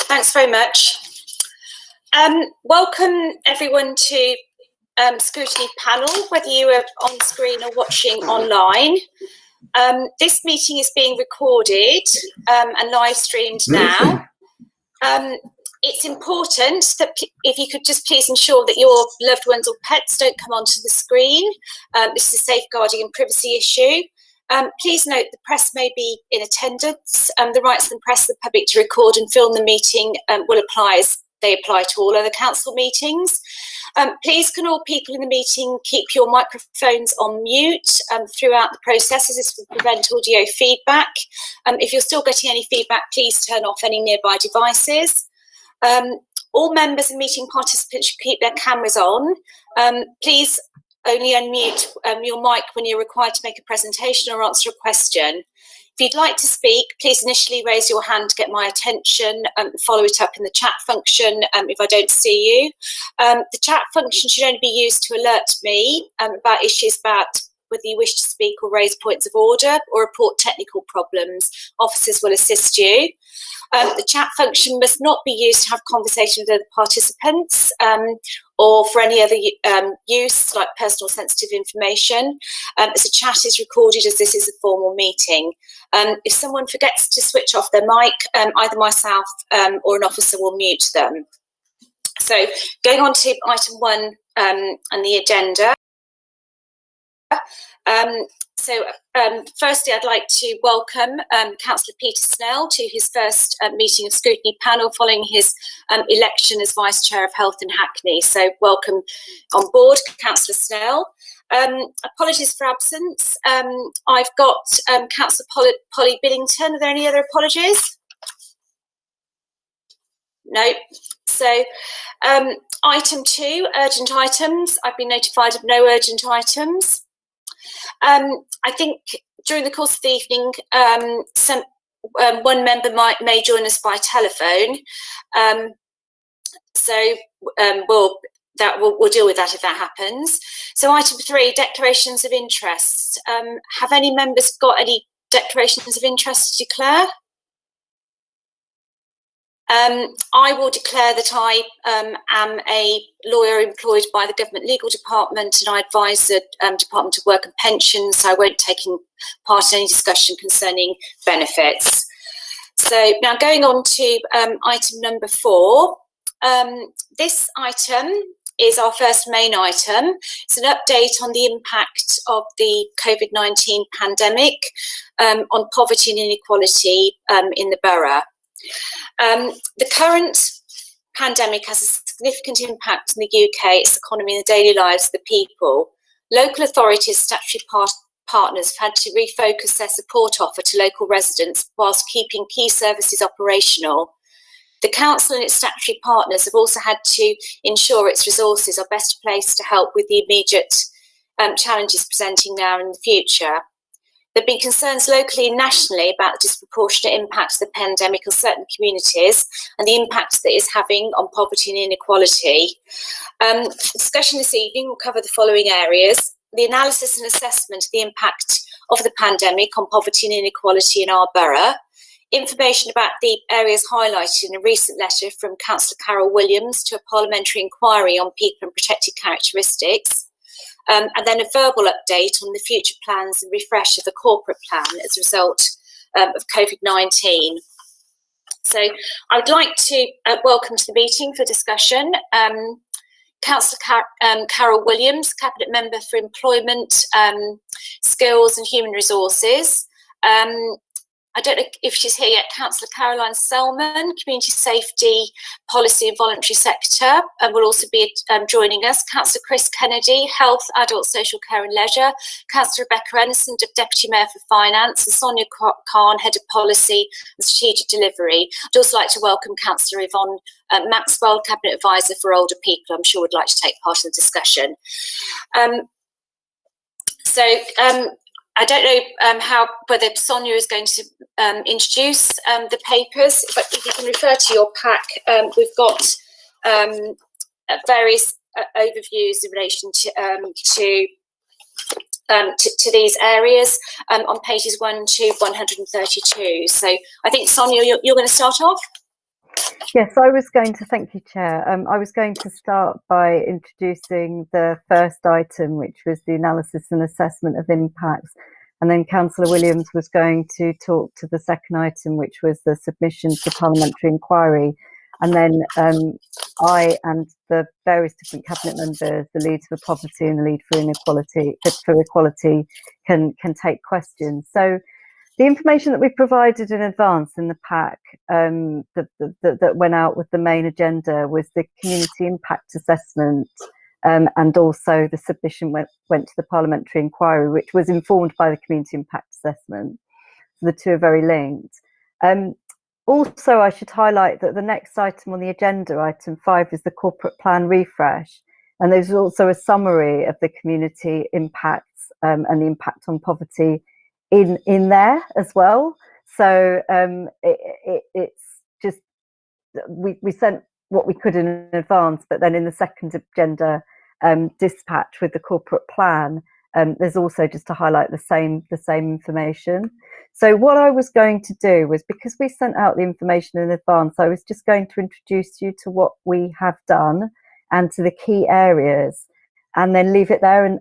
Thanks very much. Welcome everyone to Scrutiny Panel, whether you are on screen or watching online. This meeting is being recorded and live streamed now. It's important that if you could just please ensure that your loved ones or pets don't come onto the screen. This is a safeguarding and privacy issue. Please note the press may be in attendance. The rights of the press and the public to record and film the meeting will apply as they apply to all other council meetings. Please can all people in the meeting keep your microphones on mute throughout the process, as this will prevent audio feedback. If you're still getting any feedback, please turn off any nearby devices. All members and meeting participants should keep their cameras on. Please only unmute your mic when you're required to make a presentation or answer a question. If you'd like to speak, please initially raise your hand to get my attention and follow it up in the chat function if I don't see you. The chat function should only be used to alert me about issues about whether you wish to speak or raise points of order or report technical problems. Officers will assist you. The chat function must not be used to have conversation with other participants or for any other use, like personal sensitive information, as the chat is recorded as this is a formal meeting. If someone forgets to switch off their mic, either myself or an officer will mute them. So going on to item 1 and the agenda. Firstly, I'd like to welcome Councillor Peter Snell to his first meeting of Scrutiny Panel following his election as Vice Chair of Health in Hackney. So welcome on board, Councillor Snell. Apologies for absence. I've got Councillor Polly Billington. Are there any other apologies? No. So item 2, urgent items. I've been notified of no urgent items. I think during the course of the evening, one member may join us by telephone. We'll deal with that if that happens. So item 3, declarations of interest. Have any members got any declarations of interest to declare? I will declare that I am a lawyer employed by the Government Legal Department, and I advise the Department of Work and Pensions, so I won't take part in any discussion concerning benefits. So now going on to item number 4. This item is our first main item. It's an update on the impact of the COVID-19 pandemic on poverty and inequality in the borough. The current pandemic has a significant impact on the UK, its economy and the daily lives of the people. Local authorities, statutory partners have had to refocus their support offer to local residents whilst keeping key services operational. The council and its statutory partners have also had to ensure its resources are best placed to help with the immediate challenges presenting now and in the future. There have been concerns locally and nationally about the disproportionate impact of the pandemic on certain communities and the impact that it is having on poverty and inequality. The discussion this evening will cover the following areas: the analysis and assessment of the impact of the pandemic on poverty and inequality in our borough, information about the areas highlighted in a recent letter from Councillor Carol Williams to a parliamentary inquiry on people and protected characteristics, and then a verbal update on the future plans and refresh of the corporate plan as a result of COVID-19. So I would like to welcome to the meeting for discussion Councillor Carol Williams, Cabinet Member for Employment, Skills and Human Resources. I don't know if she's here yet. Councillor Caroline Selman, Community Safety, Policy and Voluntary Sector, will also be joining us. Councillor Chris Kennedy, Health, Adult Social Care and Leisure. Councillor Rebecca Rennison, Deputy Mayor for Finance. And Sonia Khan, Head of Policy and Strategic Delivery. I'd also like to welcome Councillor Yvonne Maxwell, Cabinet Advisor for Older People. I'm sure would like to take part in the discussion. I don't know whether Sonia is going to introduce the papers, but if you can refer to your pack, we've got various overviews in relation to these areas on pages 1 to 132. So I think, Sonia, you're going to start off? Yes, I was going to, thank you, Chair. I was going to start by introducing the first item, which was the analysis and assessment of impacts. And then Councillor Williams was going to talk to the second item, which was the submission to parliamentary inquiry. And then I and the various different cabinet members, the lead for poverty and the lead for equality, can take questions. So the information that we provided in advance in the pack that went out with the main agenda was the community impact assessment, and also the submission went to the parliamentary inquiry, which was informed by the community impact assessment. So the two are very linked. Also, I should highlight that the next item on the agenda, item 5, is the corporate plan refresh. And there's also a summary of the community impacts and the impact on poverty in there as well. So it's just, we sent what we could in advance, but then in the second agenda dispatch with the corporate plan, there's also just to highlight the same information. So what I was going to do was, because we sent out the information in advance, I was just going to introduce you to what we have done and to the key areas, and then leave it there and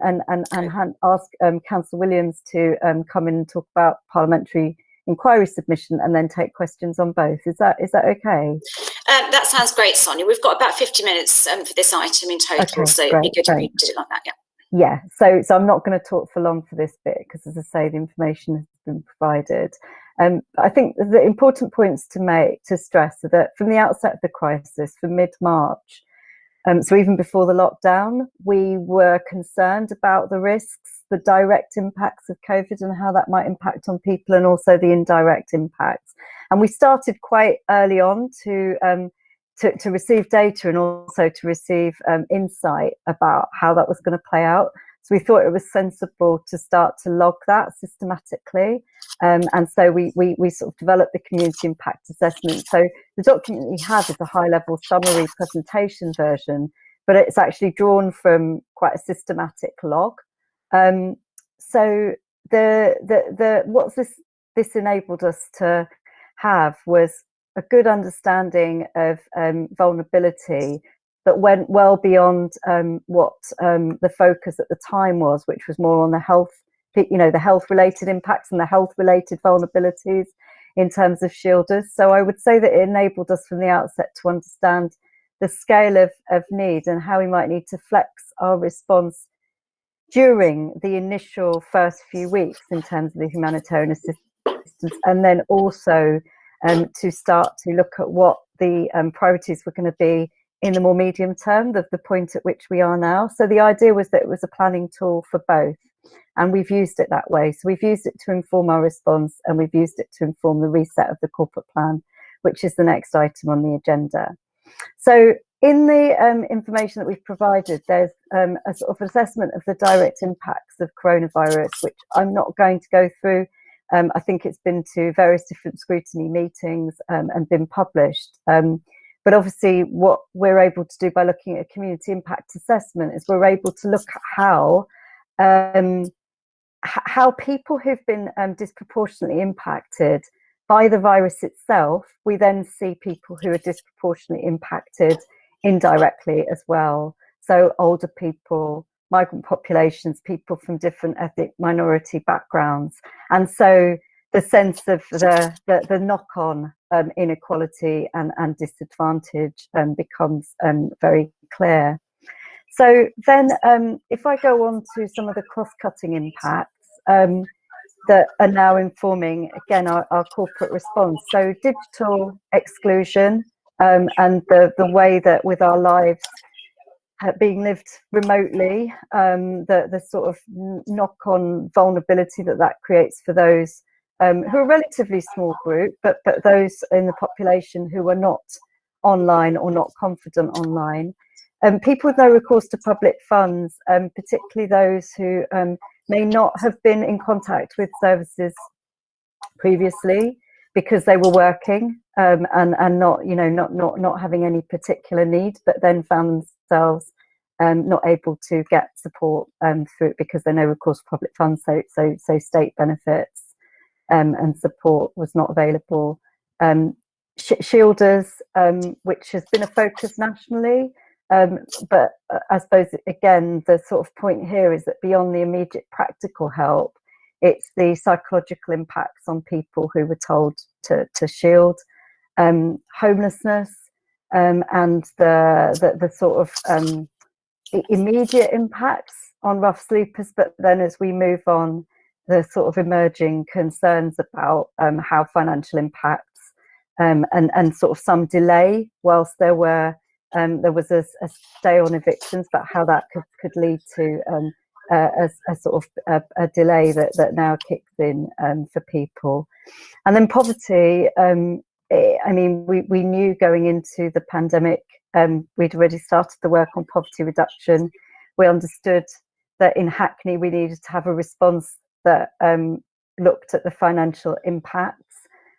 ask Councillor Williams to come in and talk about parliamentary inquiry submission, and then take questions on both. Is that okay? That sounds great, Sonia. We've got about 50 minutes for this item in total, okay, so it'd be good if we did it like that. Yeah. Yeah, so I'm not going to talk for long for this bit, because, as I say, the information has been provided. I think the important points to stress are that from the outset of the crisis, from mid-March, so even before the lockdown, we were concerned about the risks, the direct impacts of COVID and how that might impact on people, and also the indirect impacts. And we started quite early on to receive data, and also to receive insight about how that was going to play out. So we thought it was sensible to start to log that systematically. And so we sort of developed the community impact assessment. So the document we have is a high-level summary presentation version, but it's actually drawn from quite a systematic log. So what this enabled us to have was a good understanding of vulnerability that went well beyond what the focus at the time was, which was more on the health, the health-related impacts and the health-related vulnerabilities in terms of shielders. So I would say that it enabled us from the outset to understand the scale of need and how we might need to flex our response during the initial first few weeks in terms of the humanitarian assistance, and then also to start to look at what the priorities were going to be in the more medium term, the point at which we are now. So the idea was that it was a planning tool for both, and we've used it that way. So we've used it to inform our response, and we've used it to inform the reset of the corporate plan, which is the next item on the agenda. So in the information that we've provided, there's a sort of assessment of the direct impacts of coronavirus, which I'm not going to go through. I think it's been to various different scrutiny meetings and been published. But obviously what we're able to do by looking at a community impact assessment is we're able to look at how people who've been disproportionately impacted by the virus itself, we then see people who are disproportionately impacted indirectly as well. So older people, migrant populations, people from different ethnic minority backgrounds. And so the sense of the knock-on inequality and disadvantage becomes very clear. So then if I go on to some of the cross-cutting impacts that are now informing, again, our corporate response. So digital exclusion and the way that with our lives being lived remotely, the sort of knock-on vulnerability that creates for those who are a relatively small group, but those in the population who are not online or not confident online. People with no recourse to public funds, particularly those who may not have been in contact with services previously because they were working and not having any particular need, but then found themselves not able to get support through it because they're no recourse to public funds, so state benefits and support was not available. shielders, which has been a focus nationally. But I suppose, again, the sort of point here is that beyond the immediate practical help, it's the psychological impacts on people who were told to shield, homelessness, and the sort of immediate impacts on rough sleepers. But then as we move on, the sort of emerging concerns about how financial impacts and sort of some delay whilst there was a stay on evictions, but how that could lead to a sort of a delay that now kicks in for people. And then poverty, I mean, we knew going into the pandemic, we'd already started the work on poverty reduction. We understood that in Hackney we needed to have a response that looked at the financial impacts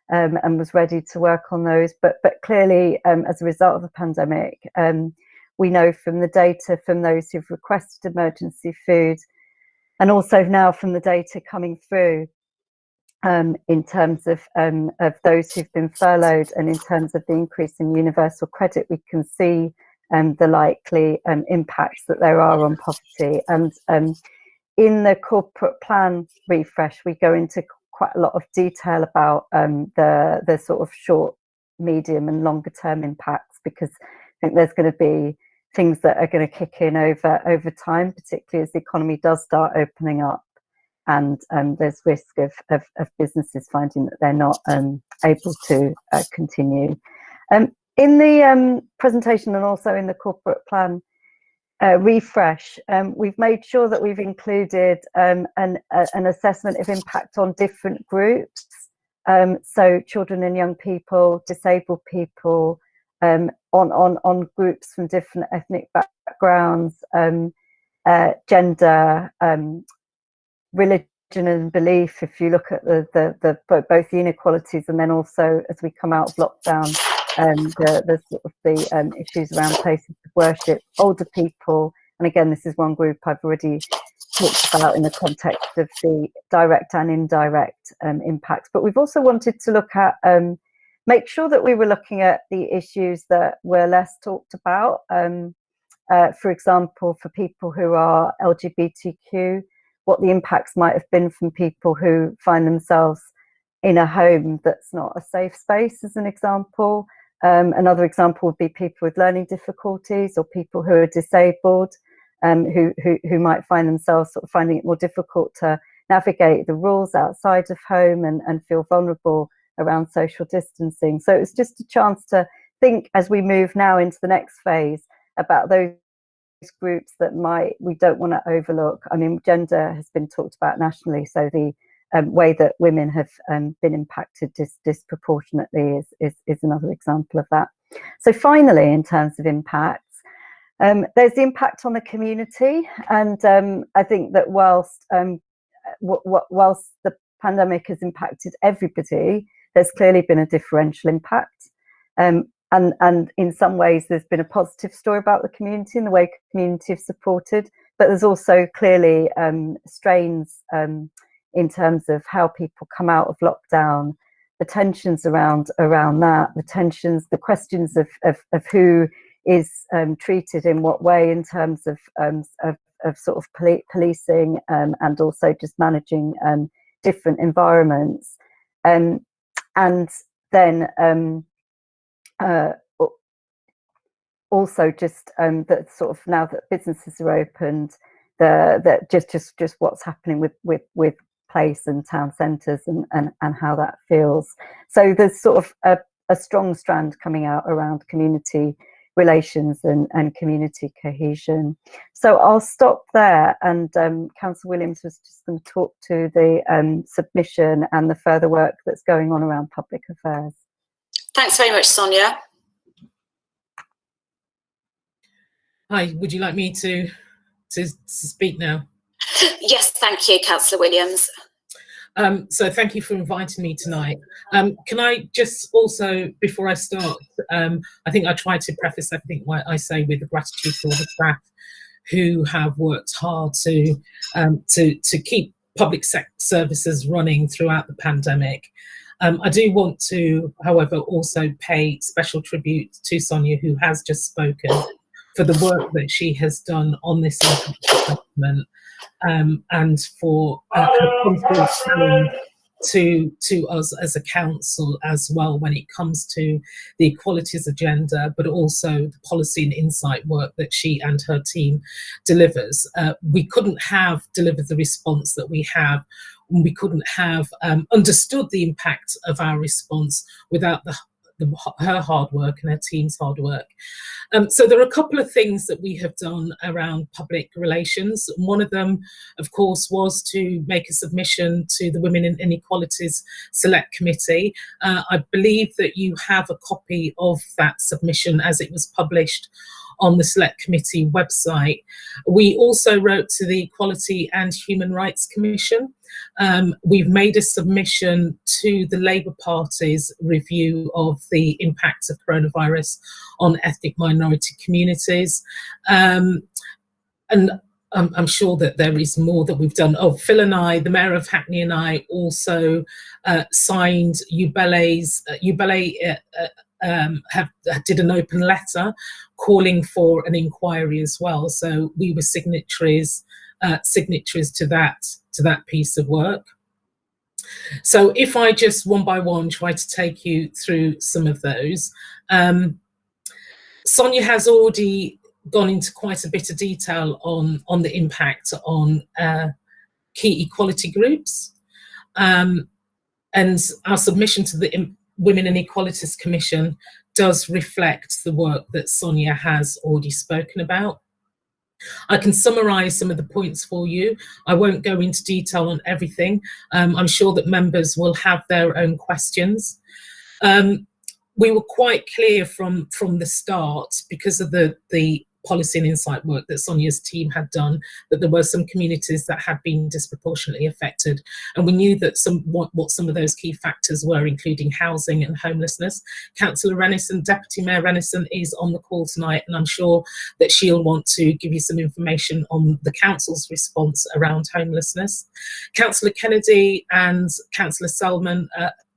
and was ready to work on those. But clearly, as a result of the pandemic, we know from the data from those who've requested emergency food, and also now from the data coming through in terms of those who've been furloughed, and in terms of the increase in universal credit, we can see the likely impacts that there are on poverty. And in the corporate plan refresh, we go into quite a lot of detail about the sort of short, medium and longer term impacts, because I think there's going to be things that are going to kick in over time, particularly as the economy does start opening up, and there's risk of businesses finding that they're not able to continue. In the presentation and also in the corporate plan refresh, we've made sure that we've included an assessment of impact on different groups, so children and young people, disabled people, on groups from different ethnic backgrounds, gender, religion and belief. If you look at both the inequalities, and then also as we come out of lockdown, the sort of the issues around places of worship, older people, and again, this is one group I've already talked about in the context of the direct and indirect impacts. But we've also wanted to look at make sure that we were looking at the issues that were less talked about. For example, for people who are LGBTQ, what the impacts might have been from people who find themselves in a home that's not a safe space, as an example. Another example would be people with learning difficulties, or people who are disabled, who might find themselves sort of finding it more difficult to navigate the rules outside of home and feel vulnerable around social distancing. So it's just a chance to think, as we move now into the next phase, about those groups that we don't want to overlook. I mean, gender has been talked about nationally, so the way that women have been impacted disproportionately is another example of that. So finally, in terms of impacts, there's the impact on the community, and I think that whilst the pandemic has impacted everybody, there's clearly been a differential impact. And in some ways there's been a positive story about the community and the way community have supported, but there's also clearly strains in terms of how people come out of lockdown, the tensions around that, the questions of who is treated in what way in terms of sort of policing, and also just managing different environments, and then also just that sort of, now that businesses are opened, that just what's happening with place and town centres and how that feels. So there's sort of a strong strand coming out around community relations and community cohesion. So I'll stop there, and Councillor Williams was just going to talk to the submission and the further work that's going on around public affairs. Thanks very much, Sonia. Hi, would you like me to speak now? Yes, thank you, Councillor Williams. So thank you for inviting me tonight. Can I just also, before I start, I think I try to preface everything what I say with the gratitude for all the staff who have worked hard to keep public services running throughout the pandemic. I do want to, however, also pay special tribute to Sonia, who has just spoken, for the work that she has done on this impact assessment, and for her constant challenge to us as a council as well when it comes to the equalities agenda, but also the policy and insight work that she and her team delivers. We couldn't have delivered the response that we have, and we couldn't have understood the impact of our response without her hard work and her team's hard work. So there are a couple of things that we have done around public relations. One of them, of course, was to make a submission to the Women in Inequalities Select Committee. I believe that you have a copy of that submission as it was published on the Select Committee website. We also wrote to the Equality and Human Rights Commission. We've made a submission to the Labour Party's review of the impacts of coronavirus on ethnic minority communities. And I'm sure that there is more that we've done. Oh, Phil and I, the Mayor of Hackney and I also signed Ubele's, did an open letter calling for an inquiry as well. So we were signatories to that piece of work. So if I just one by one try to take you through some of those, Sonia has already gone into quite a bit of detail on the impact on key equality groups, and our submission to the Women and Equalities Commission does reflect the work that Sonia has already spoken about. I can summarise some of the points for you. I won't go into detail on everything. I'm sure that members will have their own questions. We were quite clear from the start, because of the policy and insight work that Sonia's team had done, that there were some communities that had been disproportionately affected, and we knew that what some of those key factors were, including housing and homelessness. Councillor Rennison, Deputy Mayor Rennison, is on the call tonight, and I'm sure that she'll want to give you some information on the council's response around homelessness. Councillor Kennedy and Cllr Selman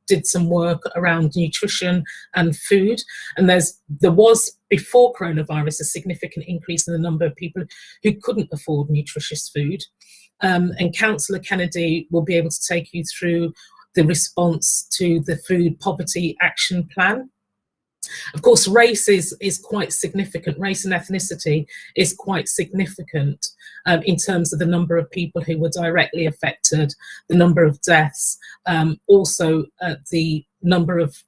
did some work around nutrition and food, and there was, before coronavirus, a significant increase in the number of people who couldn't afford nutritious food. And Councillor Kennedy will be able to take you through the response to the Food Poverty Action Plan. Of course, race is quite significant. Race and ethnicity is quite significant in terms of the number of people who were directly affected, the number of deaths, also the number of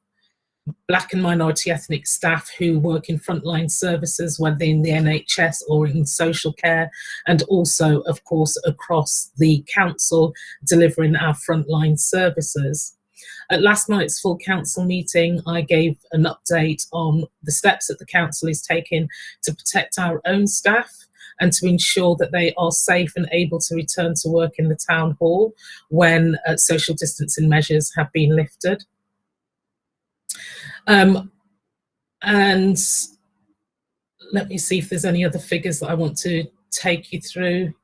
Black and minority ethnic staff who work in frontline services, whether in the NHS or in social care, and also, of course, across the council delivering our frontline services. At last night's full council meeting, I gave an update on the steps that the council is taking to protect our own staff and to ensure that they are safe and able to return to work in the town hall when social distancing measures have been lifted. And let me see if there's any other figures that I want to take you through.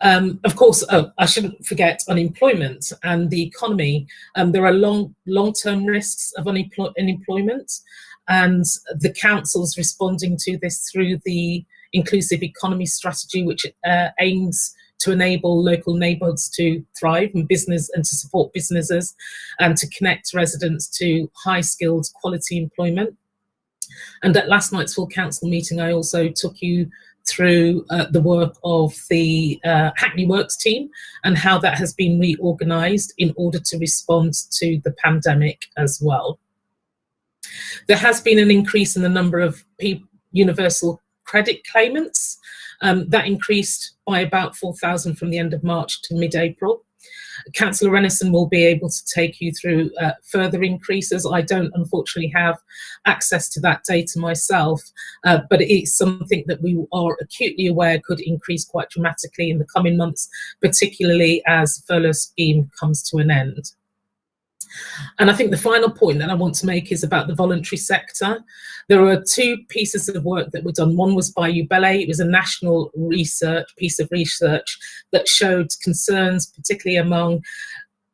Of course, I shouldn't forget unemployment and the economy. There are long-term risks of unemployment, and the council's responding to this through the inclusive economy strategy, which aims to enable local neighbourhoods to thrive and to support businesses and to connect residents to high-skilled quality employment. And at last night's full council meeting, I also took you through the work of the Hackney Works team and how that has been reorganised in order to respond to the pandemic as well. There has been an increase in the number of universal credit claimants. That increased by about 4,000 from the end of March to mid-April. Councillor Rennison will be able to take you through further increases. I don't unfortunately have access to that data myself, but it's something that we are acutely aware could increase quite dramatically in the coming months, particularly as the furlough scheme comes to an end. And I think the final point that I want to make is about the voluntary sector. There are two pieces of work that were done. One was by Ubele. It was a national piece of research that showed concerns, particularly among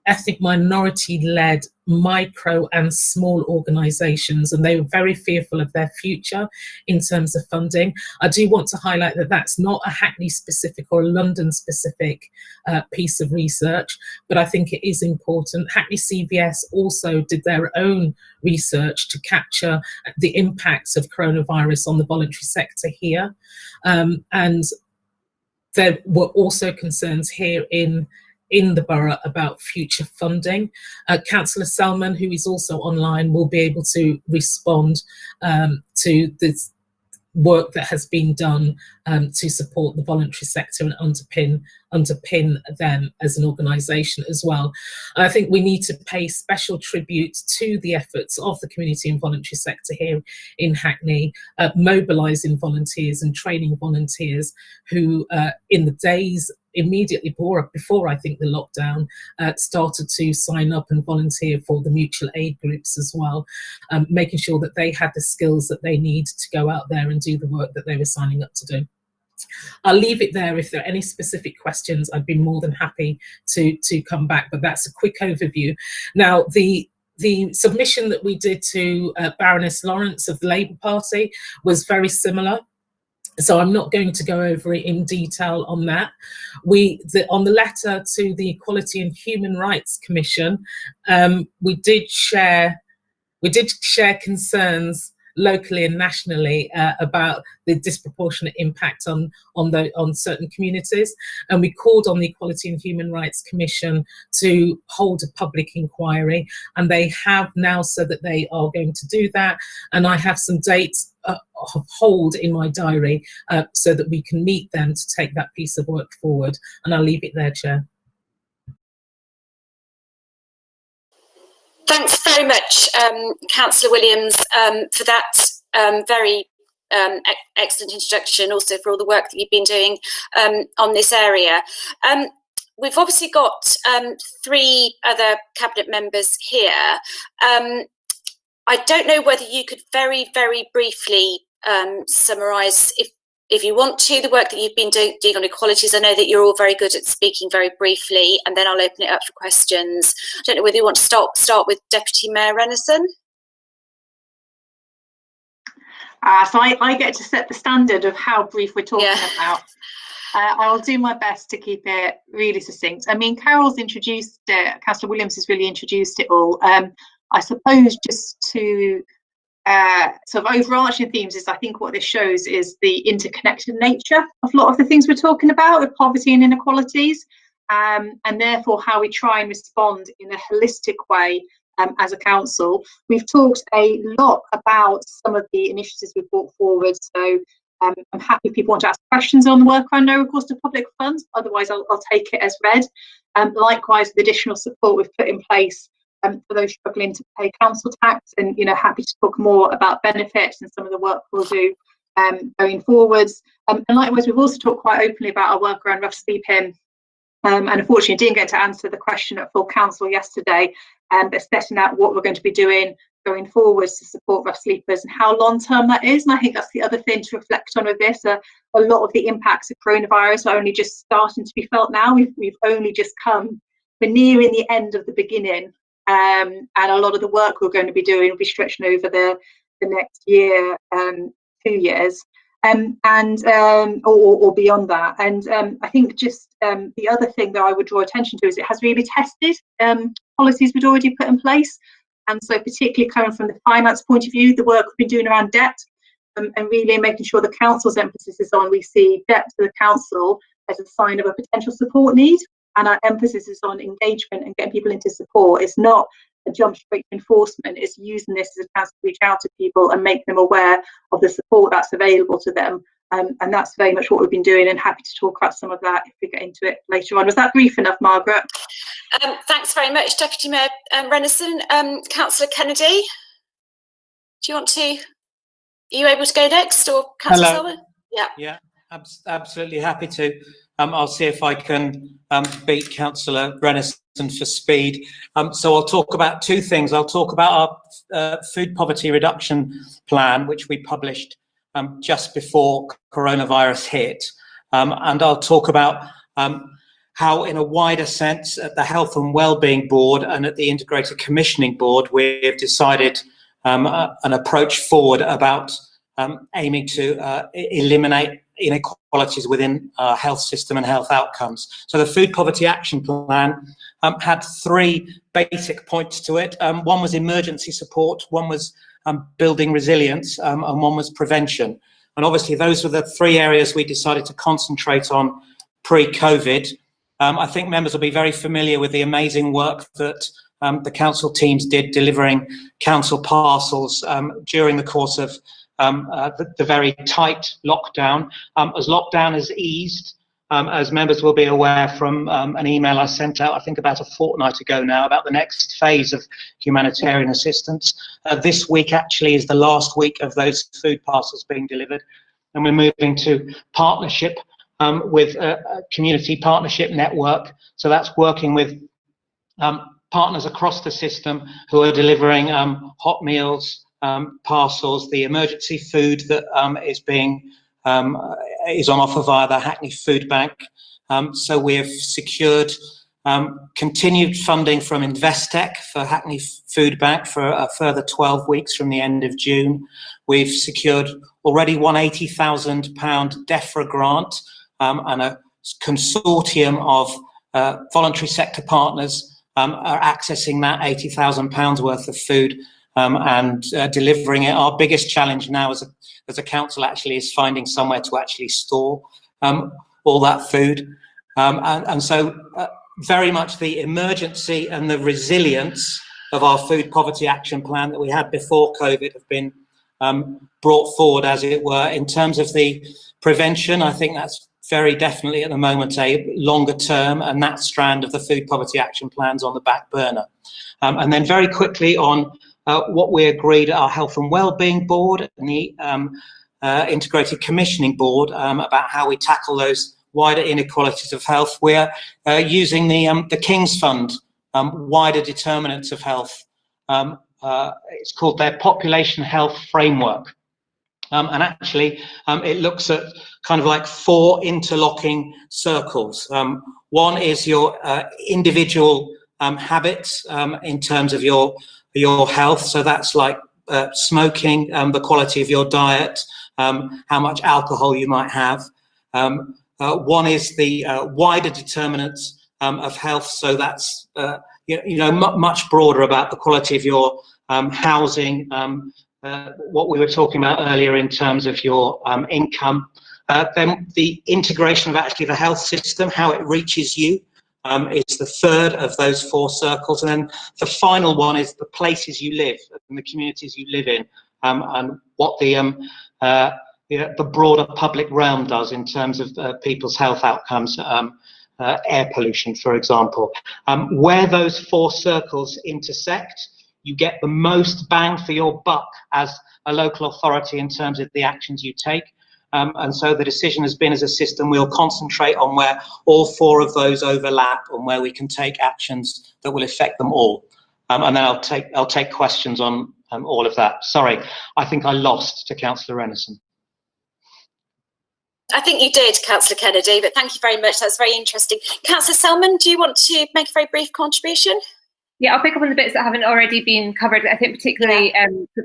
ethnic minority-led micro and small organisations, and they were very fearful of their future in terms of funding. I do want to highlight that that's not a Hackney-specific or a London-specific piece of research, but I think it is important. Hackney CVS also did their own research to capture the impacts of coronavirus on the voluntary sector here, and there were also concerns here in the borough about future funding. Cllr Selman, who is also online, will be able to respond to this work that has been done to support the voluntary sector and underpin them as an organisation as well. I think we need to pay special tribute to the efforts of the community and voluntary sector here in Hackney, mobilising volunteers and training volunteers who in the days immediately before I think the lockdown started to sign up and volunteer for the mutual aid groups as well, making sure that they had the skills that they need to go out there and do the work that they were signing up to do. I'll leave it there. If there are any specific questions, I'd be more than happy to come back, but that's a quick overview. Now, the submission that we did to Baroness Lawrence of the Labour Party was very similar. So I'm not going to go over it in detail on that. On the letter to the Equality and Human Rights Commission, we did share concerns locally and nationally about the disproportionate impact on certain communities, and we called on the Equality and Human Rights Commission to hold a public inquiry, and they have now said that they are going to do that, and I have some dates of hold in my diary so that we can meet them to take that piece of work forward, and I'll leave it there, Chair. Thanks very much, Councillor Williams, for that very excellent introduction, also for all the work that you've been doing on this area. We've obviously got 3 other Cabinet members here. I don't know whether you could very, very briefly summarise, if you want to, the work that you've been doing on equalities. I know that you're all very good at speaking very briefly, and then I'll open it up for questions. I don't know whether you want to start with Deputy Mayor Rennison. So I get to set the standard of how brief we're talking about. I'll do my best to keep it really succinct. I mean, Carol's introduced it, Councillor Williams has really introduced it all. I suppose just to sort of overarching themes is, I think what this shows is the interconnected nature of a lot of the things we're talking about with poverty and inequalities, and therefore how we try and respond in a holistic way as a council. We've talked a lot about some of the initiatives we've brought forward, so I'm happy if people want to ask questions on the work around no recourse to public funds, otherwise I'll take it as read. Likewise, the additional support we've put in place for those struggling to pay council tax, and happy to talk more about benefits and some of the work we'll do going forwards. And likewise, we've also talked quite openly about our work around rough sleeping, and unfortunately didn't get to answer the question at full council yesterday, but setting out what we're going to be doing going forwards to support rough sleepers and how long term that is. And I think that's the other thing to reflect on with this. A lot of the impacts of coronavirus are only just starting to be felt now. We've only just we're nearing the end of the beginning. And a lot of the work we're going to be doing will be stretching over the next year, 2 years, or beyond that. And I think just the other thing that I would draw attention to is it has really tested policies we'd already put in place. And so particularly coming from the finance point of view, the work we've been doing around debt, and really making sure the council's emphasis is on, we see debt to the council as a sign of a potential support need. And our emphasis is on engagement and getting people into support. It's not a jump straight to enforcement. It's using this as a chance to reach out to people and make them aware of the support that's available to them. And that's very much what we've been doing, and happy to talk about some of that if we get into it later on. Was that brief enough, Margaret? Thanks very much, Deputy Mayor Rennison. Councillor Kennedy, do you want to, are you able to go next, or Councillor Selman? Yeah, absolutely happy to. I'll see if I can beat Councillor Rennison for speed. So I'll talk about 2 things. I'll talk about our food poverty reduction plan, which we published just before coronavirus hit. And I'll talk about how in a wider sense at the Health and Wellbeing Board and at the Integrated Commissioning Board, we've decided an approach forward about aiming to eliminate inequalities within our health system and health outcomes. So the Food Poverty Action Plan had 3 basic points to it. One was emergency support, one was building resilience, and one was prevention. And obviously those were the 3 areas we decided to concentrate on pre-COVID. I think members will be very familiar with the amazing work that the council teams did delivering council parcels during the course of the very tight lockdown. As lockdown has eased, as members will be aware from an email I sent out, I think about a fortnight ago now, about the next phase of humanitarian assistance. This week actually is the last week of those food parcels being delivered, and we're moving to partnership with a community partnership network. So that's working with partners across the system who are delivering hot meals, parcels, the emergency food that is on offer via the Hackney Food Bank. So we've secured continued funding from Investec for Hackney Food Bank for a further 12 weeks from the end of June. We've secured already £180,000 DEFRA grant, and a consortium of voluntary sector partners are accessing that £80,000 worth of food and delivering it. Our biggest challenge now as a council actually is finding somewhere to actually store all that food. And so very much the emergency and the resilience of our Food Poverty Action Plan that we had before COVID have been brought forward, as it were. In terms of the prevention, I think that's very definitely at the moment a longer term, and that strand of the Food Poverty Action Plan's on the back burner. And then very quickly on what we agreed at our Health and Wellbeing Board and the Integrated Commissioning Board about how we tackle those wider inequalities of health. We're using the King's Fund wider determinants of health. It's called their Population Health Framework. And actually, it looks at kind of like 4 interlocking circles. One is your individual habits in terms of your health. So that's like smoking, the quality of your diet, how much alcohol you might have. One is the wider determinants of health. So that's much broader about the quality of your housing, what we were talking about earlier in terms of your income. Then the integration of actually the health system, how it reaches you, is the third of those 4 circles. And then the final one is the places you live and the communities you live in, and what the broader public realm does in terms of people's health outcomes, air pollution, for example. Where those 4 circles intersect, you get the most bang for your buck as a local authority in terms of the actions you take. And so the decision has been, as a system, we'll concentrate on where all 4 of those overlap and where we can take actions that will affect them all. And then I'll take questions on all of that. Sorry, I think I lost to Councillor Rennison. I think you did, Councillor Kennedy, but thank you very much. That's very interesting. Councillor Selman, do you want to make a very brief contribution? Yeah, I'll pick up on the bits that haven't already been covered. I think particularly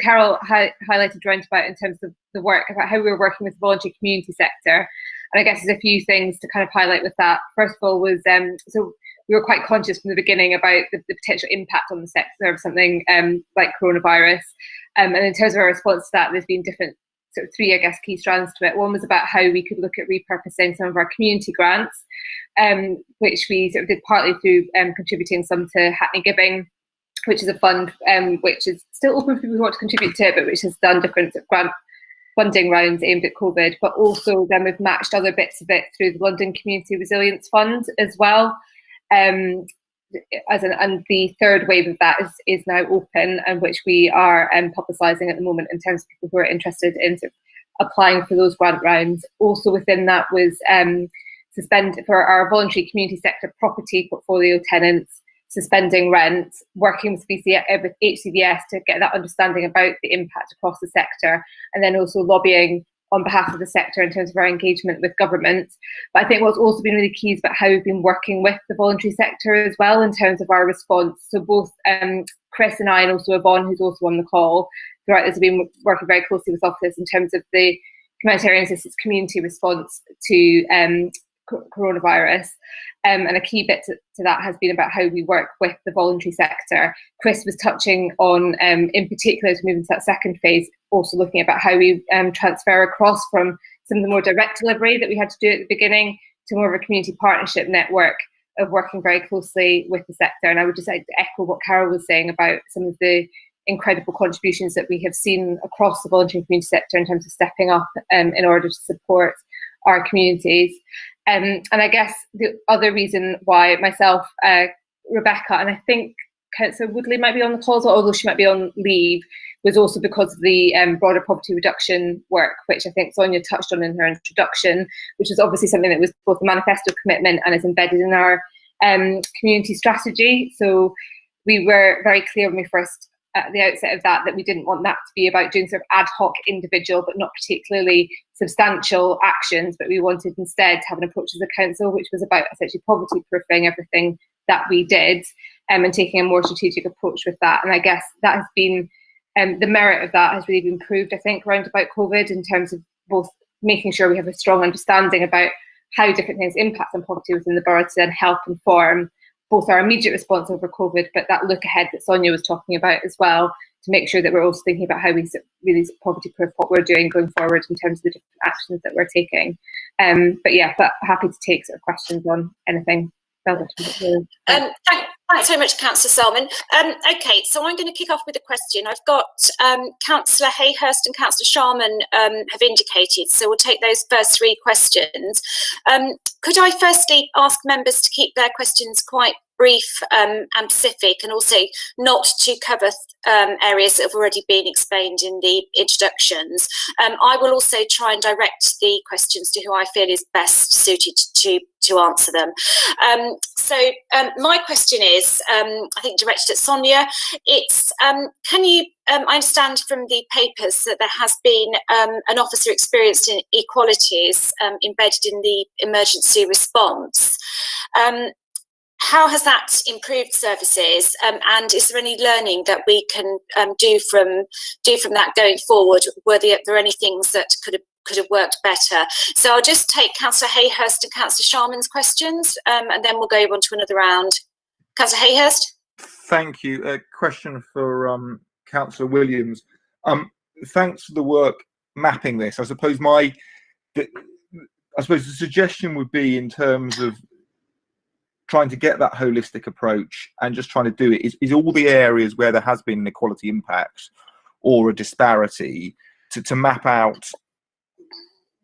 Carol highlighted round about in terms of the work about how we were working with the voluntary community sector. And I guess there's a few things to kind of highlight with that. First of all was, so we were quite conscious from the beginning about the potential impact on the sector of something like coronavirus. And in terms of our response to that, there's been different sort of 3, I guess, key strands to it. One was about how we could look at repurposing some of our community grants, which we sort of did partly through contributing some to Hackney Giving, which is a fund which is still open for people who want to contribute to it, but which has done different sort of grant funding rounds aimed at COVID. But also then we've matched other bits of it through the London Community Resilience Fund as well. And the third wave of that is now open, and which we are publicising at the moment in terms of people who are interested in sort of applying for those grant rounds. Also within that was suspend for our voluntary community sector property portfolio tenants, suspending rent, working with HCVS to get that understanding about the impact across the sector, and then also lobbying on behalf of the sector in terms of our engagement with government. But I think what's also been really key is about how we've been working with the voluntary sector as well in terms of our response. So both Chris and I, and also Yvonne, who's also on the call throughout this, have been working very closely with office in terms of the humanitarian assistance community response to coronavirus. And a key bit to that has been about how we work with the voluntary sector. Chris was touching on, in particular, as we move into that second phase, also looking about how we transfer across from some of the more direct delivery that we had to do at the beginning to more of a community partnership network of working very closely with the sector. And I would just like to echo what Carol was saying about some of the incredible contributions that we have seen across the voluntary community sector in terms of stepping up in order to support our communities. And I guess the other reason why myself, Rebecca, and I think Councillor Woodley might be on the call, although she might be on leave, was also because of the broader poverty reduction work, which I think Sonia touched on in her introduction, which is obviously something that was both a manifesto commitment and is embedded in our community strategy. So we were very clear when we first, at the outset of that we didn't want that to be about doing sort of ad hoc individual but not particularly substantial actions, but we wanted instead to have an approach as a council which was about essentially poverty proofing everything that we did, and taking a more strategic approach with that. And I guess that has been the merit of that has really been proved, I think, around about COVID, in terms of both making sure we have a strong understanding about how different things impact on poverty within the borough to then help inform both our immediate response over COVID, but that look ahead that Sonia was talking about as well, to make sure that we're also thinking about how we really poverty-proof what we're doing going forward in terms of the different actions that we're taking. But happy to take sort of questions on anything. Thanks very much, Councillor Selman. Okay, so I'm going to kick off with a question. I've got Cllr Hayhurst and Cllr Sharman have indicated, so we'll take those first three questions. Could I firstly ask members to keep their questions quite brief and specific, and also not to cover areas that have already been explained in the introductions. I will also try and direct the questions to who I feel is best suited to answer them. My question is, I think directed at Sonia. It's can you? I understand from the papers that there has been an officer experienced in equalities embedded in the emergency response. How has that improved services, and is there any learning that we can do from that going forward? Were there any things that could have worked better? So I'll just take Councillor Hayhurst and Councillor Sharman's questions, and then we'll go on to another round. Councillor Hayhurst. Thank you. A question for Councillor Williams. Thanks for the work mapping this. I suppose the suggestion would be, in terms of trying to get that holistic approach and just trying to do it, is all the areas where there has been inequality impact or a disparity, to map out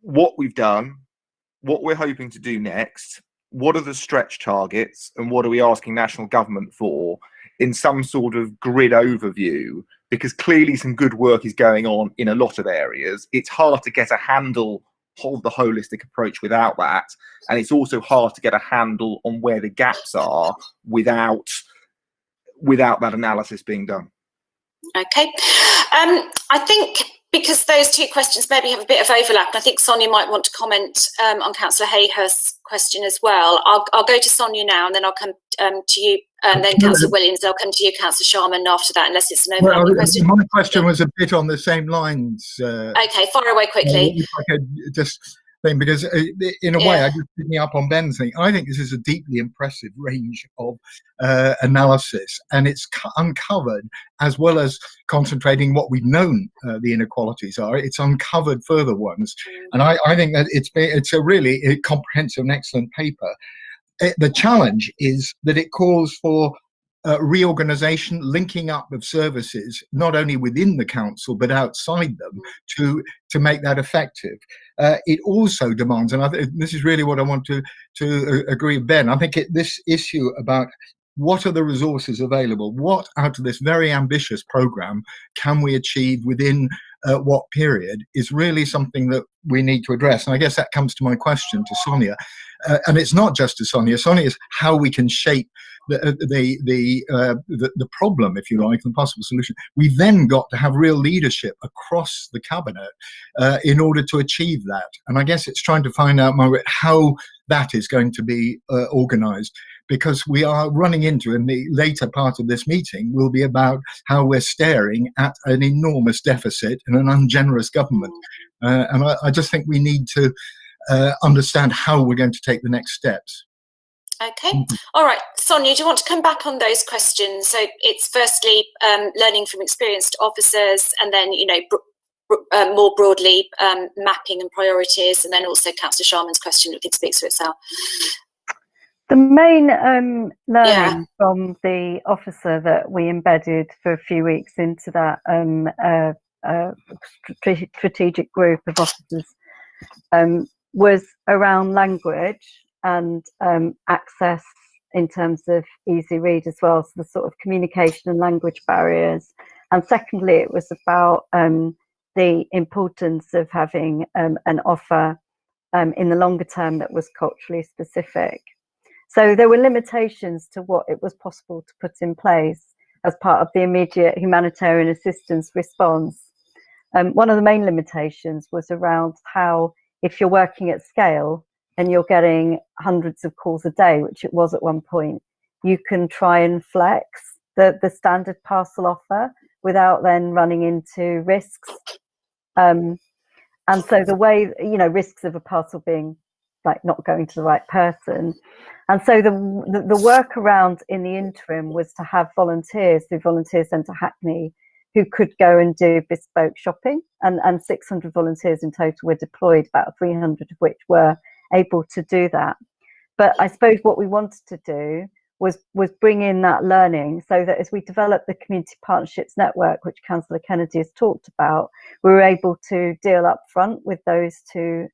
what we've done, what we're hoping to do next, what are the stretch targets, and what are we asking national government for, in some sort of grid overview, because clearly some good work is going on in a lot of areas. It's hard to get a handle of the holistic approach without that, and it's also hard to get a handle on where the gaps are without that analysis being done. Okay. I think because those two questions maybe have a bit of overlap, I think Sonia might want to comment on Councillor Hayhurst's question as well. I'll go to Sonia now, and then I'll come to you, and then Councillor Williams. I'll come to you, Councillor Sharman, after that, unless it's an overlapping question. My question was a bit on the same lines. Okay, fire away quickly. If I could just think, because in a way, I just picking up on Ben's thing. I think this is a deeply impressive range of analysis, and it's uncovered, as well as concentrating what we've known the inequalities are. It's uncovered further ones, and I think that it's a really comprehensive and excellent paper. The challenge is that it calls for reorganisation, linking up of services, not only within the council but outside them, to make that effective. It also demands, and this is really what I want to agree with Ben, I think this issue about what are the resources available, what out of this very ambitious programme can we achieve within what period, is really something that we need to address. And I guess that comes to my question to Sonia. And it's not just to Sonia. Sonia is how we can shape the problem, if you like, the possible solution, we then got to have real leadership across the cabinet in order to achieve that. And I guess it's trying to find out, Margaret, how that is going to be organised, because we are running into, in the later part of this meeting, will be about how we're staring at an enormous deficit and an ungenerous government. And I just think we need to understand how we're going to take the next steps. Okay, all right, Sonia, do you want to come back on those questions? So it's firstly learning from experienced officers, and then, you know, more broadly mapping and priorities, and then also Councillor Sharman's question, I think, speaks for itself. The main learning from the officer that we embedded for a few weeks into that strategic group of officers was around language and access in terms of easy read as well, so the sort of communication and language barriers. And secondly, it was about the importance of having an offer in the longer term that was culturally specific. So there were limitations to what it was possible to put in place as part of the immediate humanitarian assistance response. One of the main limitations was around how, if you're working at scale and you're getting hundreds of calls a day, which it was at one point, you can try and flex the standard parcel offer without then running into risks. And so the way, you know, risks of a parcel being like not going to the right person. And so the workaround in the interim was to have volunteers, the Volunteer Centre Hackney, who could go and do bespoke shopping, and 600 volunteers in total were deployed, about 300 of which were able to do that. But I suppose what we wanted to do was bring in that learning, so that as we develop the Community Partnerships Network, which Councillor Kennedy has talked about, we were able to deal up front with those two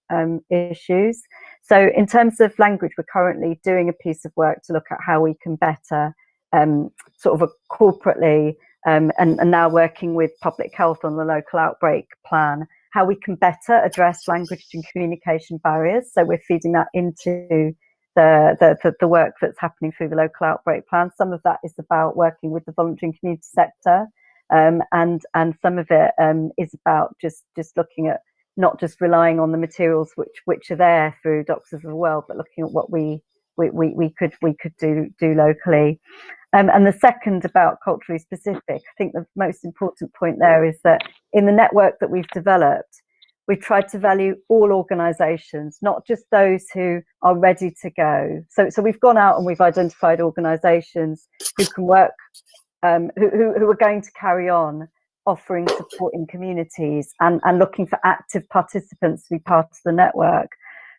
issues. So in terms of language, we're currently doing a piece of work to look at how we can better sort of corporately, and now working with public health on the local outbreak plan, how we can better address language and communication barriers. So we're feeding that into the work that's happening through the local outbreak plan. Some of that is about working with the voluntary and community sector, and some of it is about just looking at not just relying on the materials which are there through Doctors of the World, but looking at what we could do locally. And the second, about culturally specific, I think the most important point there is that in the network that we've developed, we've tried to value all organisations, not just those who are ready to go. So we've gone out and we've identified organisations who can work, who are going to carry on offering support in communities and looking for active participants to be part of the network.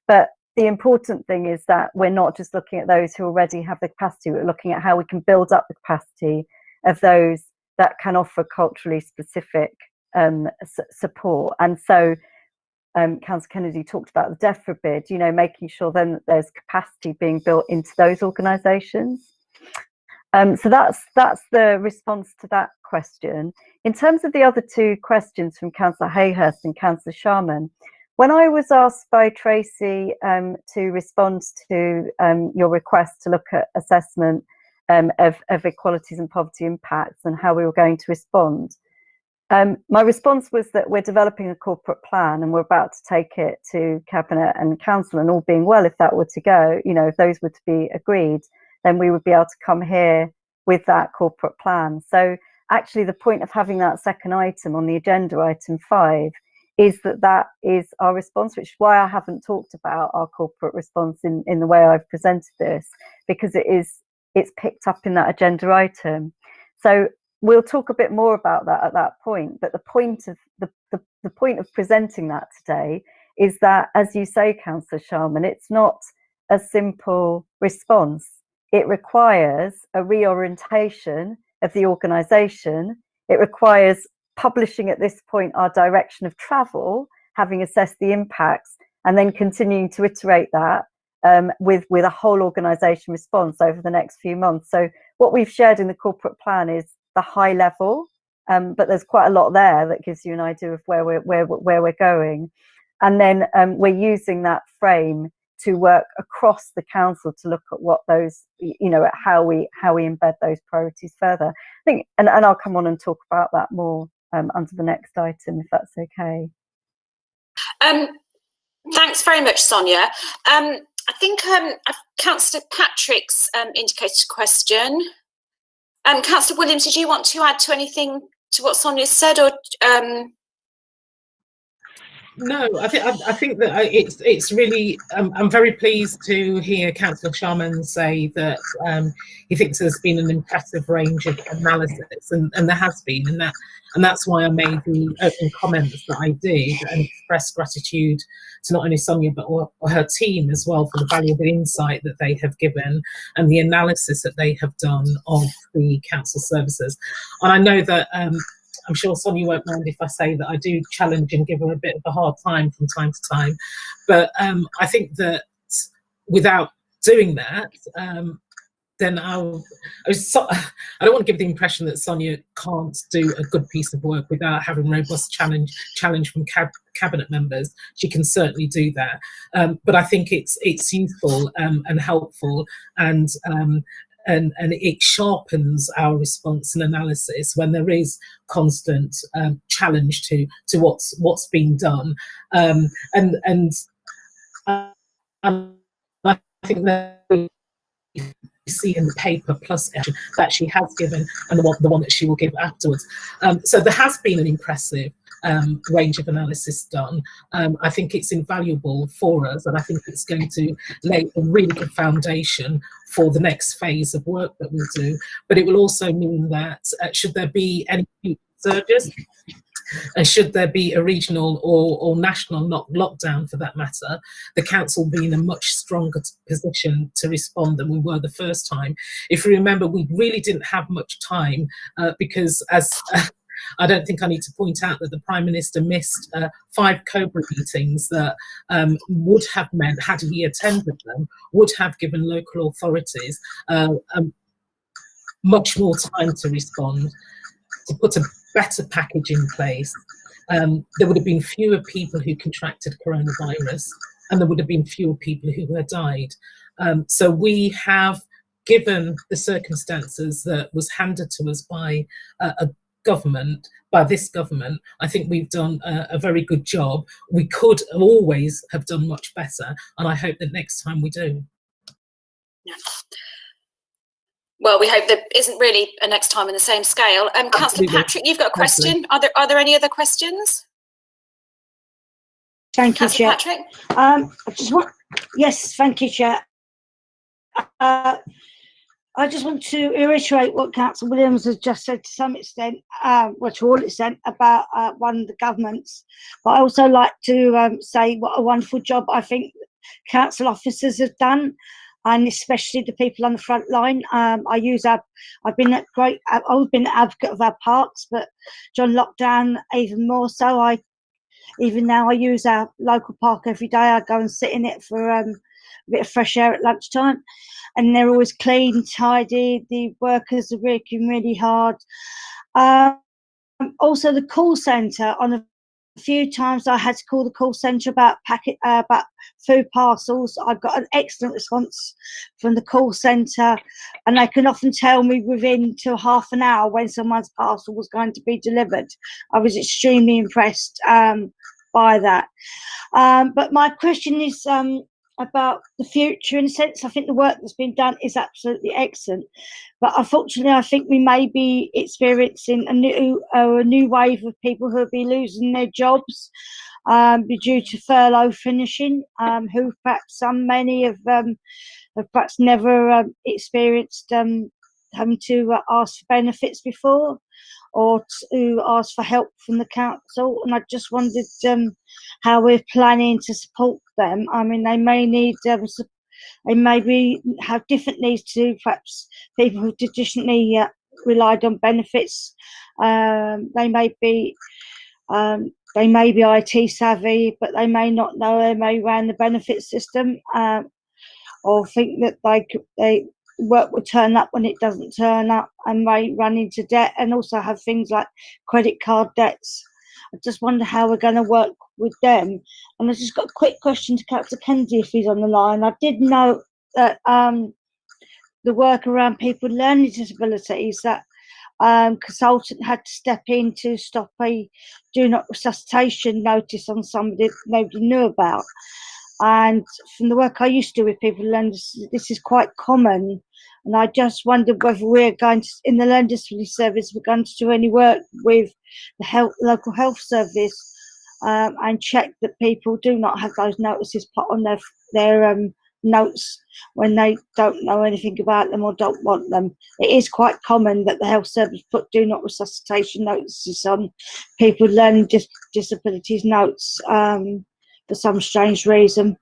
But the important thing is that we're not just looking at those who already have the capacity, we're looking at how we can build up the capacity of those that can offer culturally specific support. And so Councillor Kennedy talked about the death forbid, you know, making sure then that there's capacity being built into those organisations. So that's the response to that question. In terms of the other two questions from Cllr Hayhurst and Cllr Sharman, when I was asked by Tracy to respond to your request to look at assessment of equalities and poverty impacts and how we were going to respond, my response was that we're developing a corporate plan and we're about to take it to Cabinet and Council, and all being well, if that were to go, you know, if those were to be agreed, then we would be able to come here with that corporate plan. So actually the point of having that second item on the agenda, item 5, is that is our response, which is why I haven't talked about our corporate response in the way I've presented this, because it's picked up in that agenda item. So we'll talk a bit more about that at that point, but the point of the point of presenting that today is that, as you say, Councillor Sharman, it's not a simple response. It requires a reorientation of the organisation. It requires publishing at this point our direction of travel, having assessed the impacts, and then continuing to iterate that with a whole organisation response over the next few months. So what we've shared in the corporate plan is the high level, but there's quite a lot there that gives you an idea of where we're going. And then we're using that frame to work across the council to look at what those, you know, at how we embed those priorities further. I think, and I'll come on and talk about that more under the next item, if that's okay. Thanks very much, Sonia. I think Councillor Patrick's indicated a question. Councillor Williams, did you want to add to anything to what Sonia said, or? No, I think that it's really. I'm very pleased to hear Cllr Sharman say that he thinks there's been an impressive range of analysis, and there has been, and that's why I made the open comments that I did, and expressed gratitude to not only Sonia but her team as well for the valuable insight that they have given and the analysis that they have done of the council services. And I know that. I'm sure Sonia won't mind if I say that I do challenge and give her a bit of a hard time from time to time. But I think that without doing that, then I don't want to give the impression that Sonia can't do a good piece of work without having robust challenge from cabinet members. She can certainly do that. But I think it's useful and helpful, and it sharpens our response and analysis when there is constant challenge to what's being done, and I think that we see in the paper plus that she has given, and the one that she will give afterwards. So there has been an impressive range of analysis done. I think it's invaluable for us, and I think it's going to lay a really good foundation for the next phase of work that we'll do. But it will also mean that should there be any surges, and should there be a regional or national lockdown for that matter, the council will be in a much stronger position to respond than we were the first time. If you remember, we really didn't have much time because, as I don't think I need to point out that the Prime Minister missed 5 Cobra meetings that would have meant, had he attended them, would have given local authorities much more time to respond, to put a better package in place. There would have been fewer people who contracted coronavirus, and there would have been fewer people who had died. So we have, given the circumstances that was handed to us by this government, I think we've done a very good job. We could always have done much better, and I hope that next time we do. Yeah. Well, we hope there isn't really a next time in the same scale. Councillor Patrick, you've got a question. Are there any other questions? Thank you, Chair. Patrick? I just want, yes, thank you, Chair. I just want to reiterate what Councillor Williams has just said to some extent, well, to all extent, about one of the governments. But I also like to say what a wonderful job I think council officers have done, and especially the people on the front line. I've been an advocate of our parks, but during lockdown even more so. Even now I use our local park every day. I go and sit in it for a bit of fresh air at lunchtime, and they're always clean, tidy. The workers are working really hard. Also the call centre, on a few times I had to call the call centre about food parcels. I got an excellent response from the call centre, and they can often tell me within half an hour when someone's parcel was going to be delivered. I was extremely impressed by that. But my question is about the future. In a sense, I think the work that's been done is absolutely excellent, but unfortunately I think we may be experiencing a new wave of people who will be losing their jobs due to furlough finishing, who perhaps many of have perhaps never experienced having to ask for benefits before, or to ask for help from the council. And I just wondered how we're planning to support them. I mean, they may need, they maybe have different needs to perhaps people who traditionally relied on benefits. They may be IT savvy, but they may not know they may run the benefit system, or think that they work will turn up when it doesn't turn up, and may run into debt, and also have things like credit card debts. I just wonder how we're going to work with them. And I just got a quick question to Councillor Kennedy if he's on the line. I did know that the work around people with learning disabilities, that consultant had to step in to stop a do not resuscitation notice on somebody that nobody knew about. And from the work I used to do with people with learning disabilities, this is quite common. And I just wondered whether we're going to, in the learning disability service, we're going to do any work with the local health service and check that people do not have those notices put on their notes when they don't know anything about them or don't want them. It is quite common that the health service put do not resuscitation notices on people with learning disabilities notes for some strange reason.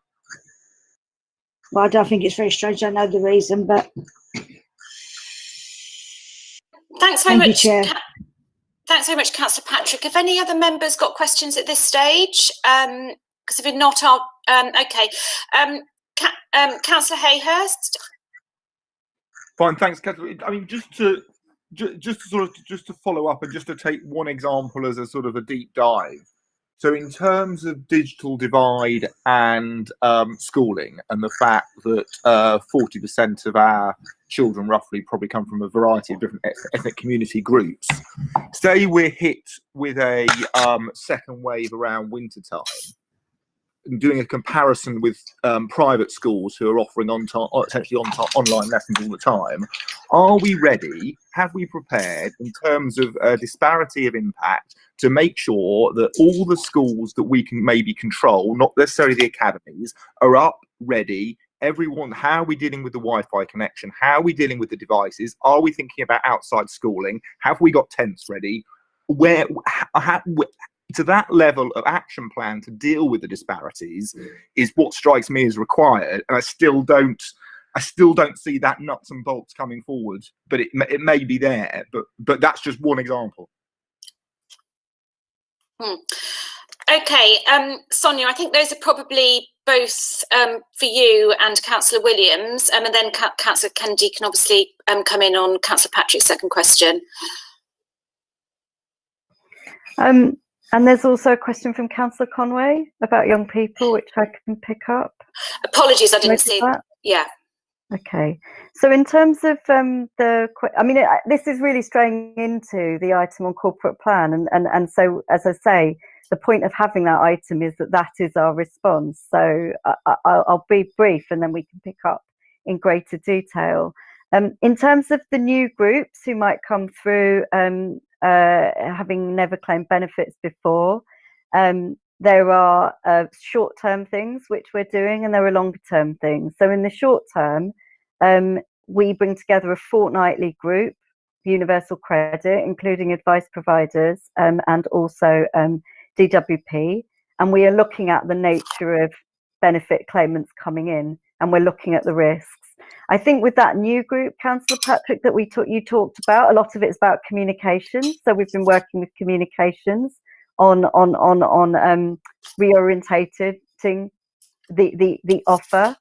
Well, I don't think it's very strange, I know the reason, but... Thanks very much. Chair. Thanks very much, Councillor Patrick. Have any other members got questions at this stage? Because if not, I'll... okay. Cllr Hayhurst. Fine, thanks, Catherine. I mean, just to follow up and just to take one example as a sort of a deep dive. So in terms of digital divide and schooling, and the fact that 40% of our children roughly probably come from a variety of different ethnic community groups, say we're hit with a second wave around winter time, and doing a comparison with private schools who are offering essentially online lessons all the time, are we ready? Have we prepared in terms of disparity of impact to make sure that all the schools that we can maybe control, not necessarily the academies, are up, ready? Everyone, how are we dealing with the Wi-Fi connection? How are we dealing with the devices? Are we thinking about outside schooling? Have we got tents ready? To that level of action plan to deal with the disparities is what strikes me as required, and I still don't see that nuts and bolts coming forward. But it may be there, but that's just one example. Okay, Sonia, I think those are probably both for you and Councillor Williams, and then Councillor Kennedy can obviously come in on Councillor Patrick's second question. And there's also a question from Cllr Conway about young people, which I can pick up. Apologies, I didn't see that. Yeah. Okay. So in terms of this is really straying into the item on corporate plan. And so, as I say, the point of having that item is that is our response. So I'll be brief and then we can pick up in greater detail. In terms of the new groups who might come through, having never claimed benefits before, there are short-term things which we're doing, and there are longer-term things. So in the short term, we bring together a fortnightly group, Universal Credit, including advice providers and also DWP, and we are looking at the nature of benefit claimants coming in, and we're looking at the risks. I think with that new group, Councillor Patrick, that you talked about, a lot of it's about communication. So we've been working with communications on reorientating the offer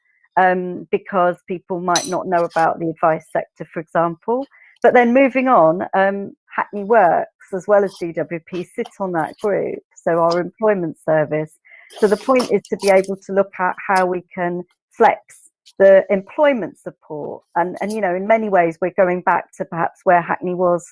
because people might not know about the advice sector, for example. But then moving on, Hackney Works as well as DWP sit on that group, so our employment service. So the point is to be able to look at how we can flex the employment support, and in many ways we're going back to perhaps where Hackney was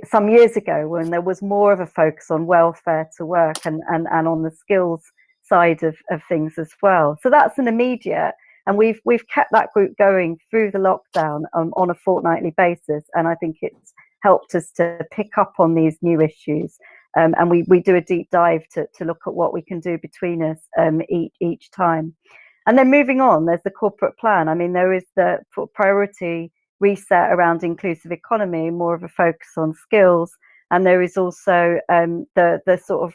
some years ago, when there was more of a focus on welfare to work and on the skills side of things as well. So that's an immediate, and we've kept that group going through the lockdown on a fortnightly basis, and I think it's helped us to pick up on these new issues, and we do a deep dive to look at what we can do between us each time. And then moving on, there's the corporate plan. I mean, there is the priority reset around inclusive economy, more of a focus on skills. And there is also the sort of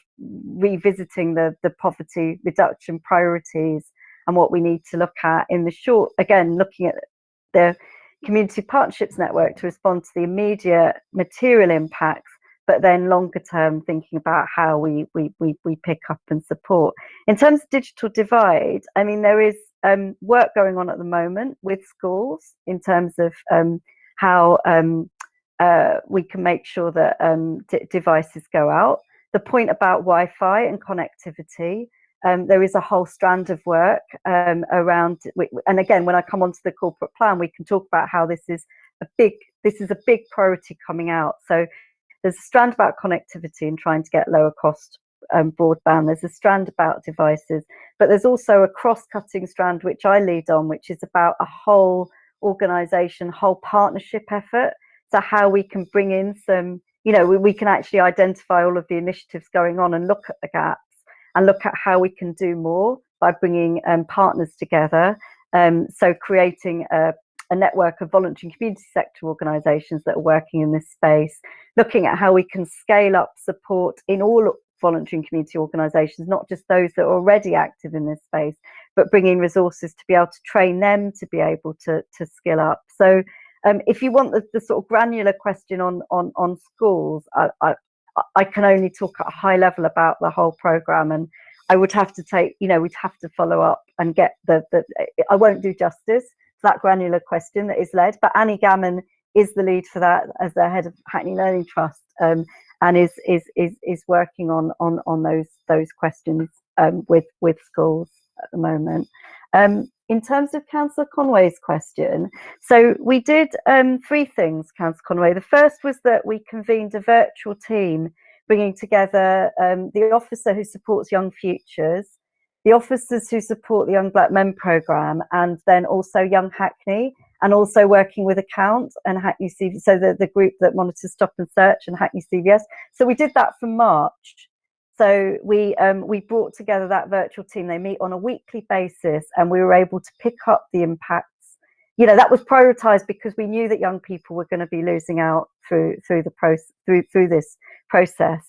revisiting the poverty reduction priorities and what we need to look at in the short, again, looking at the community partnerships network to respond to the immediate material impacts, but then longer term thinking about how we pick up and support. In terms of digital divide, I mean, there is work going on at the moment with schools in terms of how we can make sure that devices go out. the point about Wi-Fi and connectivity, there is a whole strand of work around, and again, when I come onto the corporate plan, we can talk about how this is a big priority coming out. So there's a strand about connectivity and trying to get lower cost broadband. There's a strand about devices, but there's also a cross-cutting strand which I lead on, which is about a whole organisation, whole partnership effort. So how we can bring in some, we can actually identify all of the initiatives going on and look at the gaps and look at how we can do more by bringing partners together. So creating a network of voluntary and community sector organisations that are working in this space, looking at how we can scale up support in all voluntary and community organisations, not just those that are already active in this space, but bringing resources to be able to train them to be able to skill up. So if you want the sort of granular question on schools, I can only talk at a high level about the whole programme, and I would have to take, we'd have to follow up and get I won't do justice to that granular question that is led, but Annie Gammon is the lead for that as the head of Hackney Learning Trust, and is working on those questions with schools at the moment. In terms of Councillor Conway's question, so we did 3 things, Councillor Conway. The first was that we convened a virtual team bringing together the officer who supports Young Futures, the officers who support the Young Black Men programme, and then also Young Hackney, and also working with Account and Hackney CV, so the group that monitors Stop and Search and Hackney CVS. So we did that from March. So we brought together that virtual team. They meet on a weekly basis, and we were able to pick up the impacts. That was prioritised because we knew that young people were going to be losing out through this process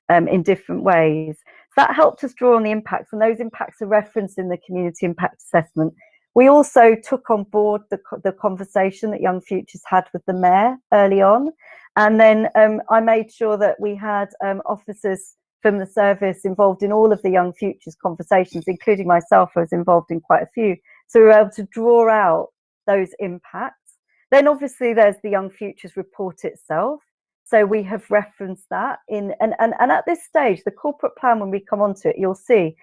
in different ways. So that helped us draw on the impacts, and those impacts are referenced in the community impact assessment. We also took on board the conversation that Young Futures had with the Mayor early on, and then I made sure that we had officers from the service involved in all of the Young Futures conversations, including myself. I was involved in quite a few. So we were able to draw out those impacts. Then obviously there's the Young Futures report itself. So we have referenced that and at this stage, the corporate plan, when we come onto it, you'll see,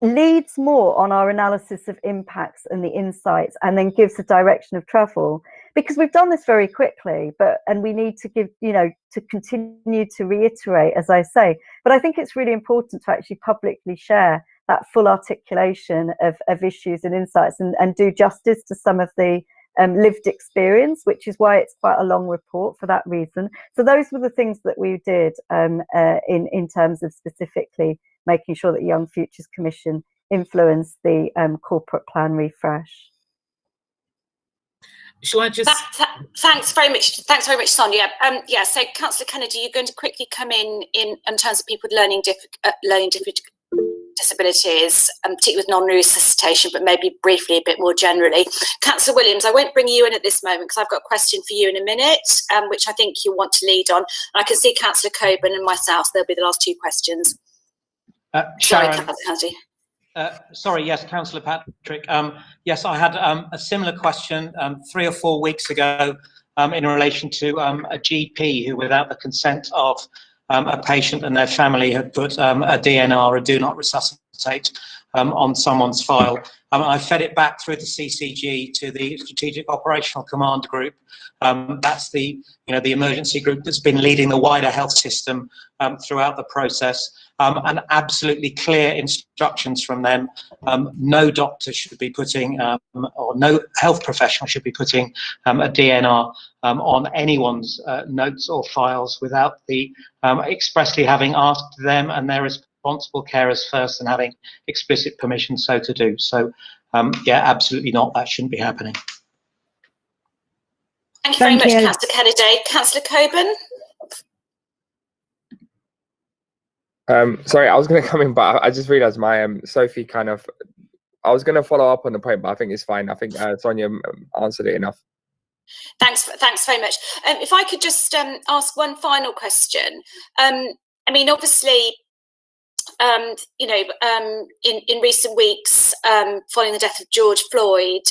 leads more on our analysis of impacts and the insights, and then gives a direction of travel, because we've done this very quickly, and we need to give, to continue to reiterate, as I say. But I think it's really important to actually publicly share that full articulation of issues and insights, and do justice to some of the lived experience, which is why it's quite a long report for that reason. So those were the things that we did in terms of specifically making sure that Young Futures Commission influenced the corporate plan refresh. Shall I just... Thanks very much, Sonia. So Councillor Kennedy, you're going to quickly come in terms of people with learning disabilities, particularly with non-resuscitation, but maybe briefly a bit more generally. Councillor Williams, I won't bring you in at this moment because I've got a question for you in a minute, which I think you'll want to lead on. And I can see Councillor Coban and myself, they'll be the last 2 questions. Sharon, Sorry, yes, Cllr Patrick. Yes, I had a similar question 3 or 4 weeks ago in relation to a GP who, without the consent of a patient and their family, had put a DNR, a do not resuscitate, on someone's file. I fed it back through the CCG to the Strategic Operational Command Group. That's the emergency group that's been leading the wider health system throughout the process. And absolutely clear instructions from them. No doctor should be putting, or no health professional should be putting a DNR on anyone's notes or files without the expressly having asked them and their responsible carers first and having explicit permission so to do. So, yeah, absolutely not. That shouldn't be happening. Thank you very much, Councillor Kennedy. Councillor Coban. Sorry, I was going to come in, but I just realised my Sophie kind of. I was going to follow up on the point, but I think it's fine. I think Sonia answered it enough. Thanks very much. If I could just ask one final question. I mean, obviously, in recent weeks, following the death of George Floyd,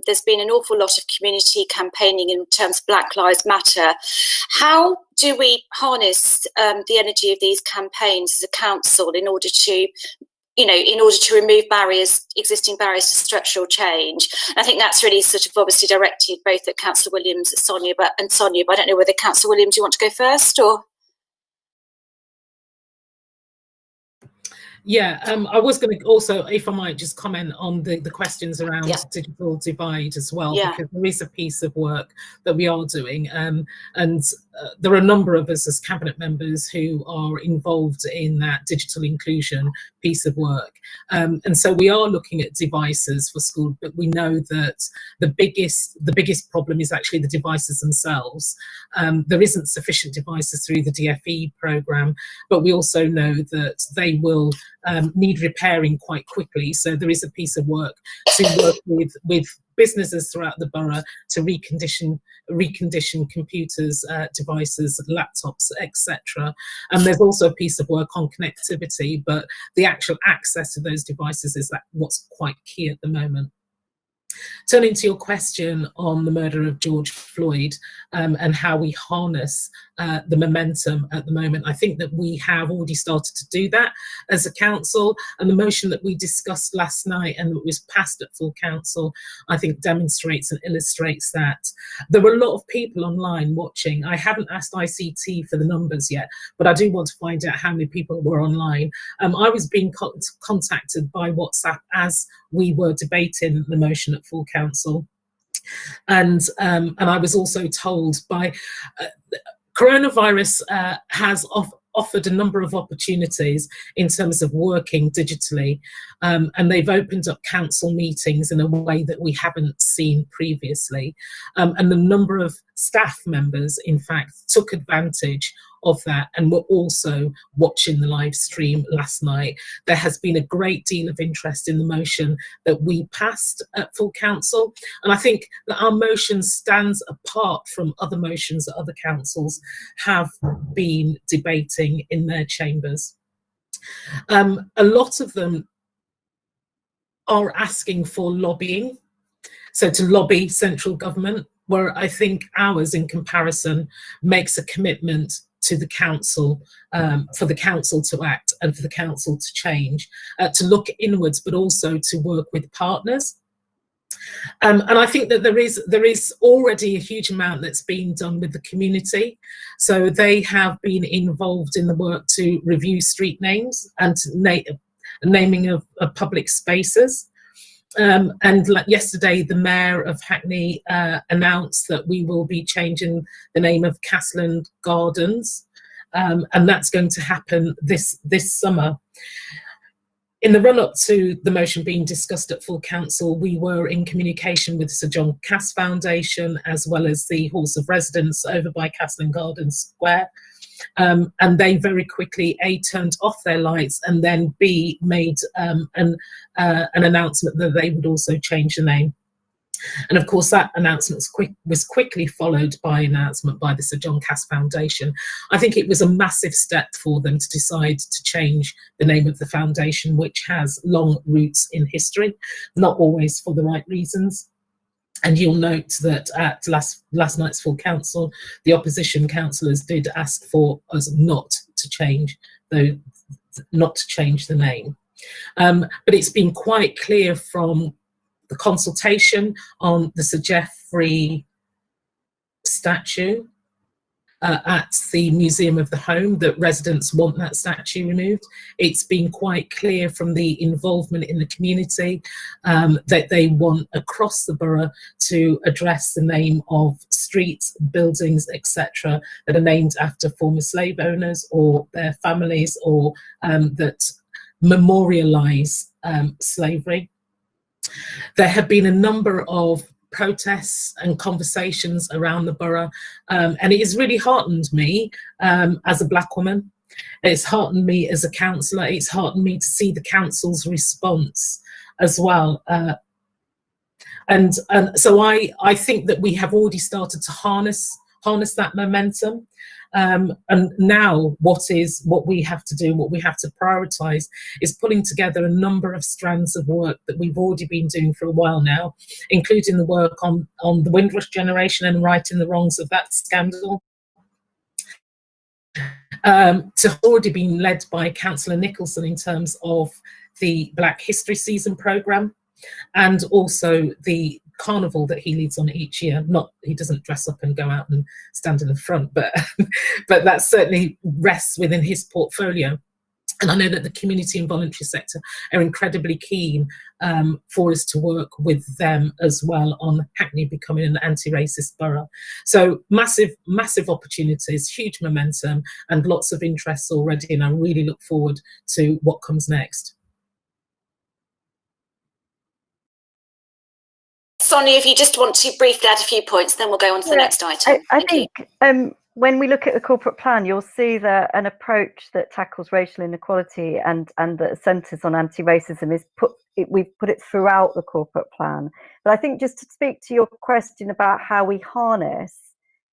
there's been an awful lot of community campaigning in terms of Black Lives Matter. How do we harness the energy of these campaigns as a council in order to remove existing barriers to structural change? And I think that's really sort of obviously directed both at Councillor Williams and Sonia, but I don't know whether Councillor Williams, you want to go first or? Yeah, I was going to also, if I might, just comment on the questions around digital divide as well, because there is a piece of work that we are doing, and there are a number of us as cabinet members who are involved in that digital inclusion piece of work, and so we are looking at devices for school, but we know that the biggest problem is actually the devices themselves. There isn't sufficient devices through the DFE programme, but we also know that they will need repairing quite quickly. So there is a piece of work to work with businesses throughout the borough to recondition computers, devices, laptops, etc. And there's also a piece of work on connectivity, but the actual access to those devices is what's quite key at the moment. Turning to your question on the murder of George Floyd and how we harness the momentum at the moment, I think that we have already started to do that as a council, and the motion that we discussed last night and that was passed at full council, I think demonstrates and illustrates that. There were a lot of people online watching. I haven't asked ICT for the numbers yet, but I do want to find out how many people were online. I was being contacted by WhatsApp as we were debating the motion at full council, and I was also told by coronavirus has offered a number of opportunities in terms of working digitally, and they've opened up council meetings in a way that we haven't seen previously, and the number of staff members in fact took advantage of that and were also watching the live stream last night. There has been a great deal of interest in the motion that we passed at full council, and I think that our motion stands apart from other motions that other councils have been debating in their chambers. A lot of them are asking for lobbying, so to lobby central government, where I think ours in comparison makes a commitment to the council, for the council to act and for the council to change, to look inwards, but also to work with partners. And I think that there is already a huge amount that's being done with the community. So they have been involved in the work to review street names and naming of public spaces. And like yesterday, the Mayor of Hackney announced that we will be changing the name of Castland Gardens, and that's going to happen this summer. In the run-up to the motion being discussed at full council, we were in communication with the Sir John Cass Foundation, as well as the Halls of Residence over by Castland Gardens Square. And they very quickly A, turned off their lights, and then B, made an announcement that they would also change the name. And of course that announcement was quickly followed by an announcement by the Sir John Cass Foundation. I think it was a massive step for them to decide to change the name of the foundation, which has long roots in history, not always for the right reasons. And you'll note that at last night's full council, the opposition councillors did ask for us not to change the name. But it's been quite clear from the consultation on the Sir Geoffrey statue at the Museum of the Home that residents want that statue removed. It's been quite clear from the involvement in the community that they want across the borough to address the name of streets, buildings, etc. that are named after former slave owners or their families, or that memorialise slavery. There have been a number of protests and conversations around the borough, and it has really heartened me as a black woman. It's heartened me as a councillor. It's heartened me to see the council's response as well. And so I think that we have already started to harness harness that momentum. And now what we have to do, what we have to prioritise is pulling together a number of strands of work that we've already been doing for a while now, including the work on the Windrush generation and righting the wrongs of that scandal. To already been led by Councillor Nicholson in terms of the Black History Season programme, and also the carnival that he leads on each year. Not, he doesn't dress up and go out and stand in the front, but but that certainly rests within his portfolio. And I know that the community and voluntary sector are incredibly keen for us to work with them as well on Hackney becoming an anti-racist borough. So massive, massive opportunities, huge momentum, and lots of interests already. And I really look forward to what comes next. Sonia, if you just want to briefly add a few points, then we'll go on to the next item. I think when we look at the corporate plan, you'll see that an approach that tackles racial inequality and that centres on anti-racism is we've put it throughout the corporate plan. But I think just to speak to your question about how we harness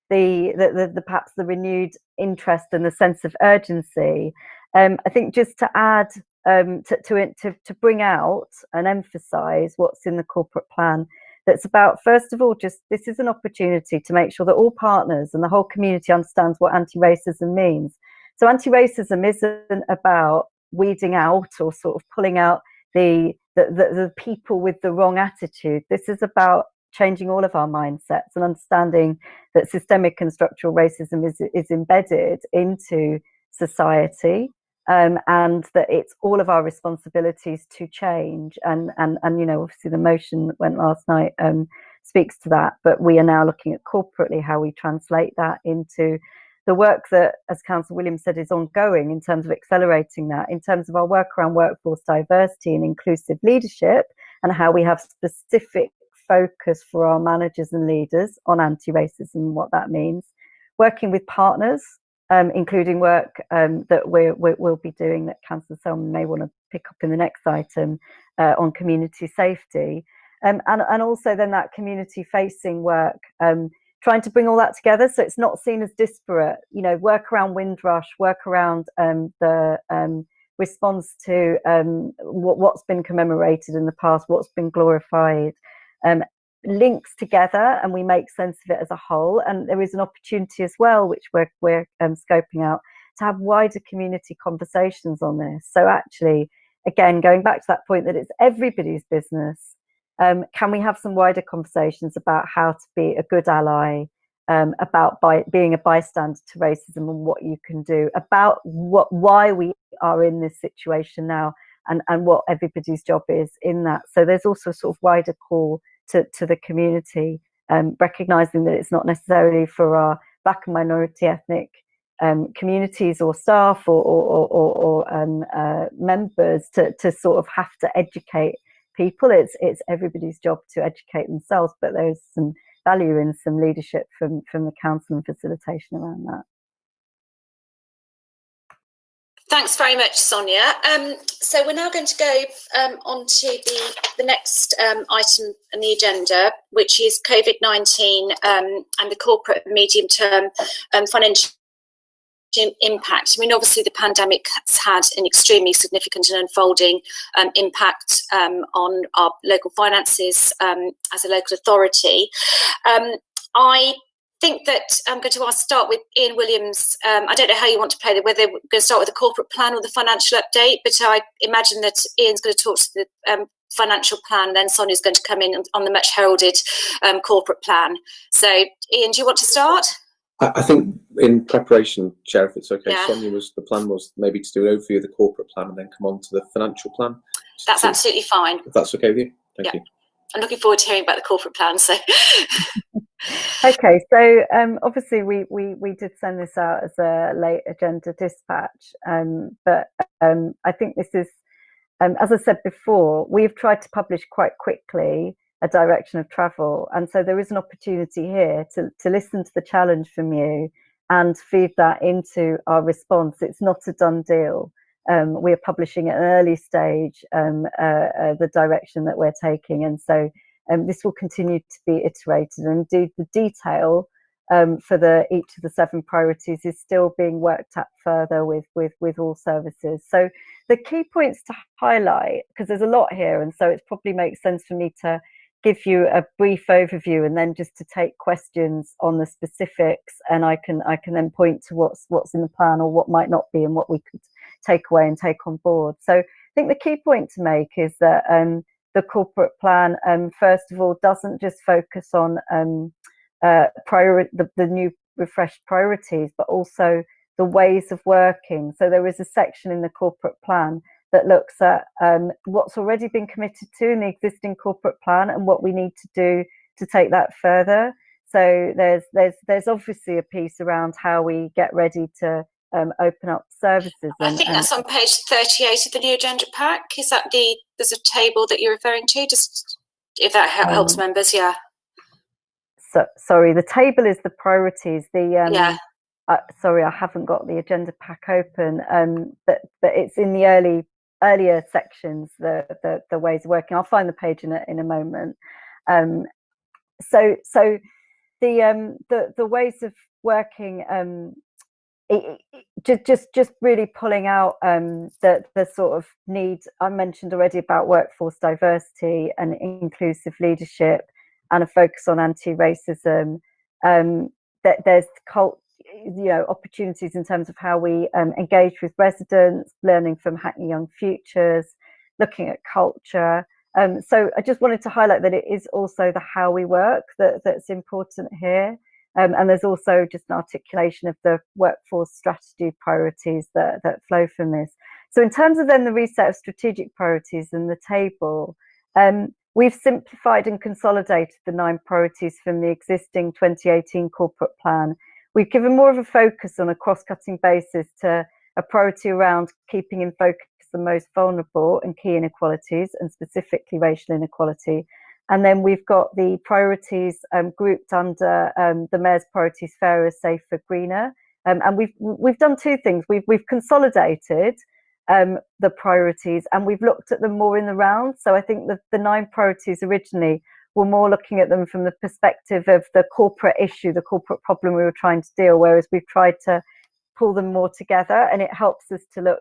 the perhaps the renewed interest and the sense of urgency, I think just to add to bring out and emphasise what's in the corporate plan. That's about, first of all, just this is an opportunity to make sure that all partners and the whole community understands what anti-racism means. So anti-racism isn't about weeding out or sort of pulling out the people with the wrong attitude. This is about changing all of our mindsets and understanding that systemic and structural racism is embedded into society. And that it's all of our responsibilities to change, and you know, obviously the motion that went last night speaks to that, but we are now looking at corporately how we translate that into the work that, as Councillor Williams said, is ongoing in terms of accelerating that, in terms of our work around workforce diversity and inclusive leadership, and how we have specific focus for our managers and leaders on anti-racism and what that means, working with partners, including work that we'll be doing that Councillor Selman may want to pick up in the next item on community safety, and also then that community facing work, trying to bring all that together so it's not seen as disparate, you know, work around Windrush, work around the response to what's been commemorated in the past, what's been glorified, links together, and we make sense of it as a whole. And there is an opportunity as well, which we're scoping out, to have wider community conversations on this. So actually, again, going back to that point that it's everybody's business, can we have some wider conversations about how to be a good ally, about being a bystander to racism and what you can do, about why we are in this situation now, and what everybody's job is in that. So there's also a sort of wider call to the community, recognising that it's not necessarily for our Black and minority ethnic communities or staff or members to sort of have to educate people. It's everybody's job to educate themselves, but there's some value in some leadership from the council and facilitation around that. Thanks very much, Sonia. So we're now going to go on to the next item on the agenda, which is COVID-19 and the corporate medium-term financial impact. I mean, obviously the pandemic has had an extremely significant and unfolding impact on our local finances as a local authority. I think that I'm going to start with Ian Williams. I don't know how you want to play that, whether we're going to start with the corporate plan or the financial update, but I imagine that Ian's going to talk to the financial plan, then Sonia's going to come in on the much heralded corporate plan. So Ian, do you want to start? I think in preparation, Chair, if it's okay, Yeah. Sonia, the plan was maybe to do an overview of the corporate plan and then come on to the financial plan. That's absolutely fine. If that's okay with you, thank you. I'm looking forward to hearing about the corporate plan. So, okay, so obviously we did send this out as a late agenda dispatch, but I think this is, as I said before, we've tried to publish quite quickly a direction of travel, and so there is an opportunity here to listen to the challenge from you and feed that into our response. It's not a done deal. We're publishing at an early stage the direction that we're taking, and so this will continue to be iterated, and indeed the detail for each of the 7 priorities is still being worked at further with all services. So the key points to highlight, because there's a lot here, and so it probably makes sense for me to give you a brief overview and then just to take questions on the specifics, and I can then point to what's in the plan or what might not be and what we could take away and take on board. So I think the key point to make is that the corporate plan, first of all, doesn't just focus on the new refreshed priorities, but also the ways of working. So there is a section in the corporate plan that looks at what's already been committed to in the existing corporate plan and what we need to do to take that further. So there's obviously a piece around how we get ready to open up services. I think that's on page 38 of the new agenda pack. Is that there's a table that you're referring to? Just if that helps members, yeah. So sorry, the table is the priorities. Sorry, I haven't got the agenda pack open, but it's in the earlier sections, the ways of working. I'll find the page in a moment. So the ways of working, just really pulling out the sort of need I mentioned already about workforce diversity and inclusive leadership, and a focus on anti-racism. That there's opportunities in terms of how we engage with residents, learning from Hackney Young Futures, looking at culture. So I just wanted to highlight that it is also the how we work that's important here. And there's also just an articulation of the workforce strategy priorities that flow from this. So in terms of then the reset of strategic priorities and the table, we've simplified and consolidated the 9 priorities from the existing 2018 corporate plan. We've given more of a focus on a cross-cutting basis to a priority around keeping in focus the most vulnerable and key inequalities, and specifically racial inequality. And then we've got the priorities grouped under the Mayor's priorities: fairer, safer, greener. And we've done 2 things. We've consolidated the priorities, and we've looked at them more in the round. So I think the 9 priorities originally were more looking at them from the perspective of the corporate issue, the corporate problem we were trying to deal, whereas we've tried to pull them more together, and it helps us to look.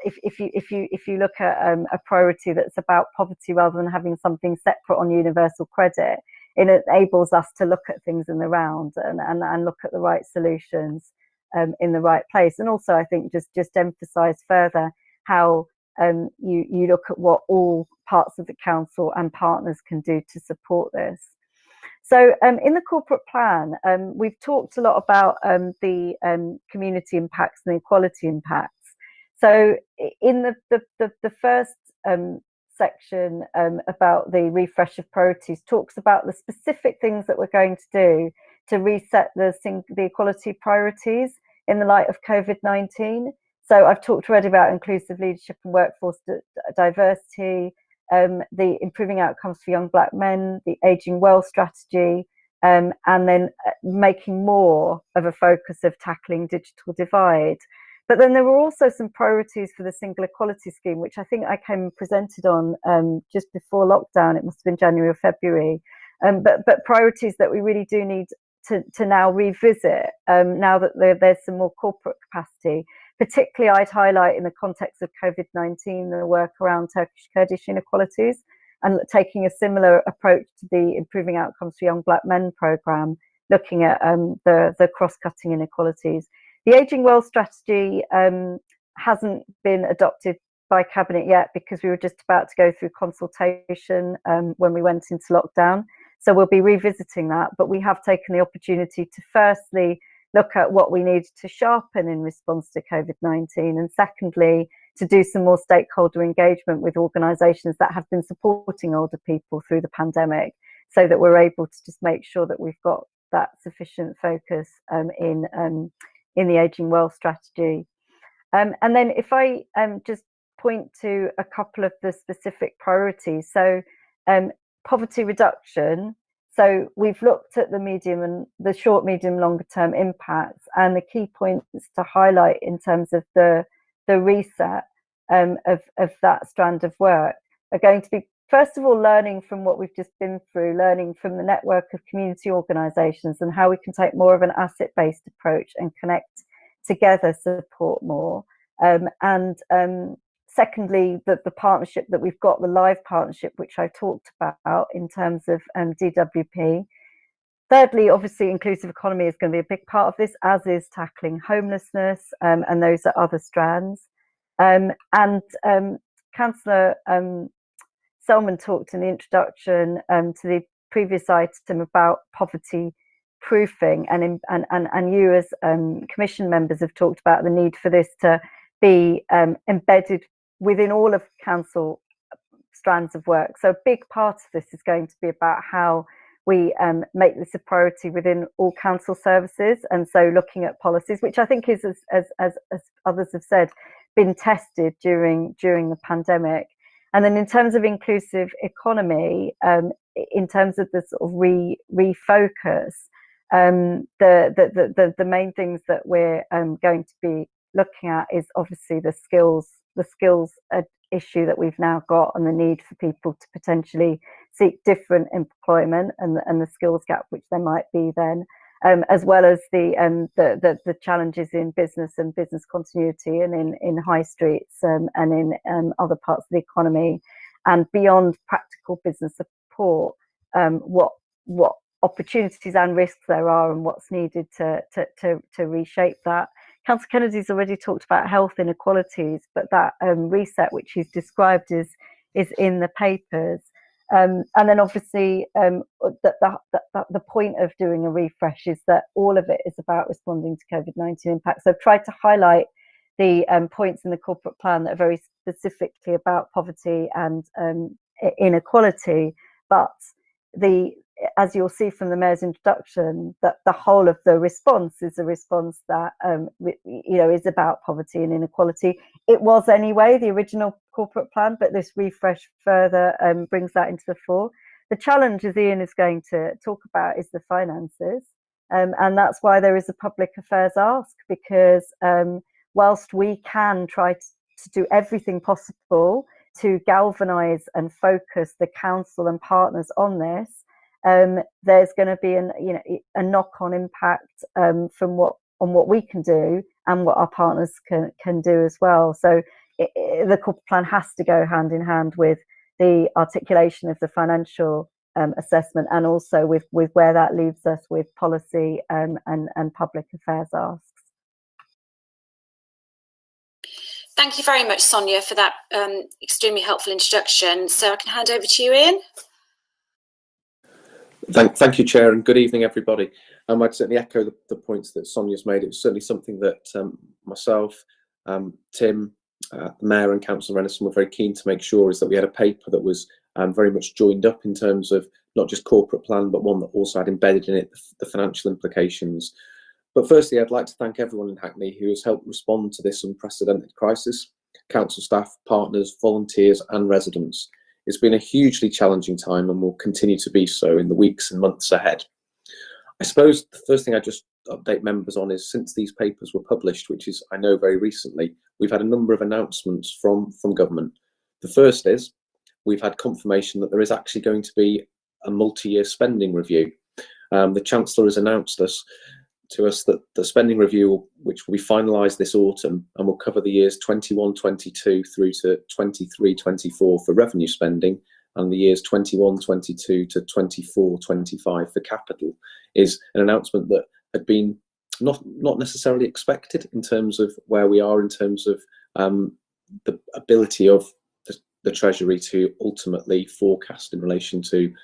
If you look at a priority that's about poverty rather than having something separate on universal credit, it enables us to look at things in the round and look at the right solutions in the right place. And also, I think just emphasise further how you look at what all parts of the council and partners can do to support this. So in the corporate plan, we've talked a lot about the community impacts and the equality impacts. So in the first section about the refresh of priorities talks about the specific things that we're going to do to reset the equality priorities in the light of COVID-19. So I've talked already about inclusive leadership and workforce diversity, the improving outcomes for young Black men, the ageing well strategy, and then making more of a focus of tackling digital divide. But then there were also some priorities for the single equality scheme, which I think I came and presented on just before lockdown. It must have been January or February. But priorities that we really do need to now revisit now that there's some more corporate capacity. Particularly, I'd highlight in the context of COVID-19 the work around Turkish-Kurdish inequalities, and taking a similar approach to the Improving Outcomes for Young Black Men programme, looking at the cross-cutting inequalities. The Ageing Well strategy hasn't been adopted by Cabinet yet because we were just about to go through consultation when we went into lockdown. So we'll be revisiting that, but we have taken the opportunity to firstly look at what we need to sharpen in response to COVID-19, and secondly, to do some more stakeholder engagement with organisations that have been supporting older people through the pandemic, so that we're able to just make sure that we've got that sufficient focus in the Ageing Well strategy. And then if I just point to a couple of the specific priorities. So poverty reduction. So we've looked at the medium and the short, medium, longer term impacts, and the key points to highlight in terms of the reset of that strand of work are going to be first of all, learning from what we've just been through, learning from the network of community organisations and how we can take more of an asset-based approach and connect together, support more. Secondly, the partnership that we've got, the live partnership, which I talked about in terms of DWP. Thirdly, obviously, inclusive economy is going to be a big part of this, as is tackling homelessness, and those are other strands. Councillor Selman talked in the introduction to the previous item about poverty proofing, and you as commission members have talked about the need for this to be embedded within all of council strands of work. So a big part of this is going to be about how we make this a priority within all council services, and so looking at policies, which I think is, as others have said, been tested during the pandemic. And then in terms of inclusive economy, in terms of the sort of refocus, the main things that we're going to be looking at is obviously the skills issue that we've now got, and the need for people to potentially seek different employment, and the skills gap which there might be then, as well as the challenges in business and business continuity, and in high streets, and in other parts of the economy, and beyond practical business support, what opportunities and risks there are, and what's needed to reshape that. Councillor Kennedy's already talked about health inequalities, but that reset which he's described is in the papers. And then obviously the point of doing a refresh is that all of it is about responding to COVID-19 impacts. So I've tried to highlight the points in the corporate plan that are very specifically about poverty and inequality, but as you'll see from the Mayor's introduction, that the whole of the response is a response that is about poverty and inequality. It was anyway, the original corporate plan, but this refresh further brings that into the fore. The challenge, as Ian is going to talk about, is the finances, and that's why there is a public affairs ask, because whilst we can try to do everything possible to galvanise and focus the council and partners on this, there's going to be a knock-on impact from what we can do and what our partners can do as well. So the corporate plan has to go hand in hand with the articulation of the financial assessment, and also with where that leaves us with policy and public affairs asks. Thank you very much, Sonia, for that extremely helpful introduction. So I can hand over to you, Ian. Thank you, Chair, and good evening, everybody. I'd certainly echo the points that Sonia's made. It was certainly something that myself, Tim, the Mayor and Councillor Rennison were very keen to make sure is that we had a paper that was very much joined up in terms of not just corporate plan, but one that also had embedded in it the financial implications. But firstly, I'd like to thank everyone in Hackney who has helped respond to this unprecedented crisis: council staff, partners, volunteers and residents. It's been a hugely challenging time and will continue to be so in the weeks and months ahead. I suppose the first thing I just update members on is, since these papers were published, which is, I know, very recently, we've had a number of announcements from government. The first is we've had confirmation that there is actually going to be a multi-year spending review. The Chancellor has announced to us that the spending review, which will be finalised this autumn and will cover the years 21-22 through to 23-24 for revenue spending, and the years 21-22 to 24-25 for capital, is an announcement that had been not necessarily expected in terms of where we are in terms of the ability of the Treasury to ultimately forecast in relation to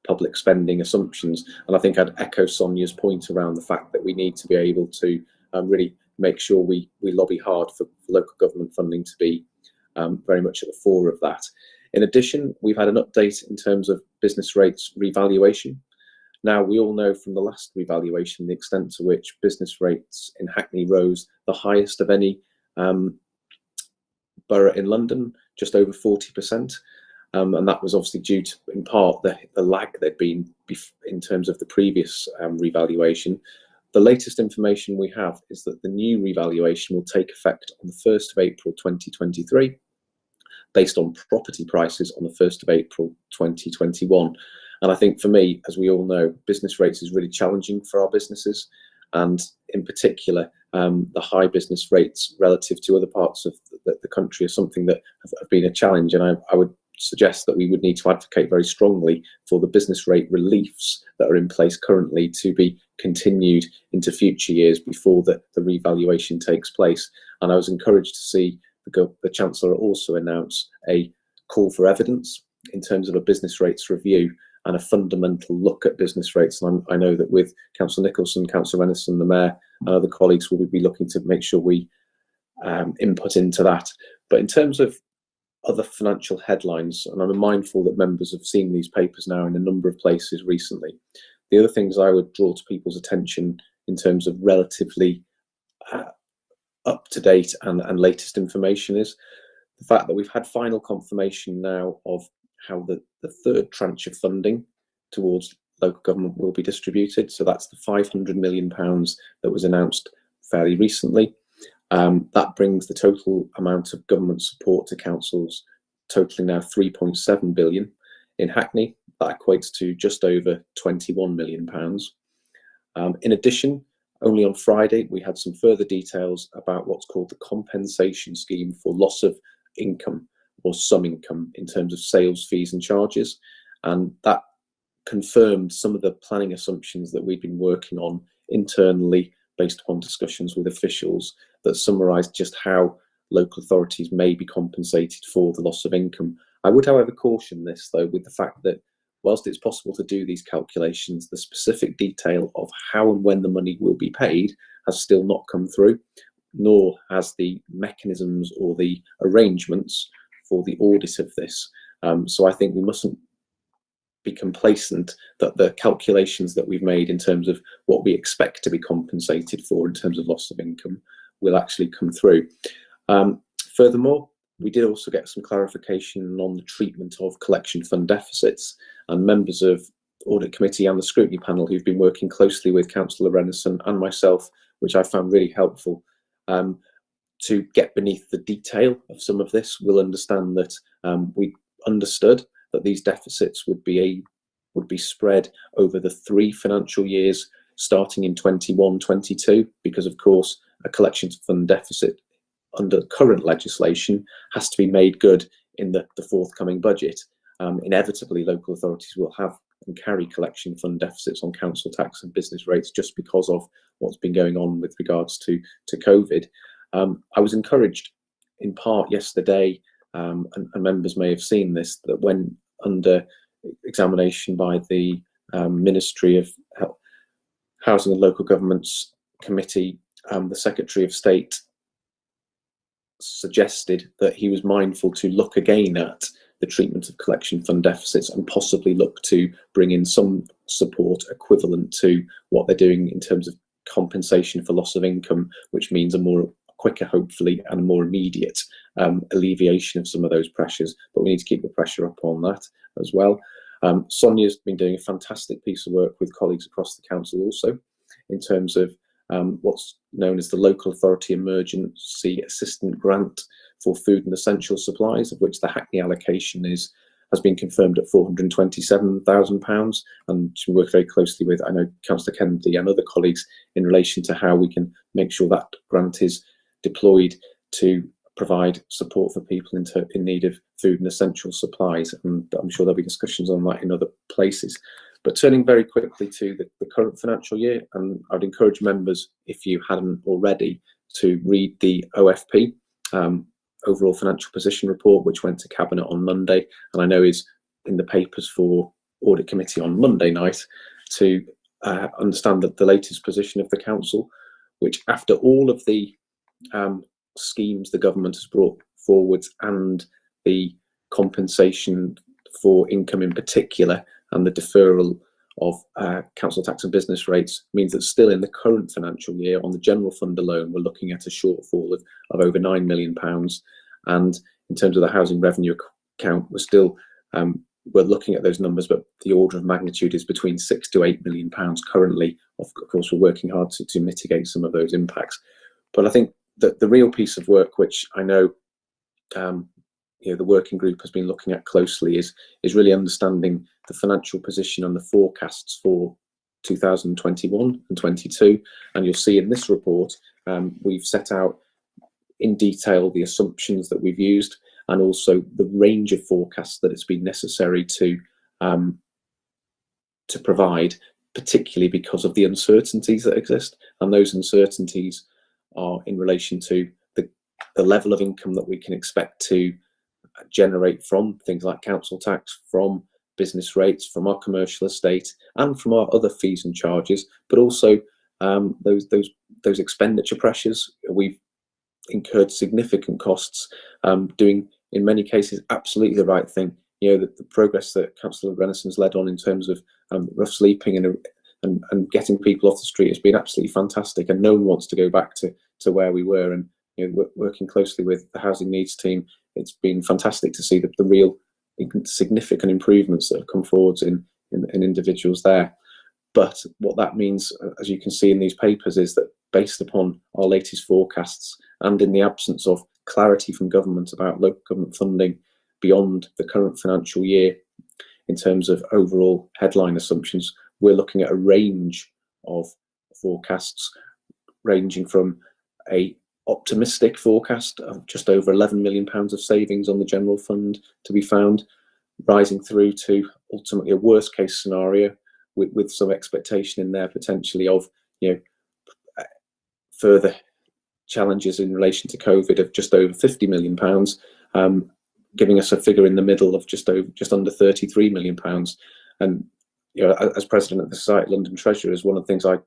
public spending assumptions. And I think I'd echo Sonia's point around the fact that we need to be able to really make sure we lobby hard for local government funding to be very much at the fore of that. In addition, we've had an update in terms of business rates revaluation. Now, we all know from the last revaluation the extent to which business rates in Hackney rose the highest of any borough in London, just over 40%. And that was obviously due to, in part, the lag there'd been in terms of the previous revaluation. The latest information we have is that the new revaluation will take effect on the 1st of April 2023. based on property prices on the 1st of April 2021. And I think for me, as we all know, business rates is really challenging for our businesses, and in particular, the high business rates relative to other parts of the country are something that have been a challenge. And I would suggest that we would need to advocate very strongly for the business rate reliefs that are in place currently to be continued into future years before the revaluation takes place. And I was encouraged to see the Chancellor also announce a call for evidence in terms of a business rates review and a fundamental look at business rates. And I know that with Councillor Nicholson, Councillor Rennison, the Mayor and other colleagues will be looking to make sure we input into that. But in terms of other financial headlines, and I'm mindful that members have seen these papers now in a number of places recently, the other things I would draw to people's attention in terms of relatively up-to-date and latest information is the fact that we've had final confirmation now of how the third tranche of funding towards local government will be distributed. So that's the £500 million that was announced fairly recently. That brings the total amount of government support to councils totaling now £3.7 billion. In Hackney, that equates to just over £21 million. In addition, only on Friday, we had some further details about what's called the compensation scheme for loss of income or some income in terms of sales fees and charges. And that confirmed some of the planning assumptions that we've been working on internally based upon discussions with officials that summarised just how local authorities may be compensated for the loss of income. I would, however, caution this, though, with the fact that whilst it's possible to do these calculations, the specific detail of how and when the money will be paid has still not come through, nor has the mechanisms or the arrangements for the audit of this. So I think we mustn't be complacent that the calculations that we've made in terms of what we expect to be compensated for in terms of loss of income will actually come through. Furthermore, we did also get some clarification on the treatment of collection fund deficits, and members of Audit Committee and the Scrutiny Panel who've been working closely with Councillor Rennison and myself, which I found really helpful, to get beneath the detail of some of this, will understand that we understood that these deficits would be spread over the 3 financial years starting in 21-22, because of course a collection fund deficit under current legislation has to be made good in the forthcoming budget. Inevitably, local authorities will have and carry collection fund deficits on council tax and business rates just because of what's been going on with regards to COVID. I was encouraged in part yesterday, and members may have seen this, that when under examination by the Ministry of Housing and Local Government's Committee, the Secretary of State suggested that he was mindful to look again at the treatment of collection fund deficits and possibly look to bring in some support equivalent to what they're doing in terms of compensation for loss of income, which means a more quicker, hopefully, and a more immediate alleviation of some of those pressures. But we need to keep the pressure up on that as well. Sonia's been doing a fantastic piece of work with colleagues across the council also in terms of what's known as the Local Authority Emergency Assistance Grant for food and essential supplies, of which the Hackney allocation has been confirmed at £427,000, and she worked very closely with, I know, Councillor Kennedy and other colleagues in relation to how we can make sure that grant is deployed to provide support for people in need of food and essential supplies, and I'm sure there'll be discussions on that in other places. But turning very quickly to the current financial year, and I'd encourage members, if you hadn't already, to read the OFP, Overall Financial Position Report, which went to Cabinet on Monday, and I know is in the papers for Audit Committee on Monday night, to understand that the latest position of the Council, which after all of the schemes the government has brought forward and the compensation for income in particular and the deferral of council tax and business rates, means that still in the current financial year on the general fund alone we're looking at a shortfall of over £9 million, and in terms of the housing revenue account we're looking at those numbers, but the order of magnitude is between £6 to £8 million currently. Of course we're working hard to mitigate some of those impacts, but I think that the real piece of work, which I know the working group has been looking at closely is really understanding the financial position and the forecasts for 2021 and 22. And you'll see in this report, we've set out in detail the assumptions that we've used, and also the range of forecasts that it's been necessary to provide, particularly because of the uncertainties that exist. And those uncertainties are in relation to the level of income that we can expect to generate from things like council tax, from business rates, from our commercial estate, and from our other fees and charges, but also those expenditure pressures. We've incurred significant costs, doing in many cases absolutely the right thing. The progress that Councillor Rennison's led on in terms of rough sleeping and getting people off the street has been absolutely fantastic, and no one wants to go back to where we were. And working closely with the housing needs team, it's been fantastic to see the real significant improvements that have come forwards in individuals there. But what that means, as you can see in these papers, is that based upon our latest forecasts and in the absence of clarity from government about local government funding beyond the current financial year in terms of overall headline assumptions, we're looking at a range of forecasts ranging from a optimistic forecast of just over £11 million of savings on the general fund to be found, rising through to ultimately a worst case scenario with some expectation in there potentially of further challenges in relation to COVID of just over £50 million, giving us a figure in the middle of just under £33 million. And as president of the Society of London Treasurers, one of the things I've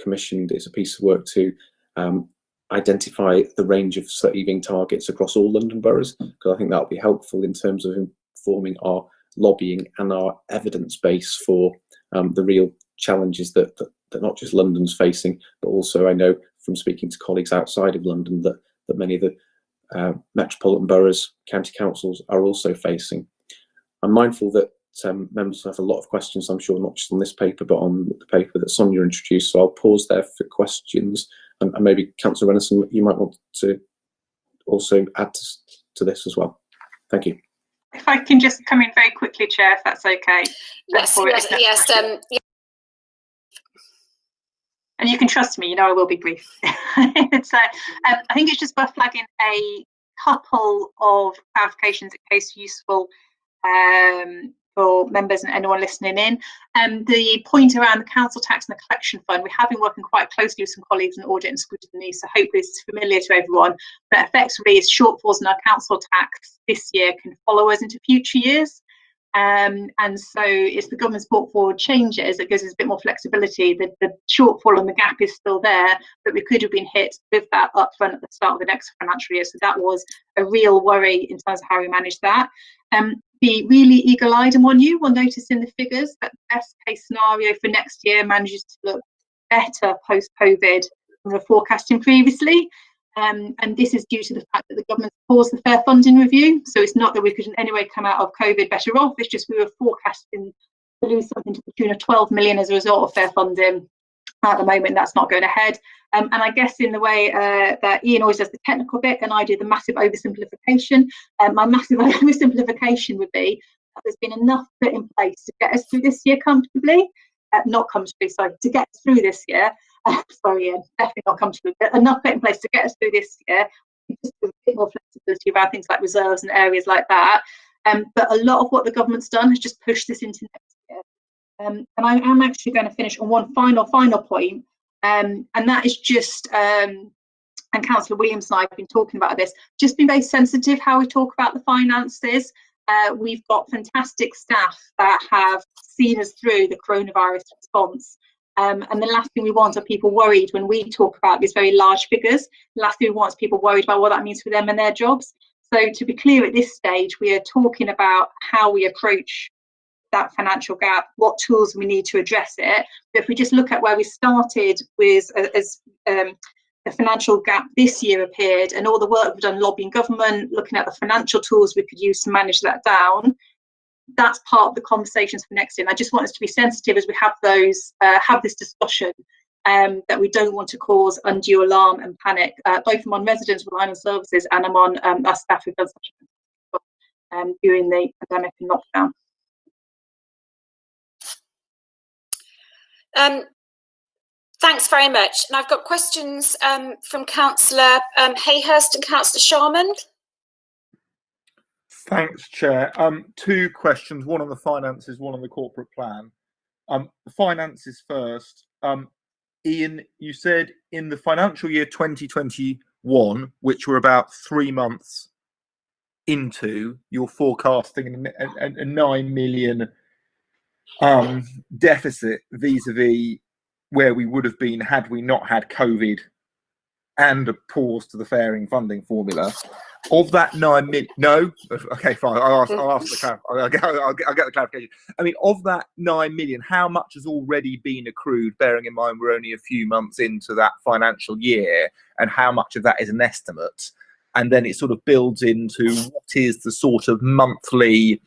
commissioned is a piece of work to identify the range of saving targets across all London boroughs, because I think that will be helpful in terms of informing our lobbying and our evidence base for the real challenges that not just London's facing, but also I know from speaking to colleagues outside of London that many of the metropolitan boroughs, county councils are also facing. I'm mindful that members have a lot of questions, I'm sure, not just on this paper, but on the paper that Sonia introduced. So I'll pause there for questions. And maybe Councillor Rennison, you might want to also add to this as well. Thank you. If I can just come in very quickly, Chair, if that's okay. Yes. And you can trust me, I will be brief. I think it's just worth flagging a couple of clarifications in case useful for members and anyone listening in. The point around the council tax and the collection fund, we have been working quite closely with some colleagues in audit and scrutiny, so hopefully this is familiar to everyone. But effectively, is shortfalls in our council tax this year can follow us into future years. And so if the government's brought forward changes, it gives us a bit more flexibility. The shortfall and the gap is still there, but we could have been hit with that upfront at the start of the next financial year. So that was a real worry in terms of how we managed that. The really eagle-eyed among you will notice in the figures that the best case scenario for next year manages to look better post-COVID than we were forecasting previously. And this is due to the fact that the government paused the fair funding review. So it's not that we could in any way come out of COVID better off, it's just we were forecasting to lose something to the tune of 12 million as a result of fair funding. At the moment, that's not going ahead. And I guess in the way that Ian always does the technical bit and I do the massive oversimplification, my massive oversimplification would be that there's been enough put in place to get us through this year comfortably. To get us through this year. Sorry, Ian, definitely not comfortably, but enough put in place to get us through this year. Just with a bit more flexibility around things like reserves and areas like that. But a lot of what the government's done has just pushed this into next year. And I am actually going to finish on one final point, and that is just, and Councillor Williams and I have been talking about this, just being very sensitive how we talk about the finances. We've got fantastic staff that have seen us through the coronavirus response. And the last thing we want are people worried when we talk about these very large figures. The last thing we want is people worried about what that means for them and their jobs. So to be clear at this stage, we are talking about how we approach that financial gap, what tools we need to address it. But if we just look at where we started with as the financial gap this year appeared and all the work we've done lobbying government, looking at the financial tools we could use to manage that down, that's part of the conversations for next year. And I just want us to be sensitive as we have those, have this discussion, that we don't want to cause undue alarm and panic, both among residents relying on services and among our staff who've done such a during the pandemic and lockdown. Thanks very much. And I've got questions from Cllr Hayhurst and Cllr Sharman. Thanks, Chair. Two questions, one on the finances, one on the corporate plan. The finances first. Ian, you said in the financial year 2021, which we're about 3 months into, you're forecasting a 9 million deficit vis-a-vis where we would have been had we not had COVID and a pause to the fairing funding formula. Of that 9 million, no, okay, fine. I'll get the clarification. I mean, of that 9 million, how much has already been accrued? Bearing in mind we're only a few months into that financial year, and how much of that is an estimate? And then it sort of builds into what is the sort of monthly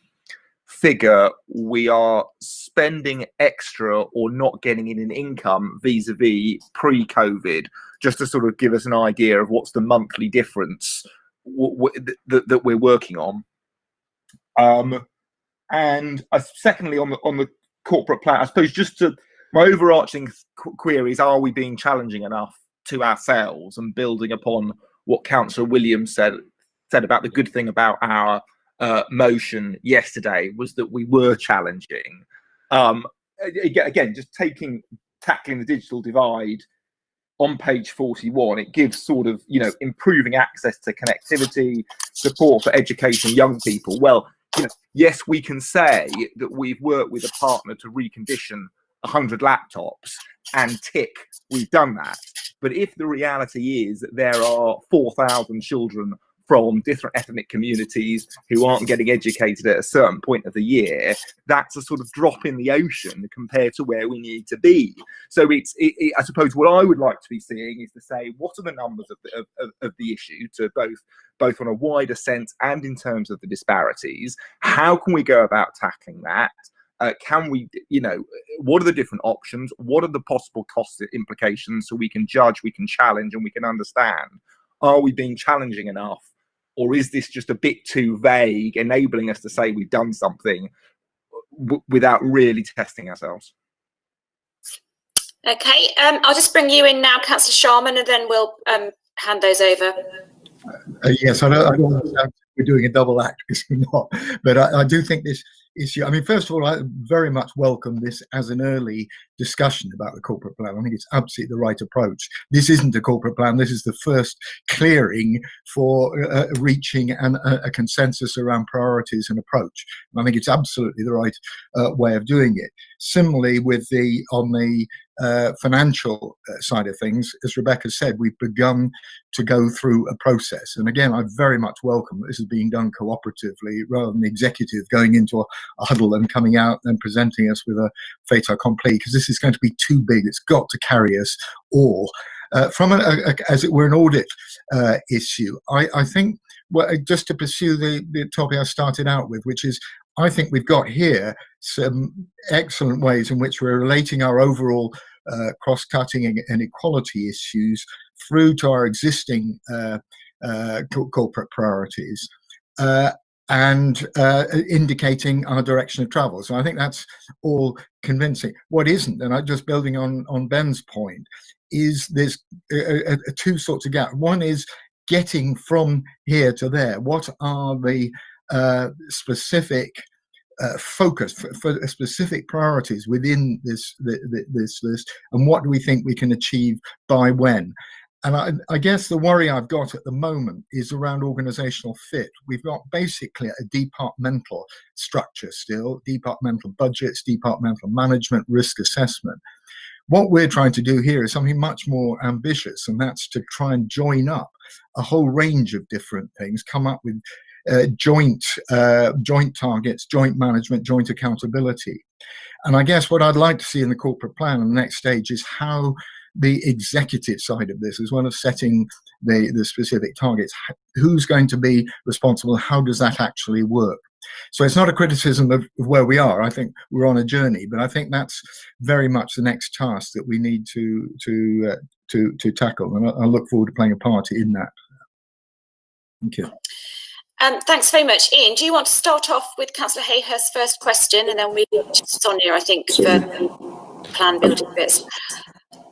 figure we are spending extra or not getting in an income vis-a-vis pre-COVID, just to sort of give us an idea of what's the monthly difference that we're working on. And secondly, on the corporate plan, I suppose my overarching query is, are we being challenging enough to ourselves? And building upon what Councillor Williams said about the good thing about our motion yesterday was that we were challenging. Again, just tackling the digital divide on page 41, it gives sort of, improving access to connectivity, support for educating young people. Well, yes, we can say that we've worked with a partner to recondition 100 laptops and tick, we've done that. But if the reality is that there are 4,000 children from different ethnic communities who aren't getting educated at a certain point of the year, that's a sort of drop in the ocean compared to where we need to be. So I suppose what I would like to be seeing is to say, what are the numbers of the issue, to both on a wider sense and in terms of the disparities? How can we go about tackling that? Can we, what are the different options? What are the possible cost implications, so we can judge, we can challenge, and we can understand? Are we being challenging enough? Or is this just a bit too vague, enabling us to say we've done something without really testing ourselves? Okay, I'll just bring you in now, Cllr Sharman, and then we'll hand those over. Yes, I don't understand if we're doing a double act, because we're not. But I do think this issue, first of all, I very much welcome this as an early discussion about the corporate plan. I think it's absolutely the right approach. This isn't a corporate plan. This is the first clearing for reaching a consensus around priorities and approach. And I think it's absolutely the right way of doing it. Similarly, on the financial side of things, as Rebecca said, we've begun to go through a process. And again, I very much welcome that this is being done cooperatively, rather than the executive going into a huddle and coming out and presenting us with a fait accompli, because this is going to be too big. It's got to carry us all. From as it were, an audit issue, I think, well, just to pursue the topic I started out with, which is, I think we've got here some excellent ways in which we're relating our overall cross-cutting and inequality issues through to our existing corporate priorities and indicating our direction of travel. So I think that's all convincing. What isn't, and I'm just building on Ben's point, is there's two sorts of gaps. One is getting from here to there. What are the specific focus for specific priorities within this list, and what do we think we can achieve by when? And I guess the worry I've got at the moment is around organizational fit. We've got basically a departmental structure still, departmental budgets, departmental management, risk assessment. What we're trying to do here is something much more ambitious, and that's to try and join up a whole range of different things, come up with joint targets, joint management, joint accountability. And I guess what I'd like to see in the corporate plan on the next stage is how the executive side of this, as well as setting the specific targets, who's going to be responsible, how does that actually work? So it's not a criticism of where we are. I think we're on a journey, but I think that's very much the next task that we need to tackle, and I look forward to playing a part in that. Thank you. Thanks very much. Ian, do you want to start off with Councillor Hayhurst's first question, and then we go to Sonia, I think, for plan building bits.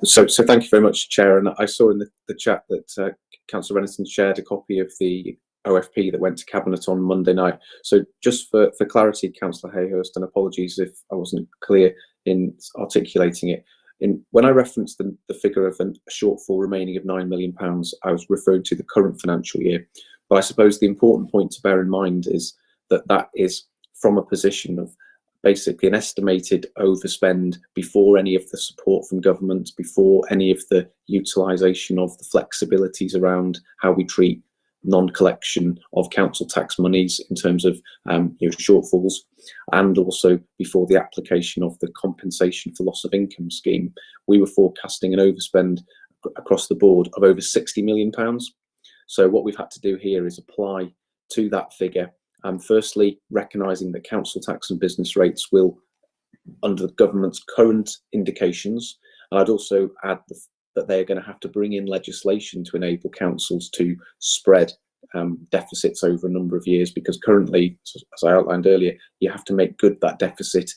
So thank you very much, Chair. And I saw in the chat that Councillor Rennison shared a copy of the OFP that went to Cabinet on Monday night. So just for clarity, Councillor Hayhurst, and apologies if I wasn't clear in articulating it, when I referenced the figure of a shortfall remaining of £9 million, I was referring to the current financial year. But I suppose the important point to bear in mind is that that is from a position of basically an estimated overspend before any of the support from government, before any of the utilisation of the flexibilities around how we treat non-collection of council tax monies in terms of shortfalls, and also before the application of the compensation for loss of income scheme. We were forecasting an overspend across the board of over £60 million. So what we've had to do here is apply to that figure, firstly recognising that council tax and business rates will, under the government's current indications, and I'd also add that they're going to have to bring in legislation to enable councils to spread deficits over a number of years, because currently, as I outlined earlier, you have to make good that deficit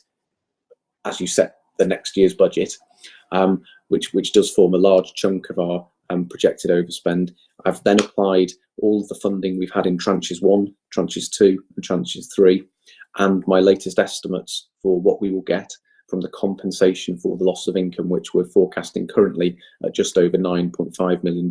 as you set the next year's budget, which does form a large chunk of our projected overspend. I've then applied all of the funding we've had in tranches 1, tranches 2 and tranches 3, and my latest estimates for what we will get from the compensation for the loss of income, which we're forecasting currently at just over £9.5 million.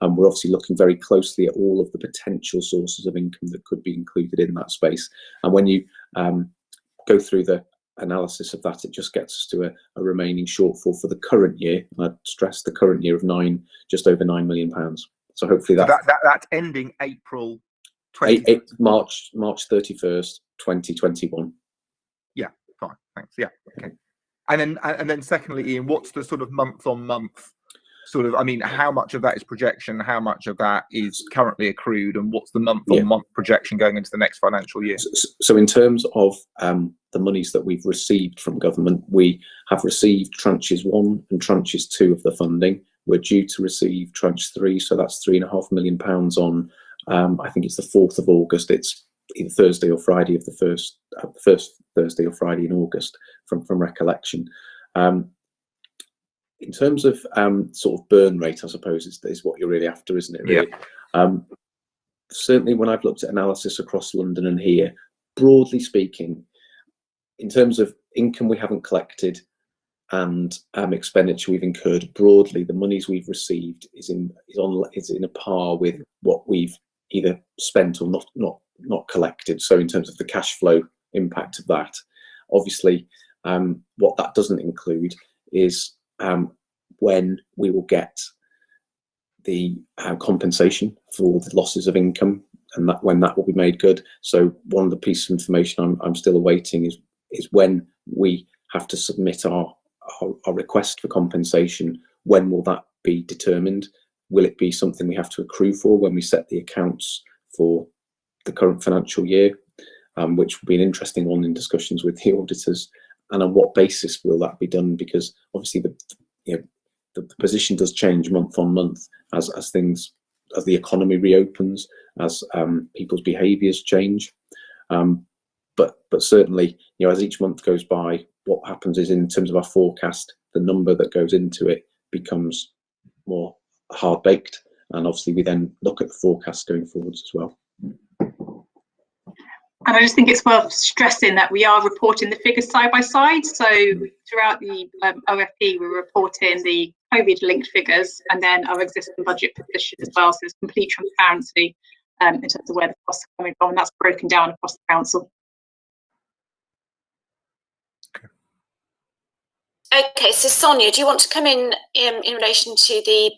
We're obviously looking very closely at all of the potential sources of income that could be included in that space. And when you go through the analysis of that, it just gets us to a remaining shortfall for the current year. And I'd stress the current year of just over £9 million. So hopefully that's ending April 20. March 31st, 2021. Yeah, fine, thanks. Yeah, okay. And then secondly, Ian, what's the sort of month-on-month sort of? I mean, how much of that is projection? How much of that is currently accrued? And what's the month-on-month projection going into the next financial year? So in terms of the monies that we've received from government, we have received tranches 1 and tranches 2 of the funding. We're due to receive tranche 3, so that's £3.5 million on, I think it's the 4th of August. It's either Thursday or Friday of the first Thursday or Friday in August, from recollection. In terms of sort of burn rate, I suppose is what you're really after, isn't it? Really? Yeah. Certainly, when I've looked at analysis across London and here, broadly speaking, in terms of income we haven't collected and expenditure we've incurred, broadly the monies we've received is in a par with what we've either spent or not collected. So in terms of the cash flow impact of that, obviously, what that doesn't include is when we will get the compensation for the losses of income, and when that will be made good. So one of the pieces of information I'm still awaiting is when we have to submit our request for compensation. When will that be determined? Will it be something we have to accrue for when we set the accounts for the current financial year, which will be an interesting one in discussions with the auditors? And on what basis will that be done? Because obviously the position does change month on month as the economy reopens, as people's behaviours change. But certainly, as each month goes by, what happens is, in terms of our forecast, the number that goes into it becomes more hard baked, and obviously we then look at the forecast going forwards as well. And I just think it's worth stressing that we are reporting the figures side by side. So throughout the OFP, we're reporting the COVID-linked figures and then our existing budget position as well. So there's complete transparency in terms of where the costs are coming from, and that's broken down across the council. Okay, so Sonia, do you want to come in relation to the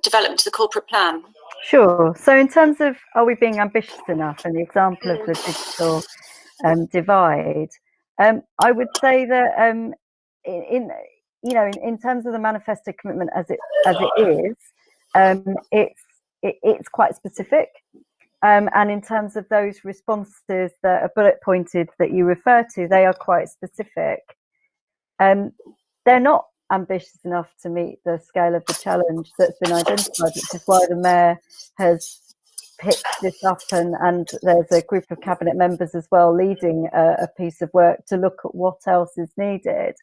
development of the corporate plan? Sure. So in terms of, are we being ambitious enough, and the example of the digital divide, I would say that in terms of the manifesto commitment as it is, it's quite specific. And in terms of those responses that are bullet pointed that you refer to, they are quite specific. They're not ambitious enough to meet the scale of the challenge that's been identified, which is why the Mayor has picked this up, and there's a group of cabinet members as well leading a piece of work to look at what else is needed.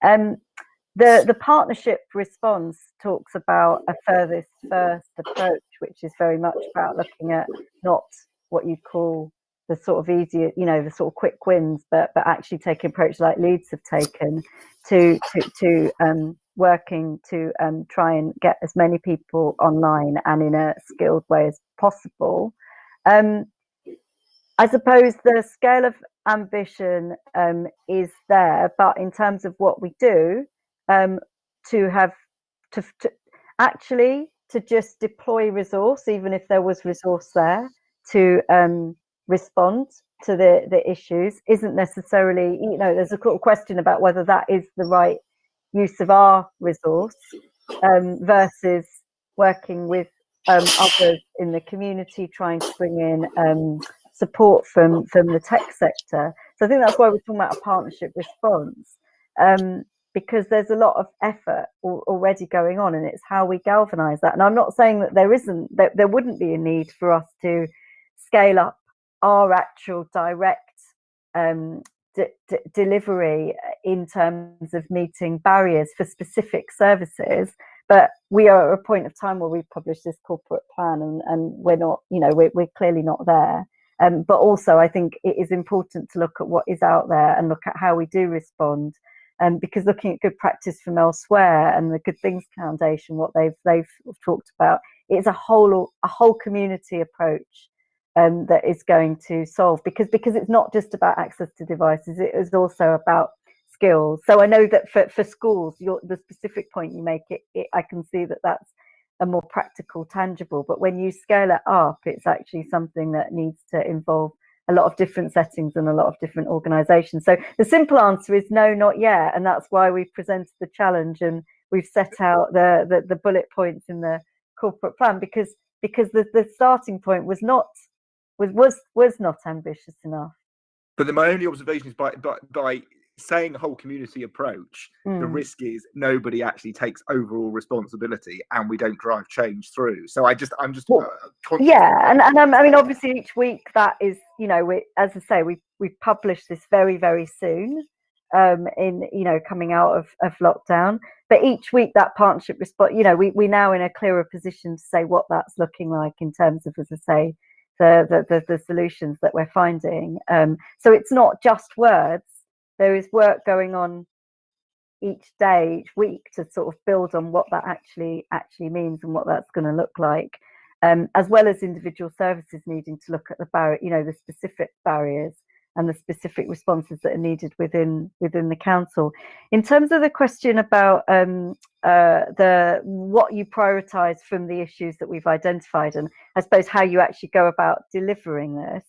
The partnership response talks about a furthest first approach, which is very much about looking at not what you call the sort of easier, the sort of quick wins, but actually taking approach like Leeds have taken to working to try and get as many people online and in a skilled way as possible. I suppose the scale of ambition is there, but in terms of what we do, to just deploy resource, even if there was resource there, to respond to the issues isn't necessarily, there's a question about whether that is the right use of our resource versus working with others in the community, trying to bring in support from the tech sector. So I think that's why we're talking about a partnership response, because there's a lot of effort already going on, and it's how we galvanize that. And I'm not saying that there wouldn't be a need for us to scale up our actual direct delivery in terms of meeting barriers for specific services, but we are at a point of time where we've published this corporate plan, and we're not, we're clearly not there. But also I think it is important to look at what is out there and look at how we do respond, because looking at good practice from elsewhere and the Good Things Foundation, what they've talked about, it's a whole community approach that is going to solve, because it's not just about access to devices, it is also about skills. So I know that for schools, the specific point you make, I can see that that's a more practical, tangible, but when you scale it up, it's actually something that needs to involve a lot of different settings and a lot of different organizations. So the simple answer is no, not yet, and that's why we've presented the challenge and we've set out the bullet points in the corporate plan, because the starting point was not ambitious enough. But then my only observation is by saying a whole community approach, the risk is nobody actually takes overall responsibility and we don't drive change through. So I'm just yeah, and I mean, obviously each week that is, as I say, we publish this very, very soon, in coming out of lockdown, but each week that partnership response, we now in a clearer position to say what that's looking like in terms of, as I say, the solutions that we're finding. So it's not just words. There is work going on each day, each week, to sort of build on what that actually means and what that's going to look like, as well as individual services needing to look at the specific barriers and the specific responses that are needed within the council. In terms of the question about what you prioritise from the issues that we've identified, and I suppose how you actually go about delivering this,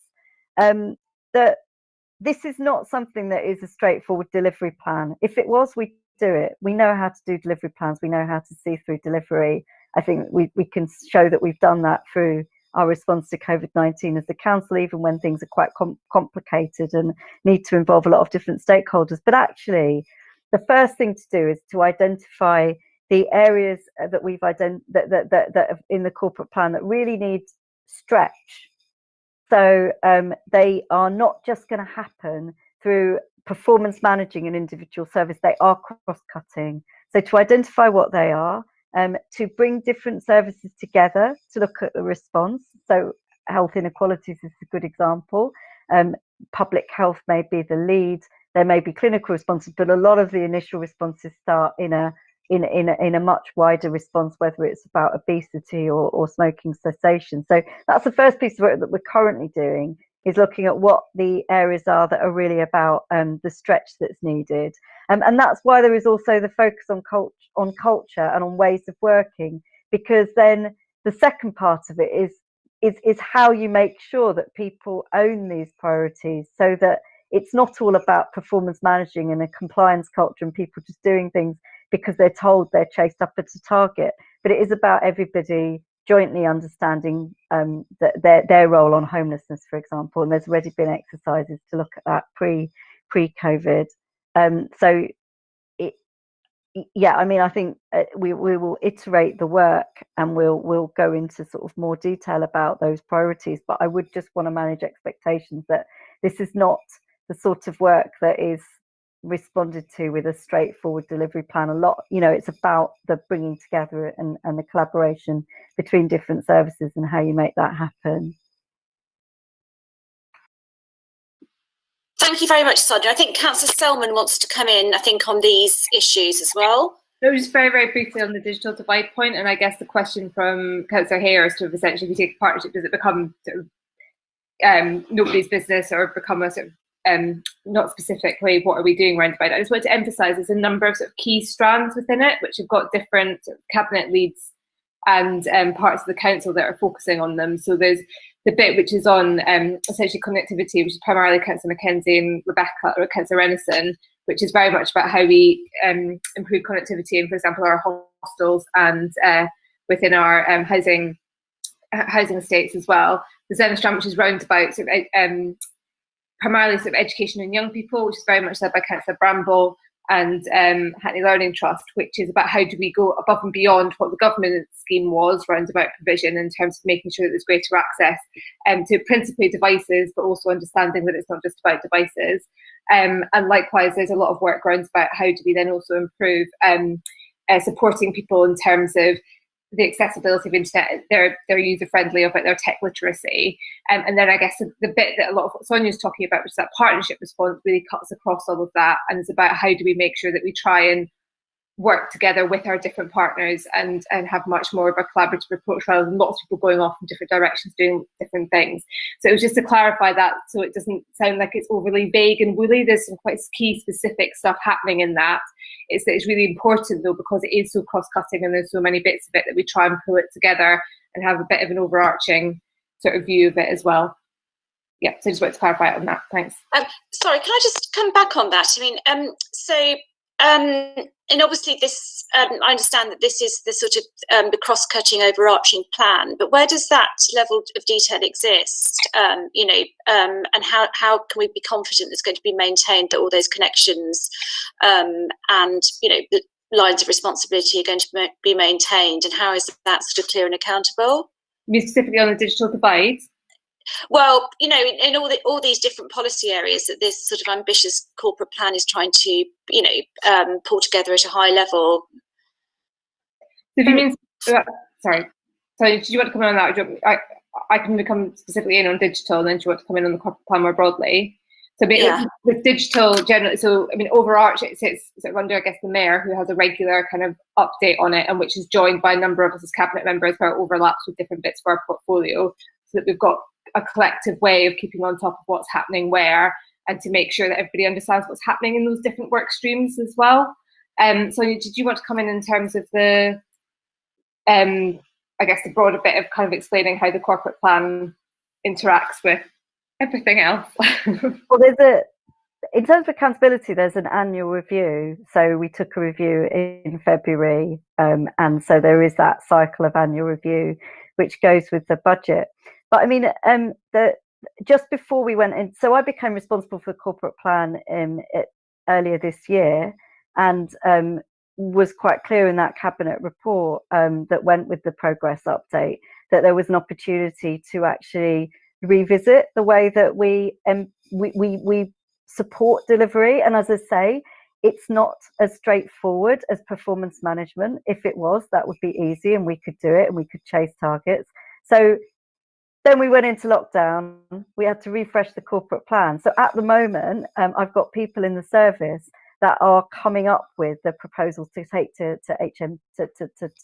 this is not something that is a straightforward delivery plan. If it was, we'd do it. We know how to do delivery plans. We know how to see through delivery. I think we can show that we've done that through our response to COVID-19 as the council, even when things are quite complicated and need to involve a lot of different stakeholders. But actually, the first thing to do is to identify the areas that we've that in the corporate plan that really need stretch. So they are not just going to happen through performance managing an individual service, they are cross-cutting. So to identify what they are, to bring different services together to look at the response. So health inequalities is a good example. Public health may be the lead. There may be clinical responses, but a lot of the initial responses start in a much wider response, whether it's about obesity or smoking cessation. So that's the first piece of work that we're currently doing, is looking at what the areas are that are really about the stretch that's needed. And that's why there is also the focus on culture and on ways of working, because then the second part of it is how you make sure that people own these priorities, so that it's not all about performance managing and a compliance culture and people just doing things because they're told they're chased up at a target, but it is about everybody jointly understanding their role on homelessness, for example. And there's already been exercises to look at that pre-COVID. So yeah, I mean, I think we will iterate the work, and we'll go into sort of more detail about those priorities. But I would just want to manage expectations that this is not the sort of work that is responded to with a straightforward delivery plan. A lot, you know, it's about the bringing together and the collaboration between different services and how you make that happen. Thank you very much, Sonia. I think Councillor Selman wants to come in, I think, on these issues as well. No, just very, very briefly on the digital divide point, and I guess the question from Cllr Hayhurst of essentially, if you take a partnership, does it become sort of nobody's business, or become a sort of not specifically what are we doing around divide? I just want to emphasise there's a number of sort of key strands within it, which have got different sort of cabinet leads and parts of the council that are focusing on them. So there's the bit which is on essentially connectivity, which is primarily Councillor Mackenzie and Rebecca, or Councillor Rennison, which is very much about how we improve connectivity in, for example, our hostels and within our housing estates as well. There's then a strand which is round about sort of, primarily sort of education in young people, which is very much led by Councillor Bramble and Hackney Learning Trust, which is about how do we go above and beyond what the government scheme was around about provision in terms of making sure that there's greater access to principally devices, but also understanding that it's not just about devices. And likewise, there's a lot of work around about how do we then also improve supporting people in terms of the accessibility of internet, their user-friendly, about their tech literacy. And then I guess the bit that a lot of what Sonia's talking about, which is that partnership response, really cuts across all of that, and it's about how do we make sure that we try and work together with our different partners and have much more of a collaborative approach rather than lots of people going off in different directions doing different things. So it was just to clarify that, so it doesn't sound like it's overly vague and woolly. There's some quite key specific stuff happening in that. It's that it's really important though, because it is so cross-cutting and there's so many bits of it, that we try and pull it together and have a bit of an overarching sort of view of it as well. Yeah, so I just wanted to clarify it on that. Thanks. Sorry, can I just come back on that? I mean, and obviously this, I understand that this is the sort of the cross-cutting overarching plan, but where does that level of detail exist? You know, and how can we be confident it's going to be maintained, that all those connections and, you know, the lines of responsibility are going to be maintained, and how is that sort of clear and accountable? You mean specifically on the digital divide? Well, you know, in all these different policy areas that this sort of ambitious corporate plan is trying to, you know, pull together at a high level. So if you mean, sorry, did you want to come in on that? I can come specifically in on digital, and then do you want to come in on the corporate plan more broadly? So with digital generally, so I mean, overarching, it sits sort of under, I guess, the mayor, who has a regular kind of update on it, and which is joined by a number of us as cabinet members, where it overlaps with different bits of our portfolio, so that we've got a collective way of keeping on top of what's happening where, and to make sure that everybody understands what's happening in those different work streams as well. So did you want to come in terms of the, I guess, the broader bit of kind of explaining how the corporate plan interacts with everything else? Well, in terms of accountability, there's an annual review. So we took a review in February, and so there is that cycle of annual review, which goes with the budget. But I mean, just before we went in, so I became responsible for the corporate plan earlier this year, and was quite clear in that cabinet report that went with the progress update that there was an opportunity to actually revisit the way that we support delivery. And as I say, it's not as straightforward as performance management. If it was, that would be easy and we could do it and we could chase targets. So then we went into lockdown, we had to refresh the corporate plan. So at the moment, I've got people in the service that are coming up with the proposals to take to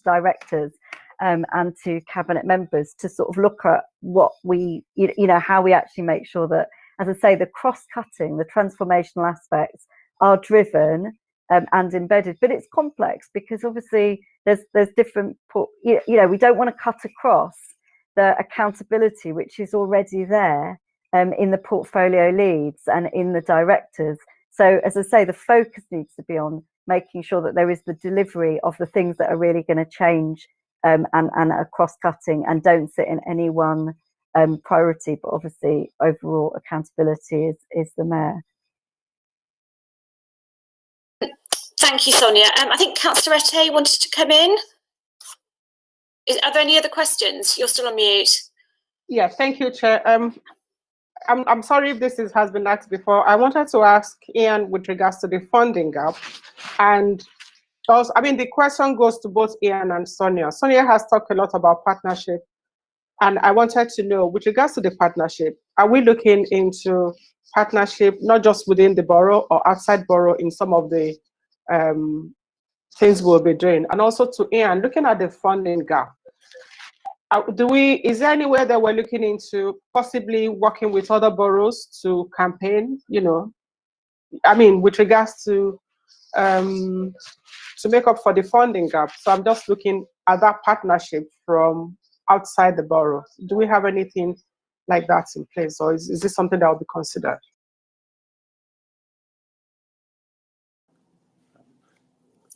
directors and to cabinet members to sort of look at what we, you know, how we actually make sure that, as I say, the cross-cutting, the transformational aspects are driven and embedded. But it's complex because obviously there's different, you know, we don't want to cut across the accountability which is already there in the portfolio leads and in the directors. So as I say, the focus needs to be on making sure that there is the delivery of the things that are really going to change and are cross-cutting and don't sit in any one priority, but obviously overall accountability is the mayor. Thank you, Sonia. I think Cllr Etti wanted to come in. Are there any other questions? You're still on mute. Yeah, thank you, Chair. I'm sorry if this has been asked before. I wanted to ask Ian with regards to the funding gap. And also, I mean, the question goes to both Ian and Sonia. Sonia has talked a lot about partnership. And I wanted to know, with regards to the partnership, are we looking into partnership, not just within the borough or outside borough in some of the things we'll be doing? And also to Ian, looking at the funding gap, is there any way that we're looking into possibly working with other boroughs to campaign, you know, I mean, with regards to make up for the funding gap? So I'm just looking at that partnership from outside the borough. Do we have anything like that in place, or is this something that will be considered?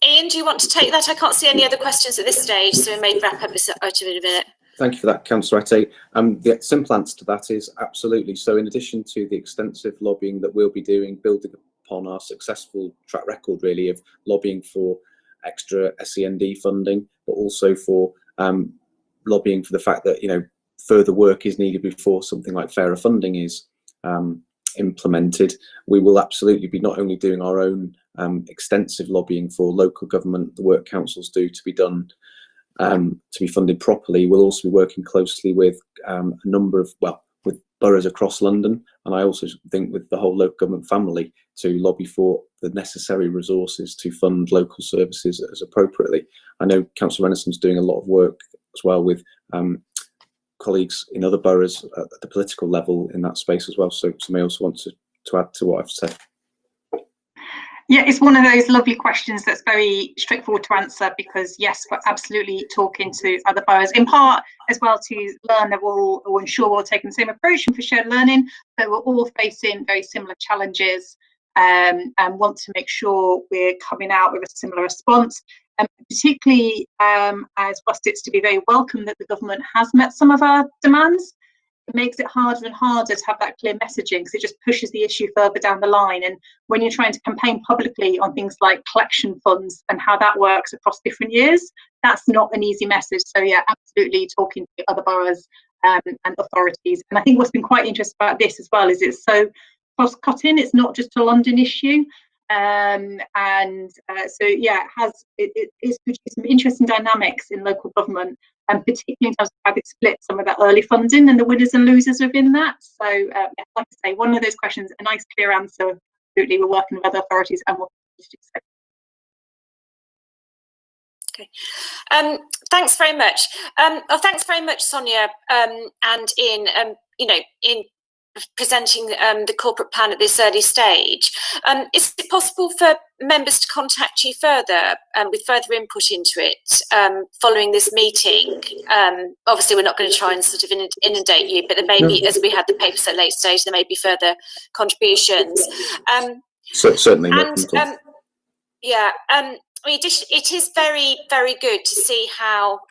Ian, do you want to take that? I can't see any other questions at this stage, so we may wrap up this item in a minute. Thank you for that, Cllr Etti. The simple answer to that is absolutely. So in addition to the extensive lobbying that we'll be doing, building upon our successful track record really of lobbying for extra SEND funding, but also for lobbying for the fact that, you know, further work is needed before something like fairer funding is implemented. We will absolutely be not only doing our own extensive lobbying for local government, the work councils do to be done, to be funded properly. We'll also be working closely with a number of, with boroughs across London, and I also think with the whole local government family to lobby for the necessary resources to fund local services as appropriately. I know Councillor Rennison's doing a lot of work as well with colleagues in other boroughs at the political level in that space as well. So may also want to add to what I've said. Yeah, it's one of those lovely questions that's very straightforward to answer, because yes, we're absolutely talking to other boroughs, in part as well to learn that we'll ensure we're taking the same approach and for shared learning, but we're all facing very similar challenges and want to make sure we're coming out with a similar response. And particularly as whilst it's to be very welcome that the government has met some of our demands, it makes it harder and harder to have that clear messaging, because it just pushes the issue further down the line. And when you're trying to campaign publicly on things like collection funds and how that works across different years, that's not an easy message. So yeah, absolutely talking to other boroughs and authorities. And I think what's been quite interesting about this as well is it's so cross-cutting. It's not just a London issue. So yeah, it is producing some interesting dynamics in local government, and particularly in terms of how it split some of that early funding and the winners and losers within that. So yeah, like I say, one of those questions, a nice clear answer. Absolutely, we're working with other authorities and we'll continue to do so. Okay, thanks very much. Thanks very much, Sonia and Ian. In presenting the corporate plan at this early stage. Is it possible for members to contact you further with further input into it following this meeting? Obviously, we're not going to try and sort of inundate you, but there may be, as we had the papers at a late stage, there may be further contributions. Certainly. Yeah, it is very, very good to see how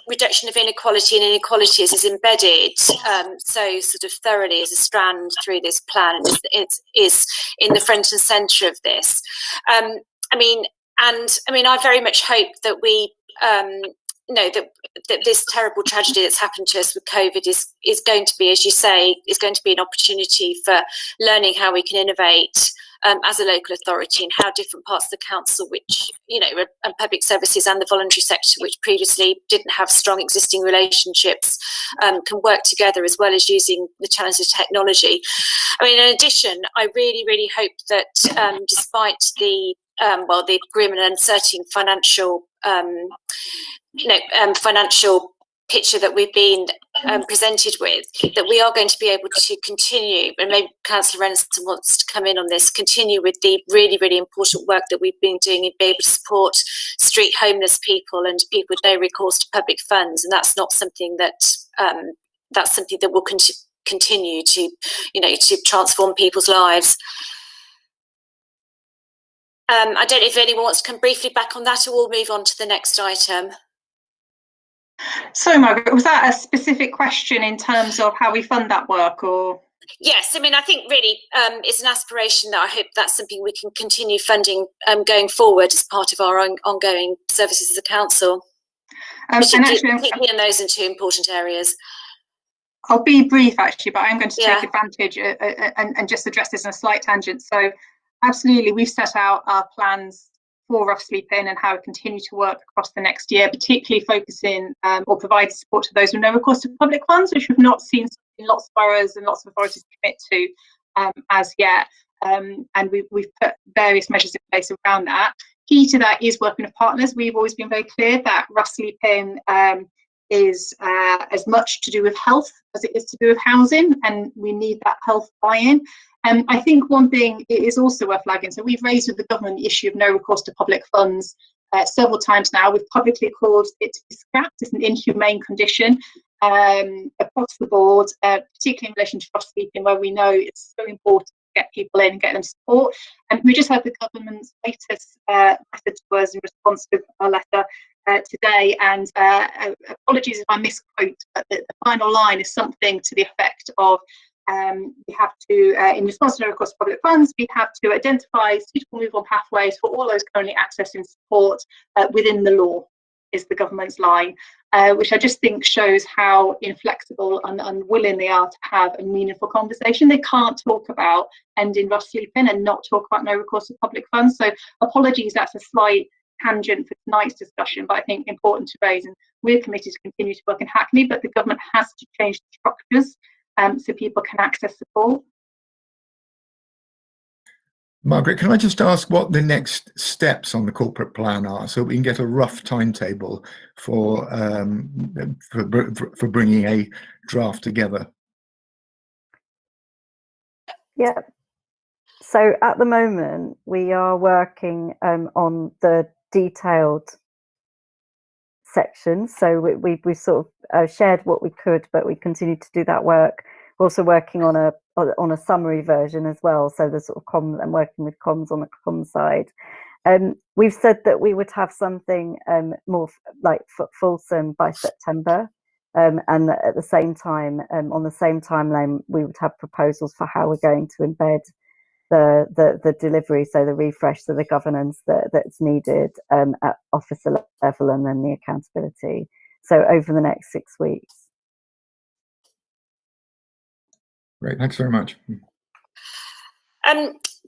reduction of inequality and inequalities is embedded so sort of thoroughly as a strand through this plan, and it is in the front and centre of this. I very much hope that we know that this terrible tragedy that's happened to us with COVID is going to be, as you say, is going to be an opportunity for learning how we can innovate as a local authority, and how different parts of the council, which, and public services and the voluntary sector, which previously didn't have strong existing relationships, can work together, as well as using the challenges of technology. In addition, I really, really hope that despite the grim and uncertain financial financial picture that we've been presented with, that we are going to be able to continue, and maybe Councillor Rennison wants to come in on this, continue with the really, really important work that we've been doing and be able to support street homeless people and people with no recourse to public funds. And that's not something that that's something that will continue to, to transform people's lives. I don't know if anyone wants to come briefly back on that, or we'll move on to the next item. So, Margaret, was that a specific question in terms of how we fund that work, or? Yes, I mean, I think really it's an aspiration that I hope that's something we can continue funding going forward as part of our ongoing services as a council, particularly in those two important areas. I'll be brief actually, but I'm going to take advantage and just address this in a slight tangent. So absolutely, we've set out our plans for rough sleep-in and how we continue to work across the next year, particularly focusing or providing support to those with no recourse to public funds, which we've not seen lots of boroughs and lots of authorities commit to as yet. And we've put various measures in place around that. Key to that is working with partners. We've always been very clear that rough sleep-in is as much to do with health as it is to do with housing, and we need that health buy-in. I think one thing is also worth flagging, so we've raised with the government the issue of no recourse to public funds several times now. We've publicly called it to be scrapped as an inhumane condition across the board, particularly in relation to rough sleeping, where we know it's so important to get people in and get them support. And we just had the government's latest letter to us in response to our letter today, and apologies if I misquote, but the final line is something to the effect of we have to, in response to no recourse to public funds, we have to identify suitable move-on pathways for all those currently accessing support within the law, is the government's line, which I just think shows how inflexible and unwilling they are to have a meaningful conversation. They can't talk about ending rough sleeping and not talk about no recourse to public funds. So apologies, that's a slight tangent for tonight's discussion, but I think important to raise. And we're committed to continue to work in Hackney, but the government has to change the structures so people can access support. Margaret, can I just ask what the next steps on the corporate plan are, so we can get a rough timetable for bringing a draft together? Yeah. So at the moment, we are working on the detailed sections. So we sort of shared what we could, but we continue to do that work. We're also working on a summary version as well. So the sort of comms, and working with comms on the comms side. We've said that we would have something more like fulsome by September, and at the same time, on the same timeline, we would have proposals for how we're going to embed the delivery, so the refresh, so the governance that's needed at officer level, and then the accountability. So over the next 6 weeks. Great, thanks very much.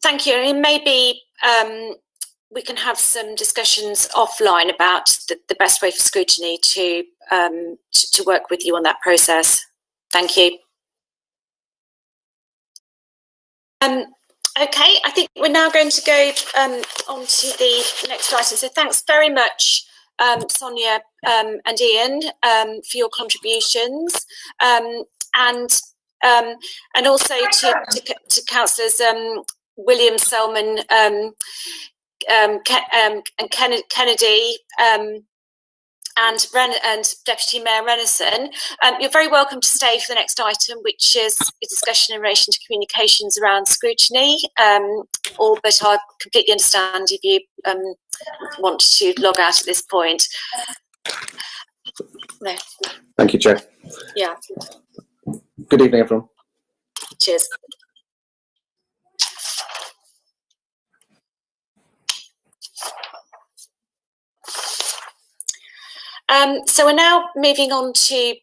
Thank you. I mean, maybe we can have some discussions offline about the best way for scrutiny to work with you on that process. Thank you. Okay, I think we're now going to go on to the next item. So thanks very much, Sonia and Ian, for your contributions, and also to councillors William, Selman, and Kennedy, and Deputy Mayor Rennison. You're very welcome to stay for the next item, which is a discussion in relation to communications around scrutiny, but I completely understand if you want to log out at this point. No. Thank you, Chair. Yeah. Good evening, everyone. Cheers. So we're now moving on to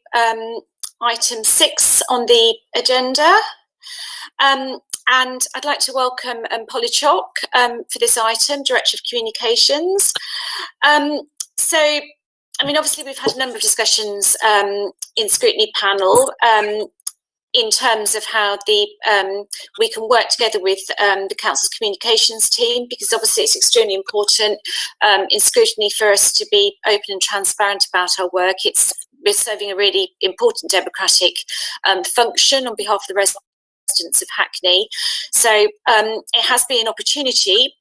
item 6 on the agenda. And I'd like to welcome Polly Chalk for this item, Director of Communications. So, I mean, obviously we've had a number of discussions in Scrutiny Panel in terms of how we can work together with the Council's communications team, because obviously it's extremely important in scrutiny for us to be open and transparent about our work. We're serving a really important democratic function on behalf of the residents of Hackney. So it has been an opportunity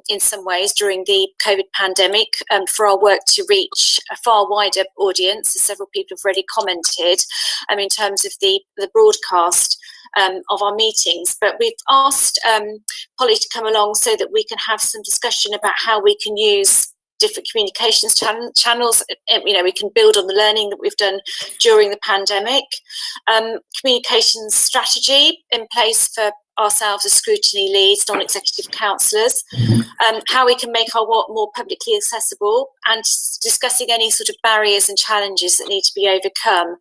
in some ways during the COVID pandemic for our work to reach a far wider audience, as several people have already commented, in terms of the broadcast of our meetings. But we've asked Polly to come along so that we can have some discussion about how we can use different communications channels. We can build on the learning that we've done during the pandemic. Communications strategy in place for ourselves as scrutiny leads, non-executive councillors, how we can make our work more publicly accessible, and discussing any sort of barriers and challenges that need to be overcome.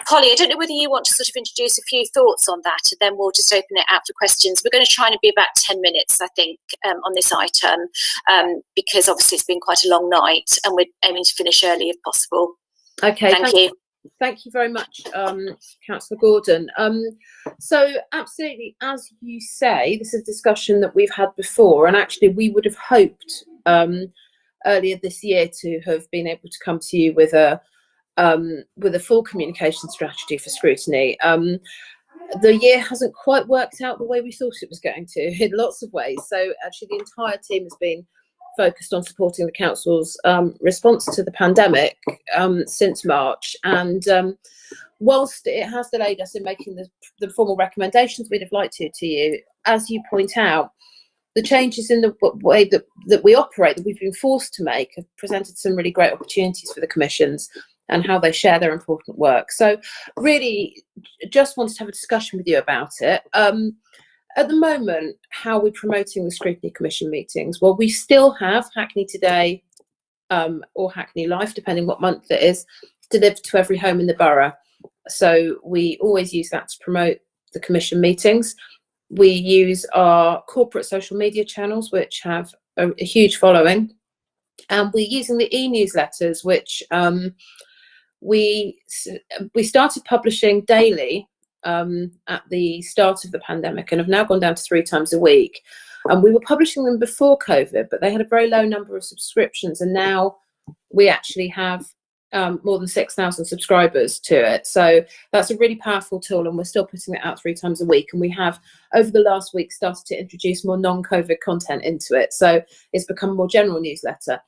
Polly, I don't know whether you want to sort of introduce a few thoughts on that, and then we'll just open it out for questions. We're going to try and be about 10 minutes, I think, on this item, because obviously it's been quite a long night and we're aiming to finish early if possible. Okay, thank you. Thank you very much, Councillor Gordon. So absolutely, as you say, this is a discussion that we've had before, and actually we would have hoped earlier this year to have been able to come to you with a full communication strategy for scrutiny. The year hasn't quite worked out the way we thought it was going to in lots of ways. So actually the entire team has been focused on supporting the council's response to the pandemic since March, and whilst it has delayed us in making the formal recommendations we'd have liked to you, as you point out, the changes in the way that we operate, that we've been forced to make, have presented some really great opportunities for the commissions and how they share their important work. So really just wanted to have a discussion with you about it. At the moment, how are we promoting the Scrutiny Commission meetings? Well, we still have Hackney Today or Hackney Life, depending what month it is, delivered to every home in the borough. So we always use that to promote the Commission meetings. We use our corporate social media channels, which have a huge following. And we're using the e-newsletters, which we started publishing daily at the start of the pandemic and have now gone down to 3 times a week. And we were publishing them before COVID, but they had a very low number of subscriptions, and now we actually have more than 6,000 subscribers to it. So that's a really powerful tool, and we're still putting it out 3 times a week. And we have, over the last week, started to introduce more non-COVID content into it. So it's become a more general newsletter.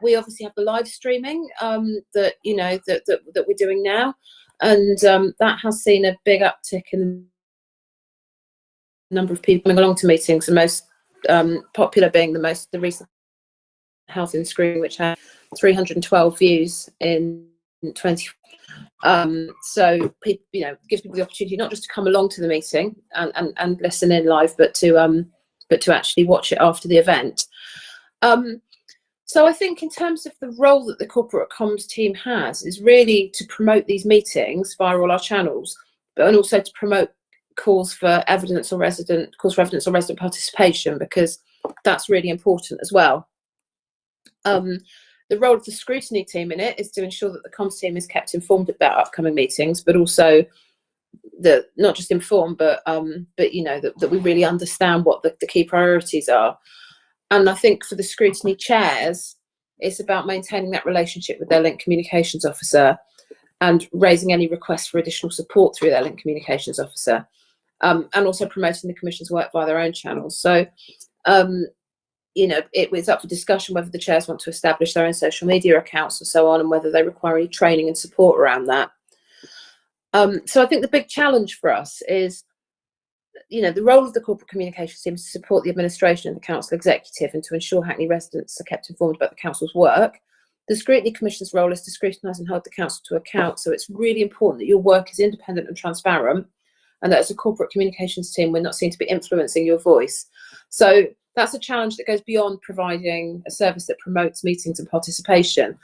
We obviously have the live streaming that we're doing now. And that has seen a big uptick in the number of people coming along to meetings, the most popular being the recent health and screening, which had 312 views in 20. So people, gives people the opportunity not just to come along to the meeting and listen in live, but to actually watch it after the event. So I think in terms of the role that the corporate comms team has is really to promote these meetings via all our channels, and also to promote calls for evidence or resident participation, because that's really important as well. The role of the scrutiny team in it is to ensure that the comms team is kept informed about upcoming meetings, but also not just informed, but that we really understand what the key priorities are. And I think for the scrutiny chairs, it's about maintaining that relationship with their link communications officer and raising any requests for additional support through their link communications officer, and also promoting the commission's work via their own channels. So, it was up for discussion whether the chairs want to establish their own social media accounts and so on, and whether they require any training and support around that. So I think the big challenge for us is, the role of the corporate communications team is to support the administration and the council executive and to ensure Hackney residents are kept informed about the council's work. The Scrutiny Commission's role is to scrutinise and hold the council to account. So it's really important that your work is independent and transparent, and that as a corporate communications team, we're not seen to be influencing your voice. So that's a challenge that goes beyond providing a service that promotes meetings and participation.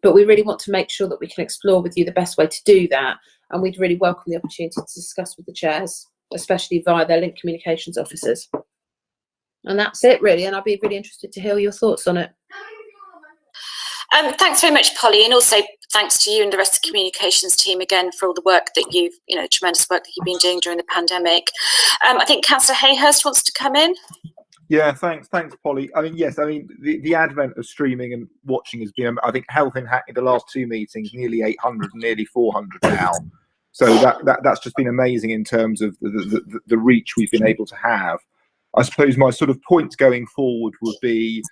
But we really want to make sure that we can explore with you the best way to do that. And we'd really welcome the opportunity to discuss with the chairs, especially via their link communications officers. And that's it really, and I'd be really interested to hear your thoughts on it. Thanks very much, Polly, and also thanks to you and the rest of the communications team again for all the work that you've, tremendous work that you've been doing during the pandemic. I think Cllr Hayhurst wants to come in. Yeah, thanks, Polly. The advent of streaming and watching has been, I think, Health in Hackney, the last 2 meetings, nearly 800, nearly 400 now. So that's just been amazing in terms of the reach we've been able to have. I suppose my sort of points going forward would be,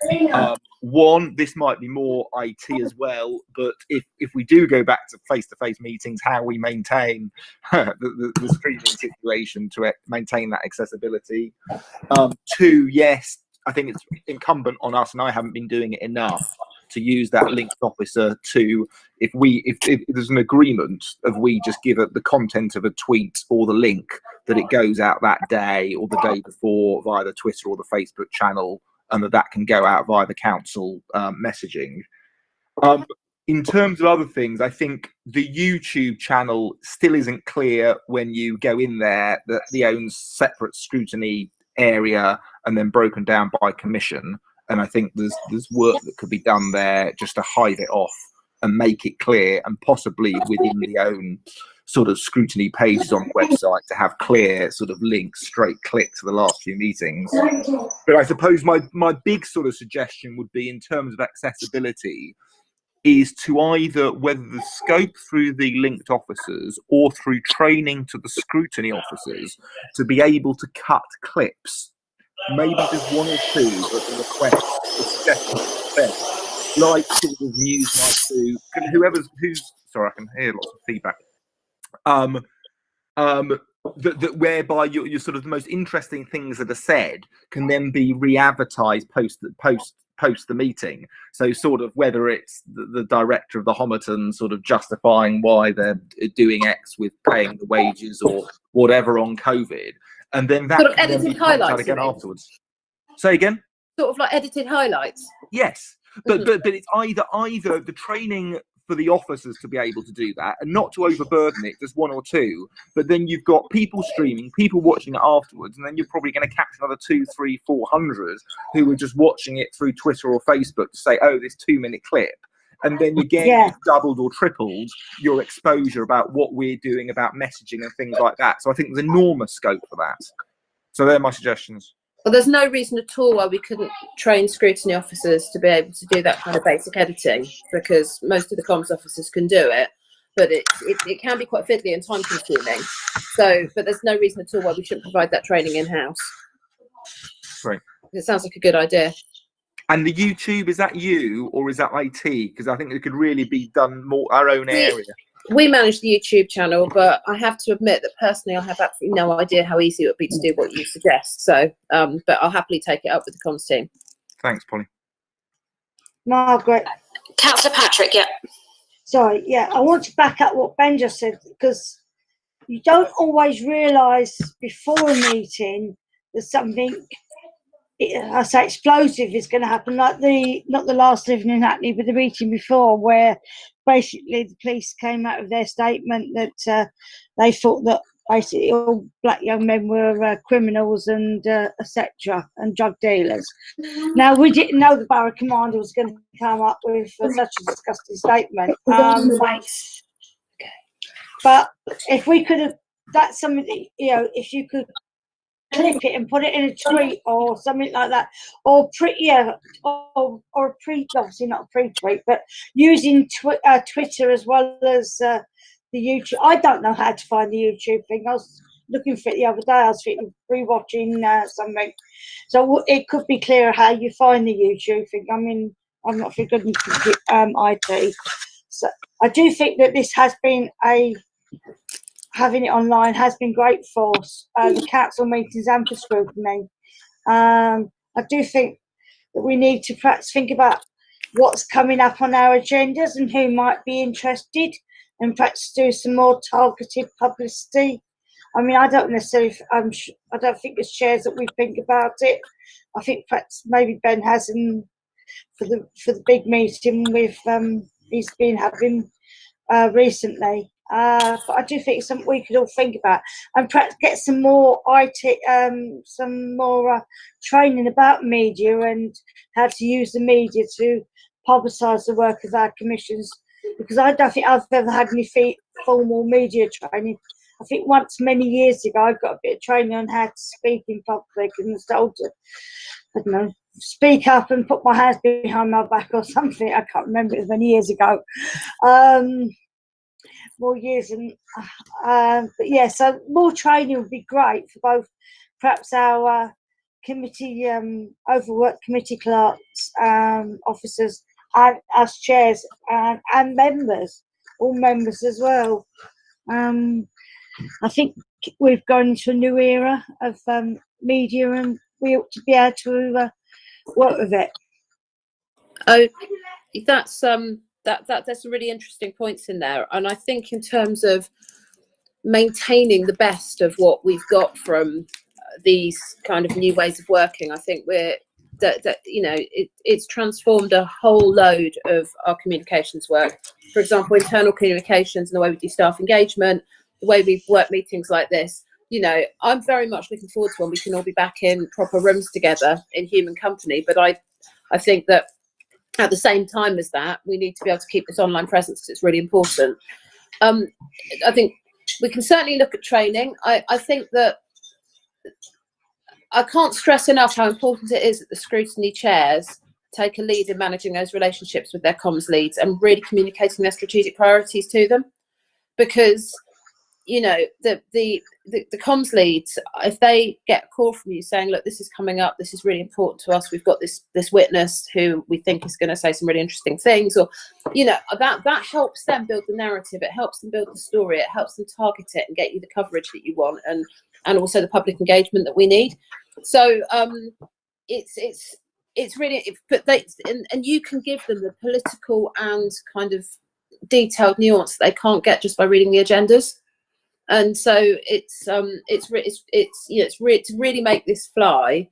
one, this might be more IT as well, but if we do go back to face-to-face meetings, how we maintain the streaming situation to maintain that accessibility. 2, yes, I think it's incumbent on us, and I haven't been doing it enough, to use that linked officer to, if there's an agreement of, we just give it the content of a tweet or the link, that it goes out that day or the day before via the Twitter or the Facebook channel, and that can go out via the council messaging. In terms of other things, I think the YouTube channel still isn't clear when you go in there, that the own separate scrutiny area and then broken down by commission. And I think there's work that could be done there just to hide it off and make it clear, and possibly within the own sort of scrutiny pages on the website to have clear sort of links, straight click to the last few meetings. But I suppose my big sort of suggestion would be, in terms of accessibility, is to either, whether the scope through the linked officers or through training to the scrutiny officers, to be able to cut clips, maybe just one or two, but the request, the suggestion, like sort of Newsnight to who's sorry, I can hear lots of feedback. That whereby your sort of the most interesting things that are said can then be re-advertised post the meeting. So sort of whether it's the director of the Homerton sort of justifying why they're doing X with paying the wages or whatever on COVID, and then that sort of can then be edited pumped out highlights again afterwards. Say again? Sort of like edited highlights. Yes, but it's either the training for the officers to be able to do that and not to overburden it, just one or two, but then you've got people streaming, people watching it afterwards, and then you're probably going to catch another 200, 300, 400 who are just watching it through Twitter or Facebook to say, oh, this 2-minute clip. And then again, you've doubled or tripled your exposure about what we're doing about messaging and things like that. So I think there's enormous scope for that. So they're my suggestions. Well, there's no reason at all why we couldn't train scrutiny officers to be able to do that kind of basic editing, because most of the comms officers can do it, but it can be quite fiddly and time consuming. So, but there's no reason at all why we shouldn't provide that training in-house. Right. It sounds like a good idea. And the YouTube, is that you or is that IT? Because I think it could really be done more our own area. We manage the YouTube channel, but I have to admit that personally I have absolutely no idea how easy it would be to do what you suggest. So, but I'll happily take it up with the comms team. Thanks, Polly. Margaret. Cllr Patrick, yeah. Sorry, yeah, I want to back up what Ben just said, because you don't always realise before a meeting that something, I say explosive, is going to happen, like not the last living in Hackney, but the meeting before, where basically the police came out with their statement that they thought that basically all black young men were criminals and etc. and drug dealers. Now, we didn't know the borough commander was going to come up with such a disgusting statement. But if we could have, that's something that, you know, if you could clip it and put it in a tweet or something like that, or or a obviously not a pre-tweet, but using Twitter as well as the YouTube. I don't know how to find the YouTube thing. I was looking for it the other day. I was rewatching something, so it could be clearer how you find the YouTube thing. I mean, I'm not very good in IT, so I do think that this has been having it online has been great for the council meetings and for scrutiny. I do think that we need to perhaps think about what's coming up on our agendas and who might be interested, and perhaps do some more targeted publicity. I mean, I don't necessarily, I don't think as chairs that we think about it. I think perhaps maybe Ben has for the big meeting he's been having recently. But I do think it's something we could all think about, and perhaps get some more training about media and how to use the media to publicise the work of our commissions, because I don't think I've ever had any formal media training. I think once many years ago I got a bit of training on how to speak in public and was told to, I don't know, speak up and put my hands behind my back or something. I can't remember, it was many years ago. More years, and but yeah, so more training would be great for both perhaps our committee overworked committee clerks, officers, and us chairs, and members, all members as well. I think we've gone into a new era of media, and we ought to be able to work with it. Oh, that's there's some really interesting points in there, and I think in terms of maintaining the best of what we've got from these kind of new ways of working, I think you know, it's transformed a whole load of our communications work. For example, internal communications and the way we do staff engagement, the way we work meetings like this. You know, I'm very much looking forward to when we can all be back in proper rooms together in human company. But I think that at the same time as that, we need to be able to keep this online presence because it's really important. I think we can certainly look at training. I think that I can't stress enough how important it is that the scrutiny chairs take a lead in managing those relationships with their comms leads and really communicating their strategic priorities to them. Because, you know, the comms leads, if they get a call from you saying, look, this is coming up, this is really important to us, we've got this witness who we think is going to say some really interesting things, or, you know, that helps them build the narrative, it helps them build the story, it helps them target it and get you the coverage that you want, and also the public engagement that we need. So it's really, and you can give them the political and kind of detailed nuance that they can't get just by reading the agendas. And so to really make this fly,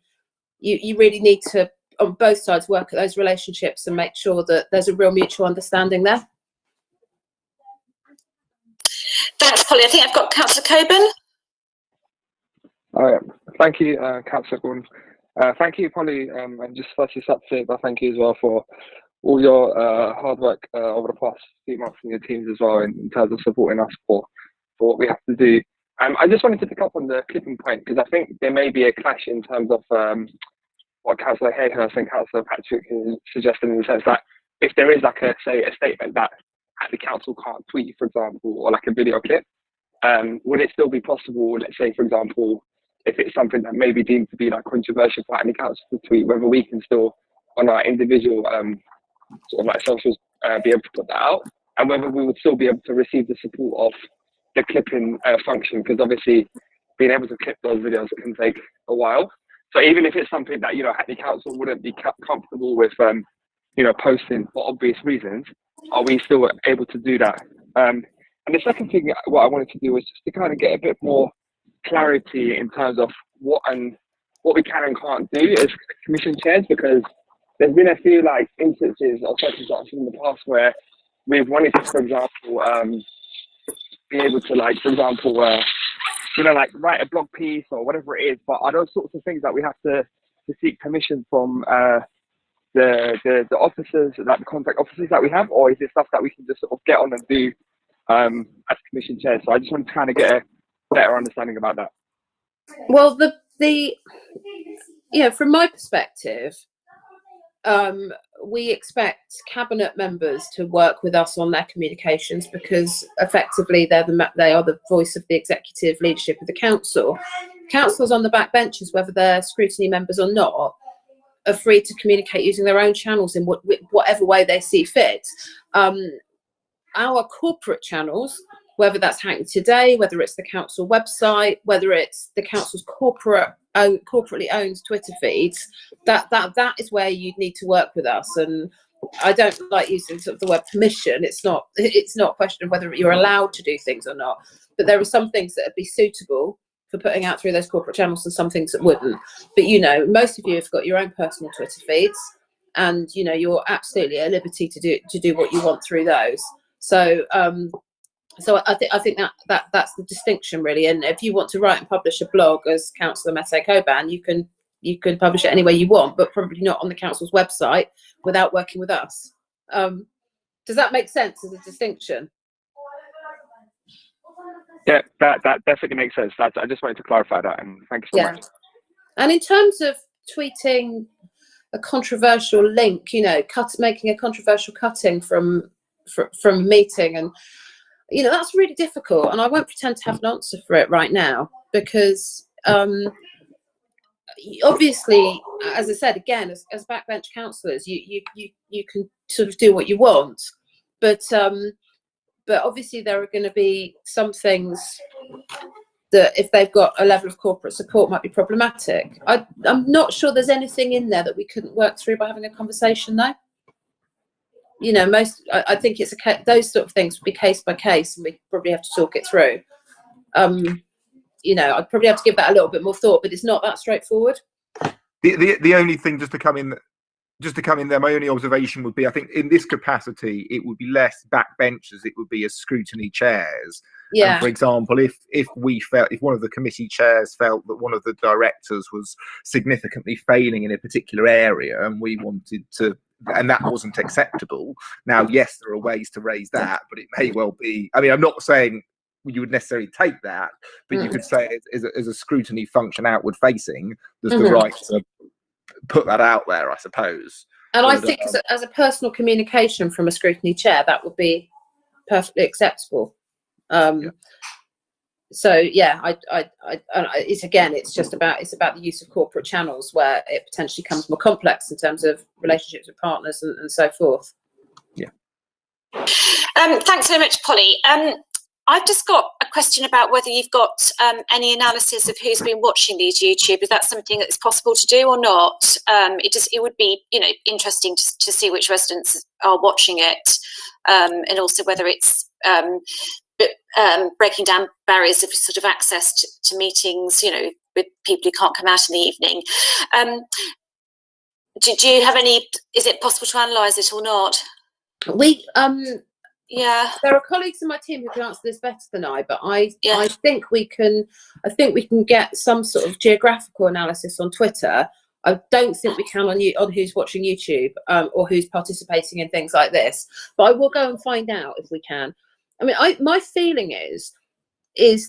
you really need to, on both sides, work at those relationships and make sure that there's a real mutual understanding there. Thanks, Polly. I think I've got Councillor Coban. Thank you, Councillor Gordon. Thank you, Polly, and just firstly, but thank you as well for all your hard work over the past few months and your teams as well in terms of supporting us for what we have to do. I just wanted to pick up on the clipping point because I think there may be a clash in terms of what Cllr Hayhurst and Cllr Patrick suggested, in the sense that if there is like a statement that the council can't tweet, for example, or like a video clip, would it still be possible, let's say, for example, if it's something that may be deemed to be like controversial for any council to tweet, whether we can still on our individual sort of like socials be able to put that out, and whether we would still be able to receive the support of the clipping function, because obviously being able to clip those videos can take a while. So even if it's something that, you know, Hackney Council wouldn't be comfortable with, you know, posting for obvious reasons, are we still able to do that? And the second thing, what I wanted to do was just to kind of get a bit more clarity in terms of what we can and can't do as commission chairs, because there's been a few like instances or circumstances in the past where we've wanted to, for example, be able to, like, for example, you know, like write a blog piece or whatever it is, but are those sorts of things that we have to seek permission from the officers, like the contact officers that we have, or is it stuff that we can just sort of get on and do as commission chairs? So I just want to kind of get a better understanding about that. Well, you know, from my perspective, we expect cabinet members to work with us on their communications because effectively they are the voice of the executive leadership of the council. Councillors on the back benches, whether they're scrutiny members or not, are free to communicate using their own channels in whatever way they see fit. Our corporate channels, whether that's Hackney Today, whether it's the council website, whether it's the council's corporately owned Twitter feeds, that is where you'd need to work with us. And I don't like using sort of the word permission. It's not a question of whether you're allowed to do things or not, but there are some things that would be suitable for putting out through those corporate channels and some things that wouldn't. But, you know, most of you have got your own personal Twitter feeds, and, you know, you're absolutely at liberty to do what you want through those. So I think that's the distinction, really. And if you want to write and publish a blog as Councillor Mayor Coban, you can publish it any way you want, but probably not on the council's website without working with us. Does that make sense as a distinction? Yeah, that definitely makes sense. I just wanted to clarify that, and thank you so much. And in terms of tweeting a controversial link, you know, making a controversial cutting from a meeting, and, you know, that's really difficult, and I won't pretend to have an answer for it right now, because obviously, as I said, again, as backbench councillors, you can sort of do what you want, but obviously there are going to be some things that if they've got a level of corporate support might be problematic. I'm not sure there's anything in there that we couldn't work through by having a conversation though. You know, I think it's those sort of things would be case by case, and we probably have to talk it through. You know, I'd probably have to give that a little bit more thought, but it's not that straightforward. The only thing just to come in there, my only observation would be, I think in this capacity, it would be less backbenchers, it would be as scrutiny chairs. Yeah. And for example, if one of the committee chairs felt that one of the directors was significantly failing in a particular area, and we wanted to, and that wasn't acceptable. Now, yes, there are ways to raise that, but it may well be, I mean, I'm not saying you would necessarily take that, but you could say as a scrutiny function outward facing, there's the right to put that out there, I suppose. And but, I think as a personal communication from a scrutiny chair, that would be perfectly acceptable. So yeah, it's about the use of corporate channels where it potentially becomes more complex in terms of relationships with partners and so forth. Yeah. Thanks very much, Polly. I've just got a question about whether you've got any analysis of who's been watching these YouTube. Is that something that's possible to do or not? It would be, you know, interesting to see which residents are watching it, and also whether it's breaking down barriers of sort of access to meetings, you know, with people who can't come out in the evening. Do you have any? Is it possible to analyse it or not? Yeah, there are colleagues in my team who can answer this better than I, but I think we can get some sort of geographical analysis on Twitter. I don't think we can on who's watching YouTube or who's participating in things like this, but I will go and find out if we can. I mean, my feeling is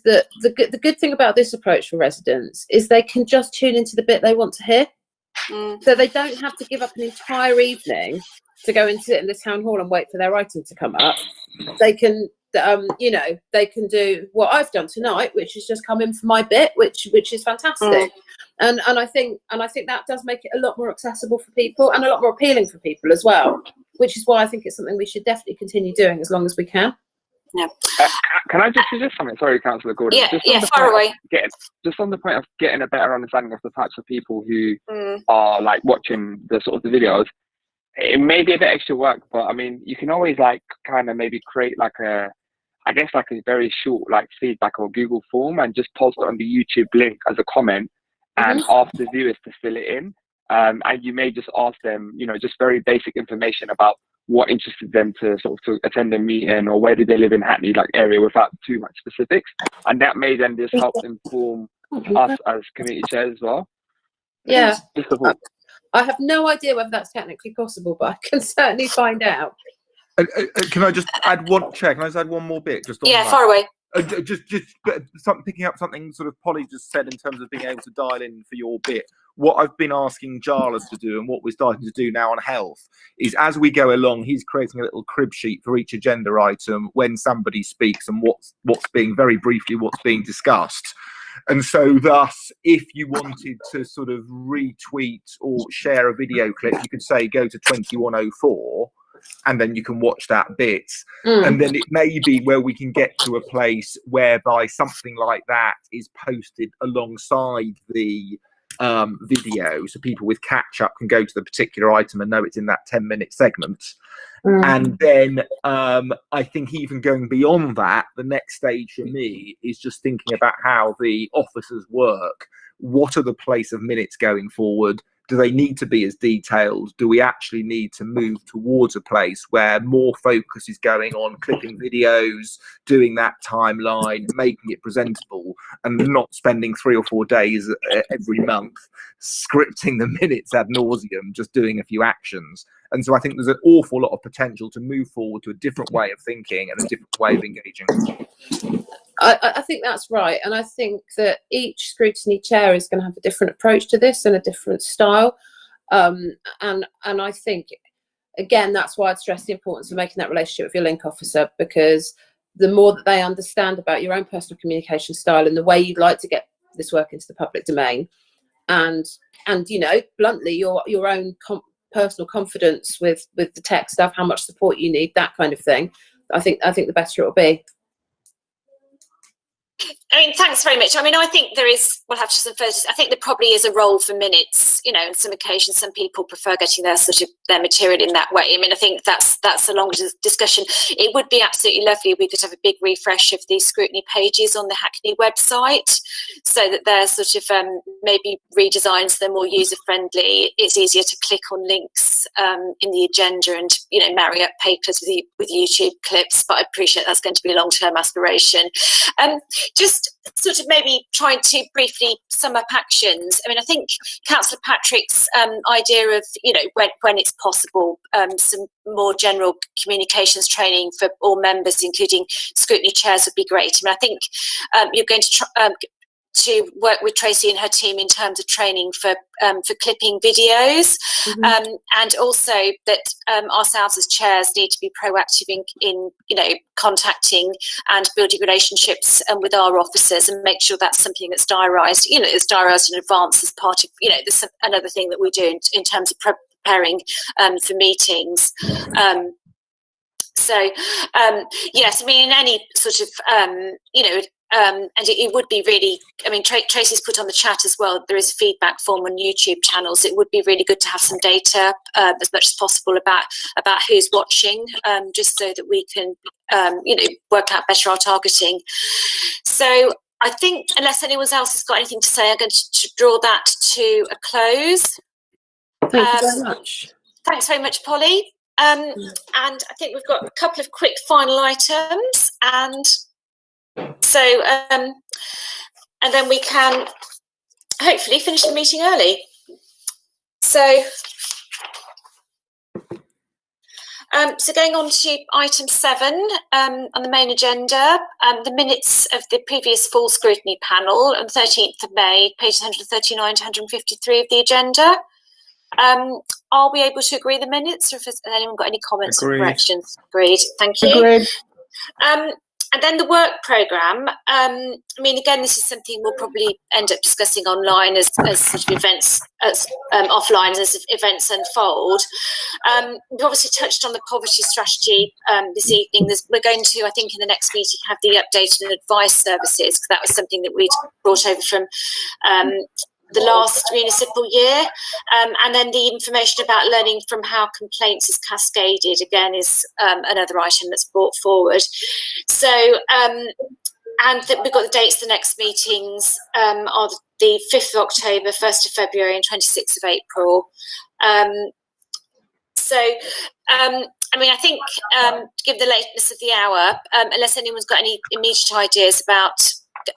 that the good thing about this approach for residents is they can just tune into the bit they want to hear, so they don't have to give up an entire evening to go and sit in the town hall and wait for their item to come up. They can, you know, they can do what I've done tonight, which is just come in for my bit, which is fantastic. And I think that does make it a lot more accessible for people and a lot more appealing for people as well, which is why I think it's something we should definitely continue doing as long as we can. Yeah. Can I just suggest something? Sorry, Councillor Gordon. Yeah, far away. Just on the point of getting a better understanding of the types of people who are like watching the sort of the videos. It may be a bit extra work, but I mean, you can always like kind of maybe create like a very short like feedback or Google form and just post it on the YouTube link as a comment and ask the viewers to fill it in. And you may just ask them, you know, just very basic information about what interested them to sort of to attend a meeting or where do they live in Hackney like area without too much specifics. And that may then just help inform us as committee chairs as well. Yeah. Just a thought. I have no idea whether that's technically possible, but I can certainly find out. Can I just add one? Can I just add one more bit? Just on that? Far away. Just picking up something sort of Polly just said in terms of being able to dial in for your bit. What I've been asking Jarlath to do and what we're starting to do now on health is as we go along, he's creating a little crib sheet for each agenda item when somebody speaks and what's being very briefly what's being discussed. And so thus, if you wanted to sort of retweet or share a video clip, you could say, go to 2104, and then you can watch that bit. And then it may be where we can get to a place whereby something like that is posted alongside the video, so people with catch up can go to the particular item and know it's in that 10-minute segment. And then I think even going beyond that, the next stage for me is just thinking about how the officers work. What are the place of minutes going forward? Do they need to be as detailed? Do we actually need to move towards a place where more focus is going on clipping videos, doing that timeline, making it presentable, and not spending 3 or 4 days every month scripting the minutes ad nauseum, just doing a few actions? And so I think there's an awful lot of potential to move forward to a different way of thinking and a different way of engaging. I think that's right, and I think that each scrutiny chair is going to have a different approach to this and a different style, and I think again that's why I'd stress the importance of making that relationship with your link officer, because the more that they understand about your own personal communication style and the way you'd like to get this work into the public domain, and you know, bluntly, your own personal confidence with the tech stuff, how much support you need, that kind of thing, I think the better it'll be. I mean, thanks very much. I mean, I think there is, we'll have to some first, I think there probably is a role for minutes, you know, on some occasions, some people prefer getting their sort of their material in that way. I mean, I think that's a longer discussion. It would be absolutely lovely if we could have a big refresh of the scrutiny pages on the Hackney website, so that they're sort of maybe redesigned so they're more user friendly. It's easier to click on links in the agenda and, you know, marry up papers with YouTube clips, but I appreciate that's going to be a long-term aspiration. Just sort of maybe trying to briefly sum up actions. I mean, I think Cllr Patrick's idea of, you know, when it's possible, some more general communications training for all members, including scrutiny chairs, would be great. I mean, I think you're going to work with Tracy and her team in terms of training for clipping videos, and also that ourselves as chairs need to be proactive in you know, contacting and building relationships with our officers, and make sure that's something that's diarised, you know, it's diarised in advance as part of, you know, this is another thing that we do in terms of preparing for meetings. So yes, I mean, in any sort of you know, and it would be really, I mean, Tracy's put on the chat as well, there is a feedback form on YouTube channels. It would be really good to have some data as much as possible about who's watching, just so that we can, you know, work out better our targeting. So I think, unless anyone else has got anything to say, I'm going to draw that to a close. Thank you very much. Thanks very much, Polly. And I think we've got a couple of quick final items, and so and then we can hopefully finish the meeting early. So so going on to item 7 on the main agenda, the minutes of the previous full scrutiny panel on the 13th of May, pages 139 to 153 of the agenda. Are we able to agree the minutes, or has anyone got any comments or corrections? Agreed. Thank you. Agreed. And then the work programme. I mean, again, this is something we'll probably end up discussing online as sort of events, as offline as events unfold. We've obviously touched on the poverty strategy this evening. We're going to, I think, in the next meeting have the updated and advice services, because that was something that we'd brought over from the last municipal year, and then the information about learning from how complaints is cascaded, again, is another item that's brought forward. So, and we've got the dates. The next meetings are the 5th of October, 1st of February and 26th of April. I mean, I think, given the lateness of the hour, unless anyone's got any immediate ideas about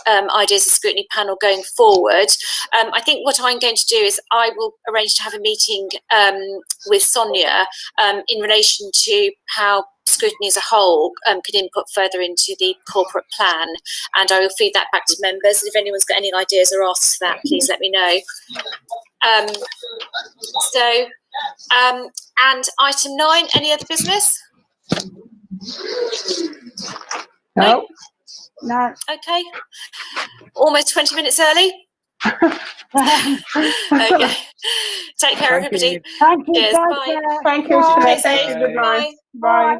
ideas of scrutiny panel going forward, I think what I'm going to do is I will arrange to have a meeting with Sonia in relation to how scrutiny as a whole could input further into the corporate plan, and I will feed that back to members. And if anyone's got any ideas or asks for that, please let me know. And item 9, any other business? No. No. Okay. Almost 20 minutes early. Okay. Take care, everybody. Thank you. Cheers. Bye. Thank you. Bye. Thank you. Goodbye. Bye. Bye.